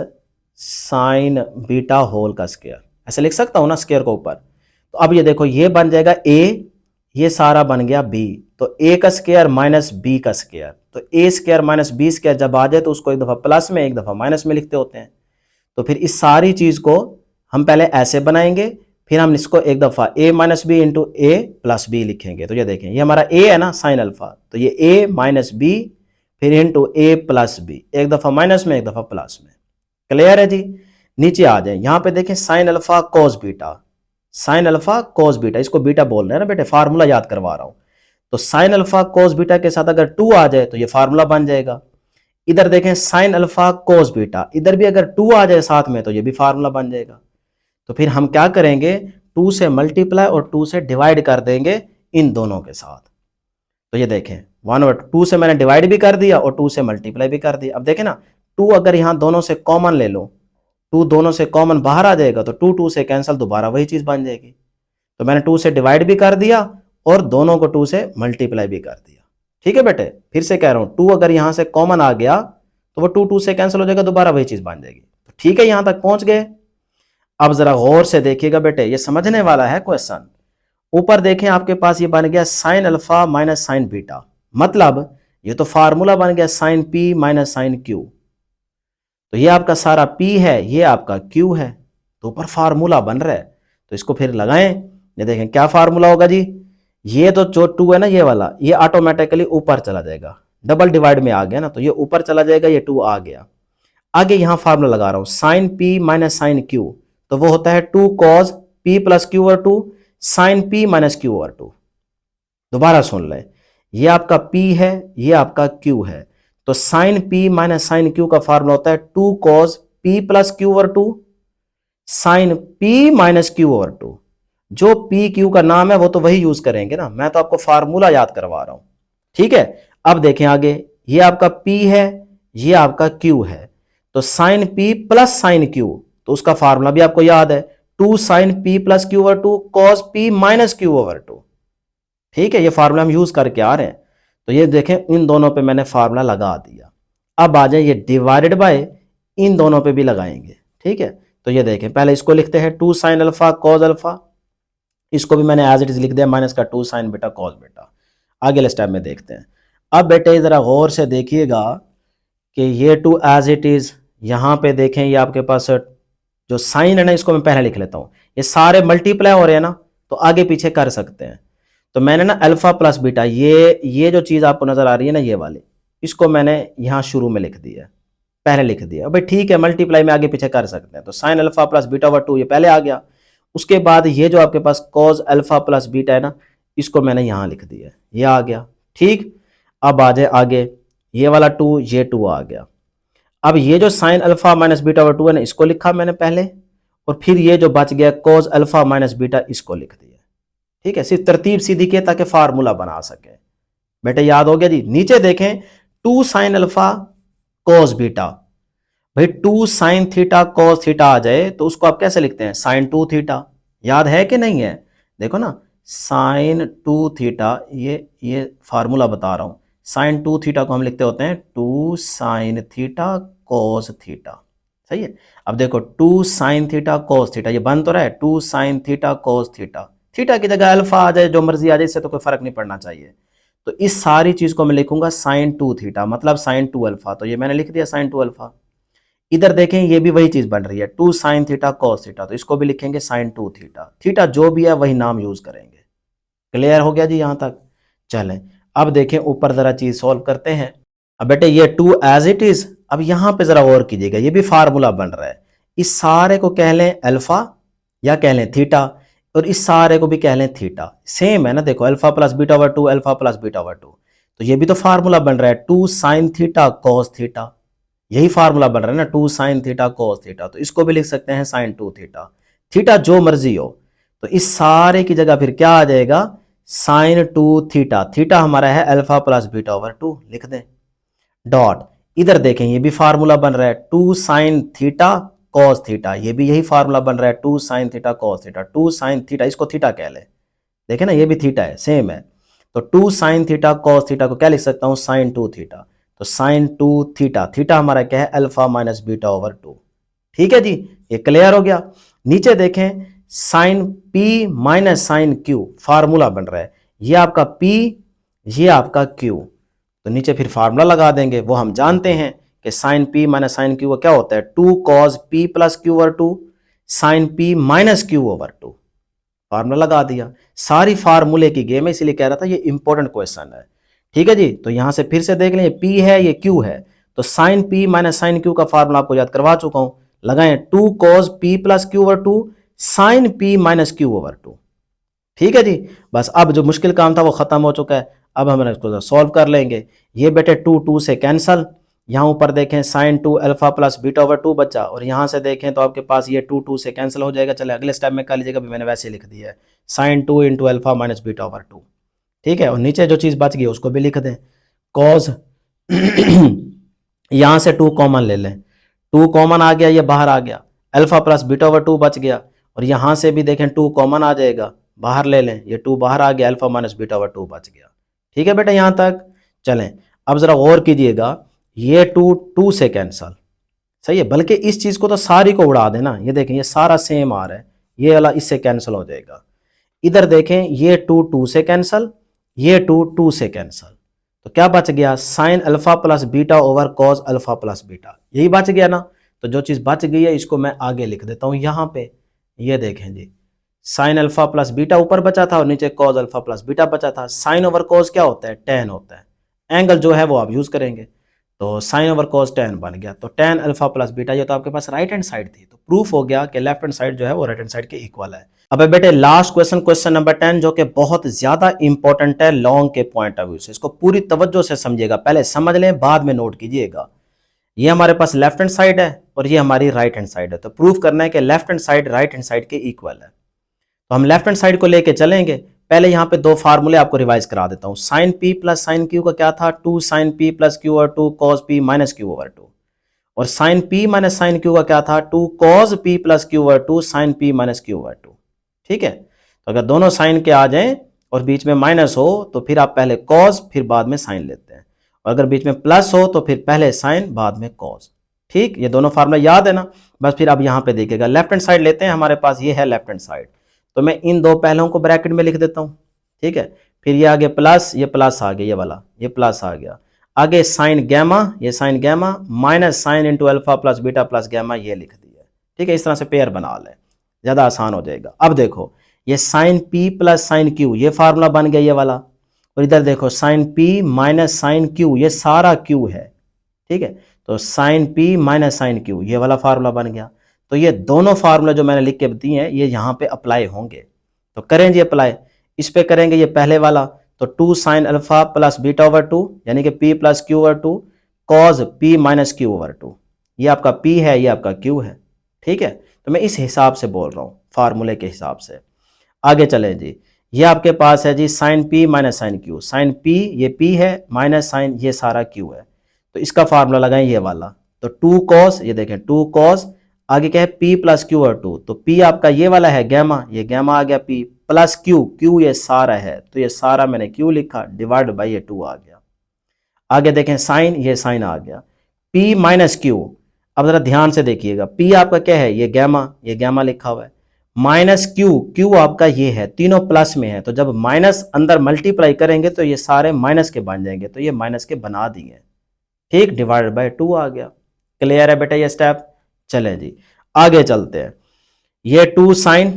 sine beta whole का स्क्वायर, ऐसे लिख सकता हूं ना स्क्वायर को ऊपर। तो अब ये देखो ये बन जाएगा ए, ये सारा बन गया बी, तो ए का स्क्वायर माइनस बी का स्क्वायर, तो ए स्क्वायर माइनस बी स्क्वायर जब आ जाए तो उसको एक दफा प्लस में एक दफा माइनस में लिखते होते हैं। तो फिर इस सारी चीज को हम पहले ऐसे बनाएंगे, फिर हम इसको एक दफा a minus B into A plus B लिखेंगे। तो ये देखें ये हमारा a है ना साइन अल्फा, तो ये a माइनस बी फिर इंटू ए प्लस बी, एक दफा माइनस में एक दफा प्लस में। क्लियर है जी। नीचे आ जाए, यहां पे देखें sine alpha cos beta, sine alpha cos beta, इसको बीटा बोल रहे हैं ना बेटे, फार्मूला याद करवा रहा हूं। तो साइन अल्फा कोस बीटा के साथ अगर 2 आ जाए तो ये फार्मूला बन जाएगा। इधर देखें साइन अल्फा कोस बीटा, इधर भी अगर 2 आ जाए साथ में तो ये भी फार्मूला बन जाएगा। तो फिर हम क्या करेंगे, 2 से मल्टीप्लाई और 2 से डिवाइड कर देंगे इन दोनों के साथ। तो ये देखें 1/2 से मैंने डिवाइड भी कर दिया और 2 से मल्टीप्लाई भी कर दिया। अब देखें ना 2 अगर यहाँ दोनों से कॉमन ले लो, 2 दोनों से कॉमन बाहर आ जाएगा तो 2 से कैंसिल, दोबारा वही चीज बन जाएगी। तो मैंने 2 से डिवाइड भी कर दिया और दोनों को 2 से मल्टीप्लाई भी कर दिया। ठीक है बेटे, फिर से कह रहा हूं 2 अगर यहां से कॉमन आ गया तो वो 2 से कैंसिल हो जाएगा, दोबारा वही चीज बन जाएगी। तो ठीक है, यहां तक पहुंच गए। अब जरा गौर से देखिएगा बेटे, ये समझने वाला है क्वेश्चन। ऊपर देखें आपके पास ये बन गया sine alpha minus sine beta, मतलब ये तो फार्मूला बन गया sine P minus sine Q. तो ये आपका सारा पी है, ये आपका क्यू है, तो ऊपर फार्मूला बन रहा है। तो इसको फिर लगाएं, ये देखें क्या फार्मूला होगा जी। ये तो जो 2 है ना ये वाला, ये ऑटोमेटिकली ऊपर चला जाएगा, डबल डिवाइड में आ गया ना, तो ये ऊपर चला जाएगा, ये 2 आ गया। आगे यहां फार्मूला लगा रहा हूं sine P minus sine Q, तो वो होता है 2 cos P plus Q over 2 sine P minus Q over 2। दोबारा सुन ले, ये आपका P है, ये आपका Q है, तो sine P minus sine Q का फार्मूला होता है 2 cos P plus Q over 2 sine P minus Q over 2। जो P Q का नाम है वो तो वही यूज करेंगे ना, मैं तो आपको फार्मूला याद करवा रहा हूं। ठीक है, अब देखें आगे, ये आपका P है, ये आपका Q है, तो sine P plus sine Q, तो उसका फार्मूला भी आपको याद है 2 sine P plus Q over 2 cos P minus Q over 2। ठीक है, ये फार्मूला हम यूज करके आ रहे हैं। तो ये देखें इन दोनों पे मैंने फार्मूला लगा दिया। अब आ जाए ये डिवाइडेड बाय, इन दोनों पे भी लगाएंगे। ठीक है, तो ये देखें पहले इसको लिखते हैं 2 साइन अल्फा कॉज अल्फा, इसको भी मैंने एज इट इज लिख दिया माइनस का 2 साइन बेटा कॉज बेटा। आगे स्टेप में देखते हैं। अब बेटे जरा गौर से देखिएगा कि ये 2 एज इट इज, यहां पे देखें ये आपके पास जो साइन है ना, इसको मैं पहले लिख लेता हूं। ये सारे मल्टीप्लाई हो रहे हैं ना, तो आगे पीछे कर सकते हैं। तो मैंने ना अल्फा प्लस बीटा, ये जो चीज आपको नजर आ रही है ना, ये वाली, इसको मैंने यहां शुरू में लिख दिया, पहले लिख दिया। भाई ठीक है, मल्टीप्लाई में आगे पीछे कर सकते हैं। तो sign alpha plus beta over 2 ये पहले आ गया। उसके बाद ये जो आपके पास कॉज अल्फा प्लस बीटा है ना, इसको मैंने यहां लिख दिया, ये आ गया। ठीक, अब आ जाए आगे, ये वाला 2, ये 2 आ गया। अब ये जो sign alpha minus beta over 2 है ना, इसको लिखा मैंने पहले, और फिर ये जो बच गया कॉज अल्फा माइनस बीटा, इसको लिख दिया। ठीक है, सिर्फ तरतीब सीधी के ताकि फार्मूला बना सके। बेटे याद हो गया जी। नीचे देखें 2 साइन अल्फा कॉस बीटा, भाई 2 साइन थीटा कॉस थीटा आ जाए तो उसको आप कैसे लिखते हैं, साइन 2 थीटा। याद है कि नहीं है, देखो ना, साइन 2 थीटा, ये फार्मूला बता रहा हूं। साइन 2 थीटा को हम लिखते होते हैं 2 साइन थीटा कॉस थीटा। सही है, अब देखो 2 साइन थीटा कॉस थीटा, ये बन तो रहा है 2 sine theta cos theta, theta की जगह अल्फा आ जाए, जो मर्जी आ जाए, इससे तो कोई फर्क नहीं पड़ना चाहिए। तो इस सारी चीज को मैं लिखूंगा साइन 2 थीटा, मतलब साइन 2 अल्फा, तो ये मैंने लिख दिया साइन 2 अल्फा। इधर देखें ये भी वही चीज बन रही है 2 साइन थीटा कॉस थीटा, तो इसको भी लिखेंगे साइन 2 थीटा। थीटा जो भी है वही नाम यूज करेंगे। क्लियर हो गया जी यहां तक। चलें अब देखें ऊपर जरा चीज सॉल्व करते हैं। अब बेटे ये 2 एज इट इज, अब यहां पे जरा गौर कीजिएगा, ये भी फार्मूला बन रहा है। इस सारे को कह लें अल्फा या कह लें थीटा, और इस सारे को भी कह लें थीटा, सेम है ना। देखो alpha plus beta over 2 alpha plus beta over 2, तो ये भी तो फार्मूला बन रहा है 2 साइन थीटा कॉस थीटा, यही फार्मूला बन रहा है ना 2 साइन थीटा कॉस थीटा। तो इसको भी लिख सकते हैं साइन 2 थीटा। थीटा जो मर्जी हो, तो इस सारे की जगह फिर क्या आ जाएगा, साइन 2 थीटा। थीटा हमारा है अल्फा प्लस बीटा ओवर 2, लिख दें डॉट। इधर देखें ये भी फार्मूला बन रहा है 2 साइन थीटा कॉस थीटा, ये भी यही फार्मूला बन रहा है 2 sine theta cos theta. 2 sine theta, इसको थीटा कह ले, देखें ना ये भी थीटा है, सेम है। तो 2 साइन थीटा कॉस थीटा को क्या लिख सकता हूं, साइन 2 थीटा। तो साइन 2 थीटा, थीटा हमारा क्या है, अल्फा माइनस बीटा ओवर 2। ठीक है जी, ये क्लियर हो गया। नीचे देखें sine P minus sine Q, formula बन रहा है, ये आपका पी, ये आपका क्यू। तो नीचे फिर फार्मूला लगा देंगे, वो हम जानते हैं कि sine P minus sine Q का क्या होता है, 2 cos P plus Q over 2 sine P minus Q over 2। Formula लगा दिया। सारी फार्मूले की गेम है, इसीलिए कह रहा था ये इंपॉर्टेंट क्वेश्चन है। ठीक है जी, तो यहां से फिर से देख लें, ये पी है ये क्यू है, तो sine P minus sine Q का फार्मूला आपको याद करवा चुका हूं। लगाएं 2 cos P plus Q over 2 sine P minus Q over 2। ठीक है जी, बस अब जो मुश्किल काम था वो खत्म हो चुका है। अब हम इसको सॉल्व कर लेंगे। ये बेटे 2 2 से कैंसल, यहाँ ऊपर देखें sine 2 alpha plus beta over 2 बचा, और यहाँ से देखें तो आपके पास ये 2 2 से कैंसिल हो जाएगा। चले अगले स्टेप में कर लीजिएगा, भी मैंने वैसे लिख दिया है sine 2 into alpha minus beta over 2। ठीक है, और नीचे जो चीज़ बच गई उसको भी लिख दें, कॉज यहाँ से 2 कॉमन ले लें, 2 कॉमन आ गया, ये बाहर आ गया, अल्फा प्लस बीटा ओवर 2 बच गया, और यहाँ से भी देखें 2 कॉमन आ जाएगा, बाहर ले लें, ये 2 बाहर आ गया, अल्फा माइनस बीटा ओवर 2 बच गया। ठीक है बेटा, यहाँ तक चलें। अब जरा गौर कीजिएगा, ये 2 2 से कैंसल, सही है, बल्कि इस चीज़ को तो सारी को उड़ा देना, ये देखें ये सारा सेम आ रहा है, ये वाला इससे कैंसिल हो जाएगा। इधर देखें ये 2 2 से कैंसल, ये 2 2 से कैंसल, तो क्या बच गया, sine alpha plus beta over cos alpha plus beta, यही बच गया ना। तो जो चीज़ बच गई है इसको मैं आगे लिख देता हूँ यहाँ पे, ये देखें जी, साइन अल्फा प्लस बीटा ऊपर बचा था और नीचे कॉस अल्फा प्लस बीटा बचा था। साइन ओवर कॉस क्या होता है, टेन होता है, एंगल जो है वो आप यूज़ करेंगे, तो साइन ओवर कॉस टेन बन गया, तो टेन अल्फा प्लस बीटा, ये तो आपके पास राइट हैंड साइड थी, तो प्रूफ हो गया कि लेफ्ट हैंड साइड जो है वो राइट हैंड साइड के इक्वल है। अब बेटे लास्ट क्वेश्चन, क्वेश्चन नंबर 10, जो कि बहुत ज्यादा इंपॉर्टेंट है लॉन्ग के पॉइंट ऑफ व्यू से, इसको पूरी तवज्जो से समझिएगा, पहले समझ लें बाद में नोट कीजिएगा। ये हमारे पास लेफ्ट हैंड साइड है और ये हमारी राइट हैंड साइड है, तो प्रूफ करना है कि left hand side right hand side के इक्वल है। तो हम लेफ्ट हैंड साइड को लेके चलेंगे, पहले यहाँ पे 2 फार्मूले आपको रिवाइज करा देता हूँ। Sine P plus sine Q का क्या था, 2 sine P plus Q over 2 cos P minus Q over 2, और sine P minus sine Q का क्या था, 2 cos P plus Q over 2 sine P minus Q over 2। ठीक है, तो अगर दोनों साइन के आ जाएं और बीच में माइनस हो तो फिर आप पहले कॉस फिर बाद में साइन लेते हैं, और अगर बीच में प्लस हो तो फिर पहले साइन बाद में कॉस। ठीक, ये दोनों फार्मूला याद है ना। बस फिर अब यहाँ पे देखिएगा, लेफ्ट हैंड साइड लेते हैं, हमारे पास ये है लेफ्ट हैंड साइड, तो मैं इन 2 पहलों को ब्रैकेट में लिख देता हूँ। ठीक है, फिर ये आगे प्लस, ये प्लस आ गया, ये वाला ये प्लस आ गया, आगे साइन गैमा, ये sine gamma minus sine into alpha plus beta plus gamma, ये लिख दिया। ठीक है, इस तरह से पेयर बना लें, ज़्यादा आसान हो जाएगा। अब देखो ये sine P plus sine Q, ये फार्मूला बन गया ये वाला, और इधर देखो sine P minus sine Q, ये सारा क्यू है। ठीक है, तो sine P minus sine Q, ये वाला फार्मूला बन गया। तो ये दोनों फार्मूला जो मैंने लिख के दिए हैं ये यहाँ पे अप्लाई होंगे, तो करें जी अप्लाई। इस पे करेंगे ये पहले वाला, तो 2 sine alpha plus beta over 2 यानी कि p plus Q over 2 cos p minus Q over 2, ये आपका p है, ये आपका q है। ठीक है, तो मैं इस हिसाब से बोल रहा हूँ, फार्मूले के हिसाब से। आगे चले जी, ये आपके पास है जी sine p minus sine q, sine p ये p है माइनस साइन ये सारा q है, तो इसका फार्मूला लगाएं ये वाला, तो 2 कॉस, ये देखें 2 कॉस, आगे क्या है p प्लस क्यू ओवर 2, तो p आपका ये वाला है गैमा, ये गैमा आ गया p प्लस q, q ये सारा है, तो ये सारा मैंने q लिखा डिवाइड बाई ये 2 आ गया। आगे देखें साइन, ये साइन आ गया, p माइनस क्यू, अब जरा ध्यान से देखिएगा, p आपका क्या है, ये गैमा लिखा हुआ है, माइनस q, q आपका ये है, तीनों प्लस में है, तो जब माइनस अंदर मल्टीप्लाई करेंगे तो ये सारे माइनस के बन जाएंगे, तो ये माइनस के बना दिए। ठीक, डिवाइड बाय 2 आ गया। क्लियर है बेटा ये स्टेप। चले जी आगे चलते हैं, ये 2 sine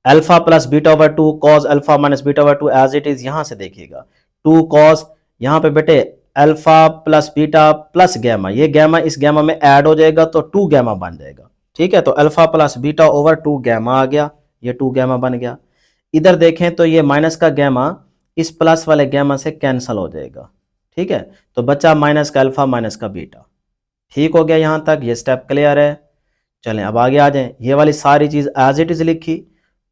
alpha plus beta over 2 cos alpha minus beta over 2 as it is, यहां से देखिएगा 2 कॉस, यहां पे बेटे alpha plus beta plus gamma, ये गैमा इस गैमा में ऐड हो जाएगा तो 2 गैमा बन जाएगा। ठीक है, तो alpha plus beta over 2 gamma आ गया, ये 2 गैमा बन गया। इधर देखें तो ये माइनस का गैमा इस प्लस वाले गैमा से कैंसिल हो जाएगा। ठीक है, तो बचा माइनस का अल्फा माइनस का बीटा। ठीक हो गया, यहां तक ये स्टेप क्लियर है। चलें अब आगे आ जाएं, ये वाली सारी चीज एज इट इज लिखी,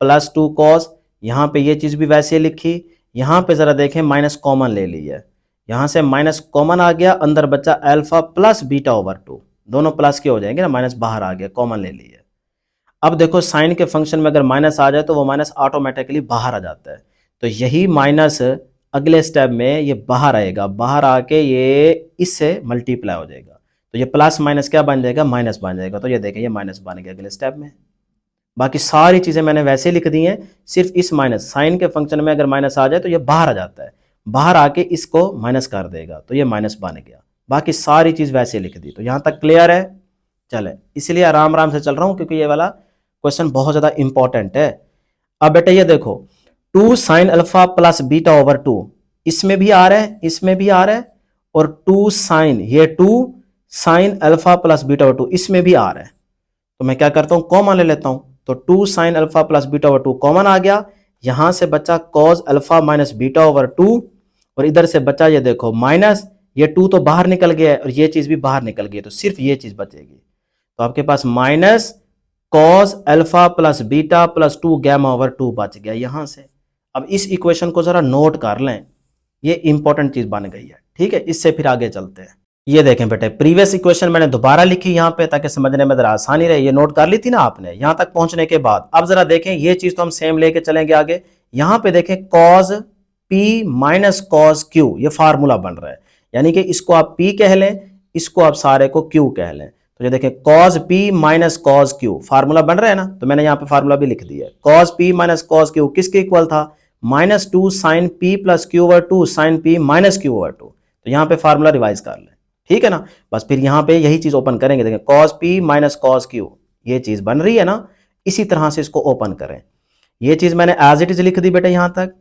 प्लस 2 कॉस, यहाँ पे ये चीज भी वैसे लिखी, यहाँ पे जरा देखें माइनस कॉमन ले ली है, यहाँ से माइनस कॉमन आ गया, अंदर बचा अल्फा प्लस बीटा ओवर 2, दोनों प्लस के हो जाएंगे ना, माइनस बाहर आ गया, कॉमन ले ली है। अब देखो साइन के फंक्शन में अगर माइनस आ जाए तो वो माइनस ऑटोमेटिकली बाहर आ जाता है, तो यही माइनस अगले स्टेप में ये बाहर आएगा, बाहर आके ये इससे मल्टीप्लाई हो जाएगा, तो ये प्लस माइनस क्या बन जाएगा, माइनस बन जाएगा, तो ये देखें ये माइनस बन गया अगले स्टेप में। बाकी सारी चीजें मैंने वैसे लिख दी हैं, सिर्फ इस माइनस साइन के फंक्शन में अगर माइनस आ जाए तो ये बाहर आ जाता है, बाहर आके इसको माइनस कर देगा, तो ये माइनस बन गया। बाकी सारी चीज वैसे लिख दी, तो यहां तक क्लियर है। चले, इसलिए आराम आराम से चल रहा हूं क्योंकि ये वाला क्वेश्चन बहुत ज्यादा इंपॉर्टेंट है। अब बेटा ये देखो 2 sine alpha plus beta over 2, इसमें भी आ रहा है, इसमें भी आ रहा है, और 2 साइन, ये 2 sine alpha plus beta over 2 इसमें भी आ रहा है, तो मैं क्या करता हूं कॉमन ले लेता हूं, तो 2 sine alpha plus beta over 2 common आ गया, यहां से बचा cos alpha minus beta over 2, और इधर से बचा ये देखो माइनस, ये 2 तो बाहर निकल गया है और ये चीज भी बाहर निकल गई है, तो सिर्फ ये चीज बचेगी, तो आपके पास minus cos alpha plus beta plus 2 gamma over 2 बच गया यहां से। अब इस इक्वेशन को जरा नोट कर लें, ये इंपॉर्टेंट चीज बन गई है। ठीक है, इससे फिर आगे चलते हैं। ये देखें बेटे, प्रीवियस इक्वेशन मैंने दोबारा लिखी यहाँ पे ताकि समझने में जरा आसानी रहे। ये नोट कर ली थी ना आपने यहाँ तक पहुंचने के बाद। अब जरा देखें, ये चीज तो हम सेम लेके चलेंगे आगे। यहाँ पे देखें cos p minus cos q, ये फार्मूला बन रहा है, यानी कि इसको आप p कह लें, इसको आप सारे को q कह लें। तो ये देखें cos p minus cos q formula बन रहा है ना, तो मैंने यहाँ पे फार्मूला भी लिख दिया है। cos p minus cos q किसके इक्वल था? -2 sin p plus q over 2 sin p minus q over 2। तो यहाँ पे फार्मूला रिवाइज कर लें, ठीक है ना। बस फिर यहाँ पे यही चीज ओपन करेंगे, देखें cos p minus cos q, ये चीज बन रही है ना। इसी तरह से इसको ओपन करें। ये चीज मैंने एज इट इज लिख दी बेटे यहाँ तक।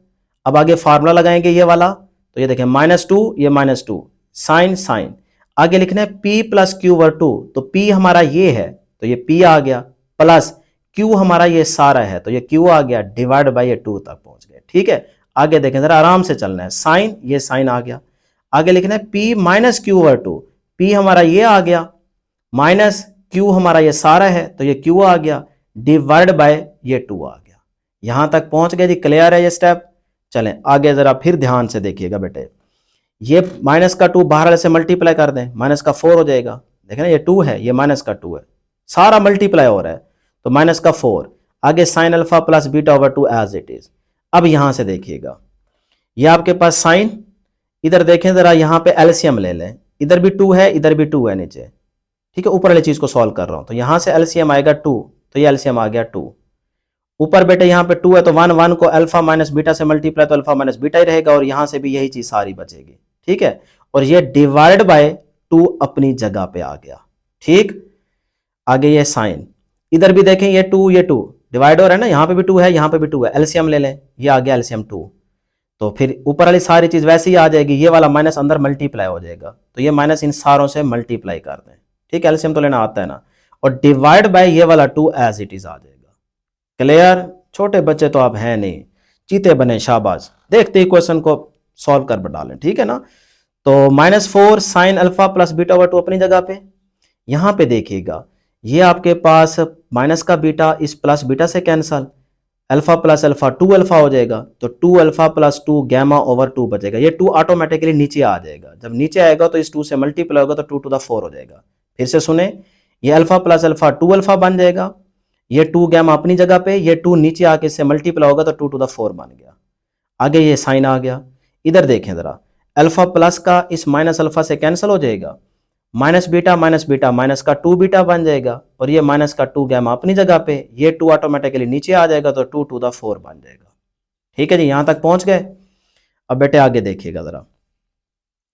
अब आगे फार्मूला लगाएंगे ये वाला, तो ये देखें -2, ये -2 साइन, आगे लिखना है p प्लस q ओवर 2, तो p हमारा ये है तो ये p आ गया, प्लस q हमारा ये सारा है तो ये q आ गया, डिवाइड बाई ये 2 तक पहुंच गए। ठीक है, आगे देखें जरा आराम से चलना है। साइन, ये साइन आ गया, आगे लिखना है p minus q over 2, p हमारा ये आ गया, माइनस q हमारा ये सारा है तो ये q आ गया, डिवाइड बाय ये 2 आ गया। यहां तक पहुंच गए जी, क्लियर है ये स्टेप। चलें आगे जरा फिर ध्यान से देखिएगा बेटे, ये माइनस का 2 बाहर वाले से मल्टीप्लाई कर दें, माइनस का 4 हो जाएगा। देखें ना, ये 2 है, ये माइनस का 2 है, सारा मल्टीप्लाई हो रहा है, तो माइनस का 4, आगे sine alpha plus beta over 2 as it is. अब यहां से देखिएगा, ये आपके पास साइन, इधर देखें जरा, यहां पे एलसीएम ले लें, इधर भी 2 है, इधर भी 2 है नीचे। ठीक है, ऊपर वाली चीज को सॉल्व कर रहा हूं, तो यहां से एलसीएम आएगा 2, तो ये एलसीएम आ गया 2। ऊपर बेटे यहाँ पे 2 है तो 1 को अल्फा माइनस बीटा से मल्टीप्लाई तो अल्फा माइनस बीटा ही रहेगा, और यहां से भी यही चीज सारी बचेगी। ठीक है, और ये डिवाइड बाय 2 अपनी जगह पे आ गया। ठीक, आगे ये साइन, इधर भी देखें ये 2 डिवाइड हो रहा है ना, यहाँ पे भी 2 है, यहाँ पे भी 2 है, एलसीएम ले लें, ये आ गया एलसीएम 2, तो फिर ऊपर वाली सारी चीज वैसे ही आ जाएगी, ये वाला माइनस अंदर मल्टीप्लाई हो जाएगा, तो ये माइनस इन सारों से मल्टीप्लाई कर दें। ठीक है, एलसीएम तो लेना आता है ना, और डिवाइड बाय ये वाला 2 एज इट इज आ जाएगा। क्लियर? छोटे बच्चे तो आप हैं नहीं, चीते बने, शाबाश। देखते ही क्वेश्चन को सॉल्व कर डालें, ठीक है ना। तो -4 sign alpha plus beta over 2 अपनी जगह पे। यहां पे देखिएगा, ये आपके पास माइनस का बीटा इस प्लस बीटा से cancel, alpha plus alpha 2 alpha हो जाएगा, तो 2 अल्फा प्लस 2 गैमा ओवर 2 बचेगा। ये 2 ऑटोमेटिकली नीचे आ जाएगा, जब नीचे आएगा तो इस 2 से मल्टीप्लाई होगा तो 2 टू द 4 हो जाएगा। फिर से सुने, ये अल्फा प्लस अल्फा 2 अल्फा बन जाएगा, ये 2 गैमा अपनी जगह पे, ये 2 नीचे आके इससे मल्टीप्लाई होगा तो 2 टू द 4 बन गया। आगे ये साइन आ गया, इधर देखें जरा, अल्फा प्लस का इस माइनस अल्फा से कैंसिल हो जाएगा, माइनस बीटा माइनस का 2 बीटा बन जाएगा, और ये माइनस का 2 गैमा अपनी जगह पे, ये 2 ऑटोमेटिकली नीचे आ जाएगा तो 2 टू द 4 बन जाएगा। ठीक है जी, यहां तक पहुंच गए। अब बेटे आगे देखिएगा जरा,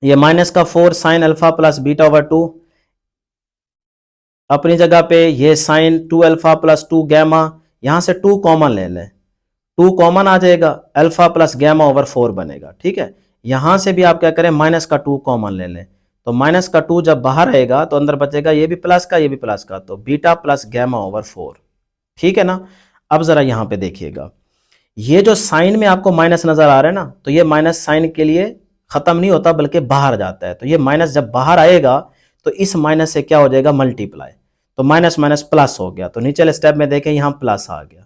ये माइनस का 4 sign alpha plus beta over 2 अपनी जगह पे, ये साइन 2 अल्फा प्लस 2 गैमा, यहां से 2 कॉमन ले लें, 2 कॉमन आ जाएगा, अल्फा प्लस गैमा ओवर 4 बनेगा। ठीक है, यहां से भी आप क्या करें, माइनस का 2 कॉमन ले लें, तो माइनस का 2 जब बाहर आएगा तो अंदर बचेगा ये भी प्लस का, ये भी प्लस का, तो बीटा प्लस गैमा ओवर 4। ठीक है ना। अब जरा यहां पे देखिएगा, ये जो साइन में आपको माइनस नजर आ रहा है ना, तो ये माइनस साइन के लिए खत्म नहीं होता बल्कि बाहर जाता है, तो ये माइनस जब बाहर आएगा तो इस माइनस से क्या हो जाएगा, मल्टीप्लाई, तो माइनस माइनस प्लस हो गया। तो नीचे वाले स्टेप में देखें, यहां प्लस आ गया,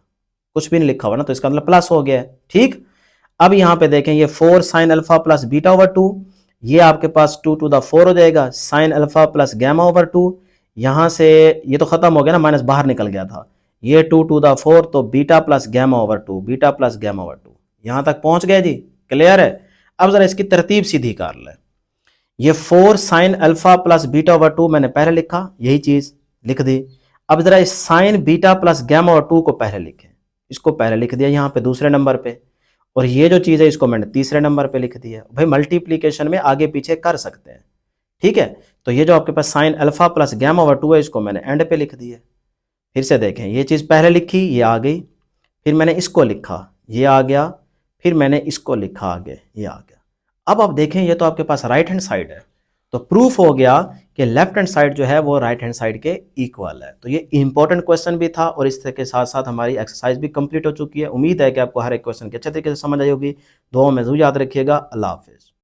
कुछ भी नहीं लिखा हुआ ना, तो इसका मतलब प्लस हो गया है। ठीक, अब यहां पे देखें, ये 4 sign alpha plus beta over 2, ये आपके पास 2 टू द 4 हो जाएगा, sine alpha plus gamma over 2, यहां से ये तो खत्म हो गया ना, माइनस बाहर निकल गया था, ये 2 टू द 4, तो beta plus gamma over 2, beta plus gamma over 2। यहां तक पहुंच गए जी, क्लियर है। अब जरा इसकी तरतीब सीधी कर ले, ये 4 sign alpha plus beta over 2 मैंने पहले लिखा, यही चीज लिख दी। अब जरा इस sine beta plus gamma over 2 को पहले लिखें, इसको पहले लिख दिया यहाँ पे दूसरे नंबर पे, और ये जो चीज है इसको मैंने तीसरे नंबर पे लिख दिया। भाई मल्टीप्लीकेशन में आगे पीछे कर सकते हैं, ठीक है। तो ये जो आपके पास sine alpha plus gamma over 2 है, इसको मैंने एंड पे लिख दिया। फिर से देखें, ये चीज पहले लिखी, ये आ गई, फिर मैंने इसको लिखा, ये आ गया, फिर मैंने इसको लिखा आगे, ये आ गया। अब आप देखें, ये तो आपके पास राइट हैंड साइड है, तो प्रूफ हो गया कि लेफ्ट हैंड साइड जो है वो राइट हैंड साइड के इक्वल है। तो ये इंपॉर्टेंट क्वेश्चन भी था, और इसके साथ साथ हमारी एक्सरसाइज भी कंप्लीट हो चुकी है। उम्मीद है कि आपको हर एक क्वेश्चन की अच्छे तरीके से समझ आई होगी। दुआओं में जरूर याद रखिएगा। अल्लाह हाफिज।